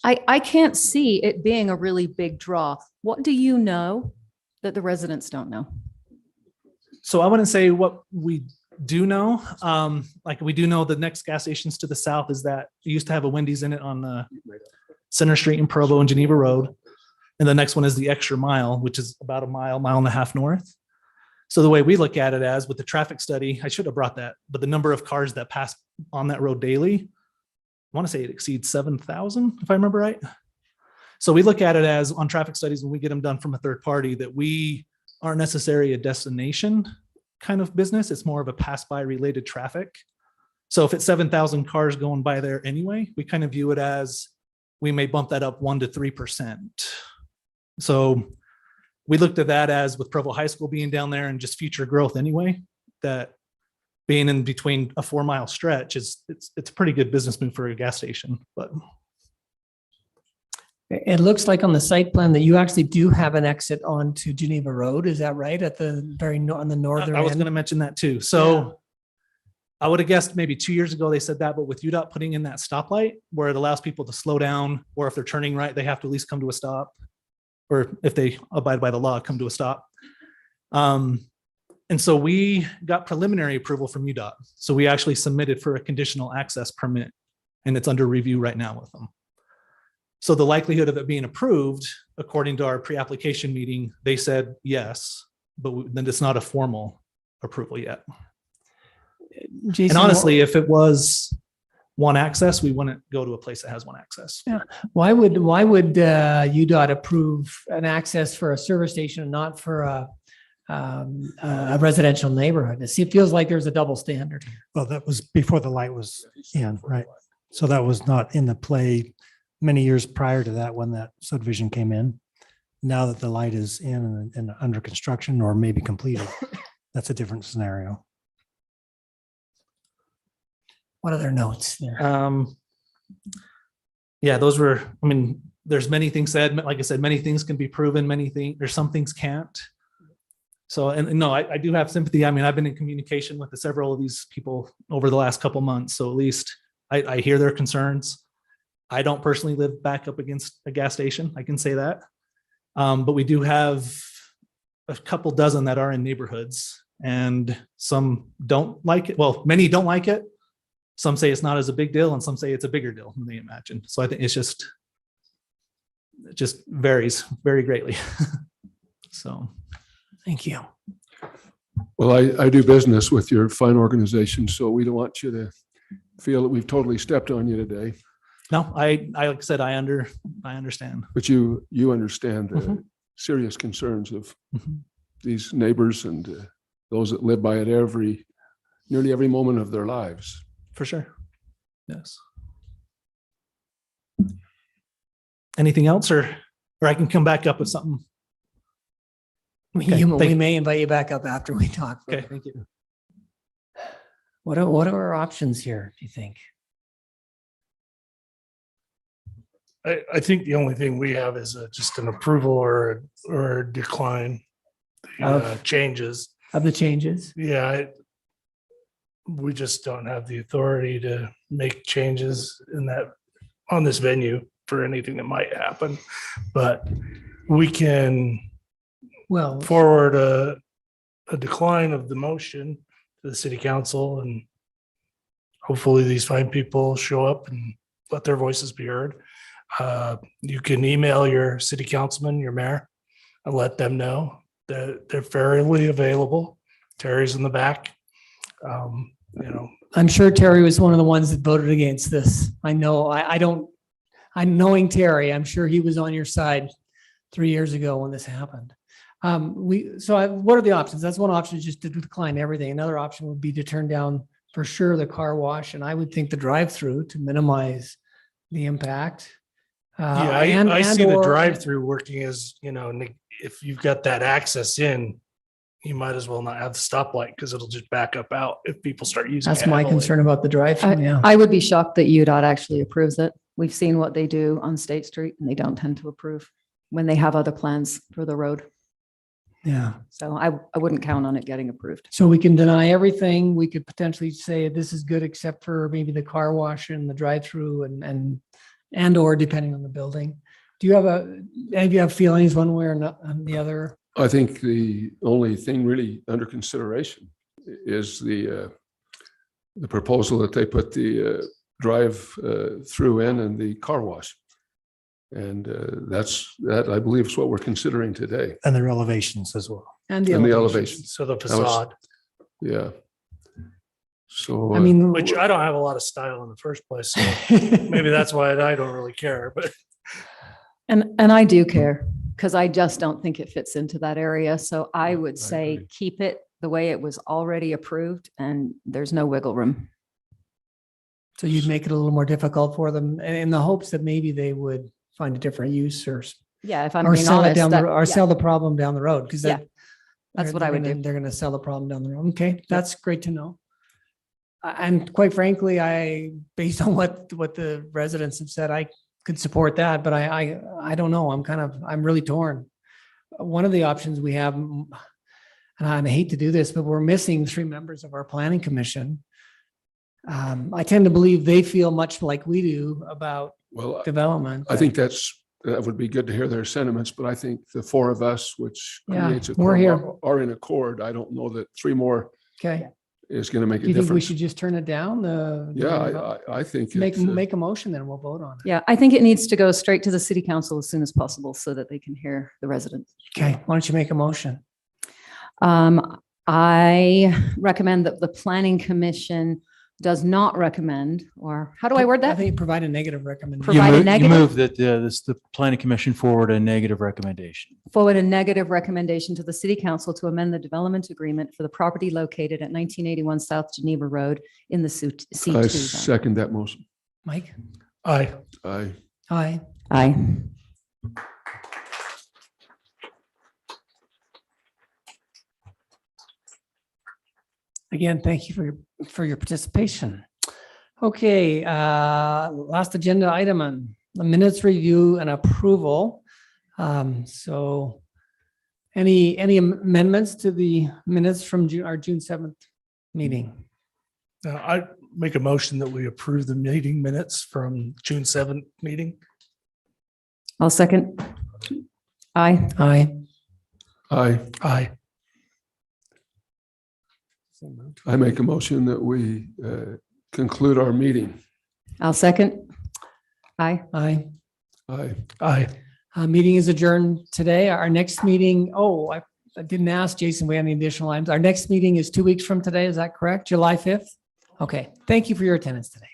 I can't see it being a really big draw. What do you know that the residents don't know? So I wouldn't say what we do know. Like we do know the next gas stations to the south is that it used to have a Wendy's in it on Center Street in Provo and Geneva Road. And the next one is the Extra Mile, which is about a mile and a half north. So the way we look at it as with the traffic study, I should have brought that, but the number of cars that pass on that road daily, I want to say it exceeds 7,000, if I remember right. So we look at it as on traffic studies, when we get them done from a third party, that we aren't necessarily a destination kind of business. It's more of a pass by related traffic. So if it's 7,000 cars going by there anyway, we kind of view it as we may bump that up 1 to 3%. So we looked at that as with Provo High School being down there and just future growth anyway, that being in between a 4-mile stretch it's a pretty good business move for a gas station. But It looks like on the site plan that you actually do have an exit onto Geneva Road. Is that right? At the very on the northern I was end? going to mention that too. So I would have guessed maybe 2 years ago they said that, but with UDOT putting in that stoplight where it allows people to slow down, or if they're turning right, they have to at least come to a stop, or if they abide by the law, come to a stop. And so we got preliminary approval from UDOT. So we actually submitted for a conditional access permit, and it's under review right now with them. So the likelihood of it being approved, according to our pre-application meeting, they said yes, but then it's not a formal approval yet. Jason, And honestly, if it was one access, we wouldn't go to a place that has one access. Yeah. Why would UDOT approve an access for a service station and not for a residential neighborhood? It feels like there's a double standard. Well, that was before the light was in, right? So that was not in the play many years prior to that when that subdivision came in. Now that the light is in and under construction or maybe completed, that's a different scenario. What other notes there? Yeah, those were, I mean, there's many things said, like I said, many things can be proven, there's some things can't. So, and no, I do have sympathy. I mean, I've been in communication with several of these people over the last couple months. So at least I hear their concerns. I don't personally live back up against a gas station. I can say that. But we do have a couple dozen that are in neighborhoods, and some don't like it. Well, many don't like it. Some say it's not as a big deal, and some say it's a bigger deal than they imagine. So I think it just varies very greatly. So, thank you. Well, I do business with your fine organization, so we don't want you to feel that we've totally stepped on you today. No, like I said, I understand. But you understand the serious concerns of these neighbors and those that live by it nearly every moment of their lives. For sure. Yes. Anything else, or I can come back up with something? We may invite you back up after we talk. Okay, thank you. What are our options here, do you think? I think the only thing we have is just an approval or a decline. Changes. Of the changes? Yeah. We just don't have the authority to make changes on this venue for anything that might happen. But we can forward a decline of the motion to the city council, and hopefully these fine people show up and let their voices be heard. You can email your city councilman, your mayor, and let them know that they're fairly available. Terry's in the back. I'm sure Terry was one of the ones that voted against this. I know, I'm knowing Terry, I'm sure he was on your side 3 years ago when this happened. What are the options? That's one option, is just to decline everything. Another option would be to turn down for sure the car wash, and I would think the drive-through to minimize the impact. I see the drive-through working as, if you've got that access in, you might as well not have the stoplight because it'll just back up out if people start using it. That's my heavily. concern about the drive-through. I would be shocked that UDOT actually approves it. We've seen what they do on State Street and they don't tend to approve when they have other plans for the road. Yeah. So I wouldn't count on it getting approved. So we can deny everything. We could potentially say this is good except for maybe the car wash and the drive-through and or depending on the building. Do you have any of you have feelings one way or not on the other? I think the only thing really under consideration is the proposal that they put the drive through in and the car wash. And that I believe is what we're considering today. And their elevations as well. And the And elevation. So the That was- facade, Yeah. So. I mean, which I don't have a lot of style in the first place. So maybe that's why I don't really care, but And I do care because I just don't think it fits into that area. So I would say agree. keep it the way it was already approved and there's no wiggle room. So you'd make it a little more difficult for them in the hopes that maybe they would find a different use or Yeah, if I'm or being sell it honest, down the that- or yeah, sell the problem down the road because Yeah, that's what I would do. They're going to sell the problem down the road. Okay, that's great to know. And quite frankly, based on what the residents have said, I could support that, but I don't know. I'm really torn. One of the options we have, and I hate to do this, but we're missing 3 members of our planning commission. I tend to believe they feel much like we do about Well, development. I think that would be good to hear their sentiments, but I think the 4 of us, which Yeah, creates a we're quorum, here. are in accord. I don't know that 3 more Okay. is going to make Do a you think we difference. should just turn it down? Yeah, I think. Make it's, make a motion, then we'll vote on it. Yeah, I think it needs to go straight to the city council as soon as possible so that they can hear the residents. Okay, why don't you make a motion? I recommend that the planning commission does not recommend, or how do I word I that? think provide a negative recommendation. Provide a You negative? move that the planning commission forward a negative recommendation. Forward a negative recommendation to the city council to amend the development agreement for the property located at 1981 South Geneva Road in the C2 I zone. second that motion. Mike? I Aye. Aye. Aye. Again, thank you for your participation. Okay, last agenda item on the minutes review and approval. So any amendments to the minutes from our June 7th meeting? now I make a motion that we approve the meeting minutes from June 7th meeting. I'll second. Aye. Aye. Aye. Aye. I make a motion that we conclude our meeting. I'll second. Aye. Aye. Aye. Aye. Meeting is adjourned today. Our next meeting, I didn't ask Jason, we had any additional items. Our next meeting is 2 weeks from today. Is that correct? July 5th? Okay. Thank you for your attendance today.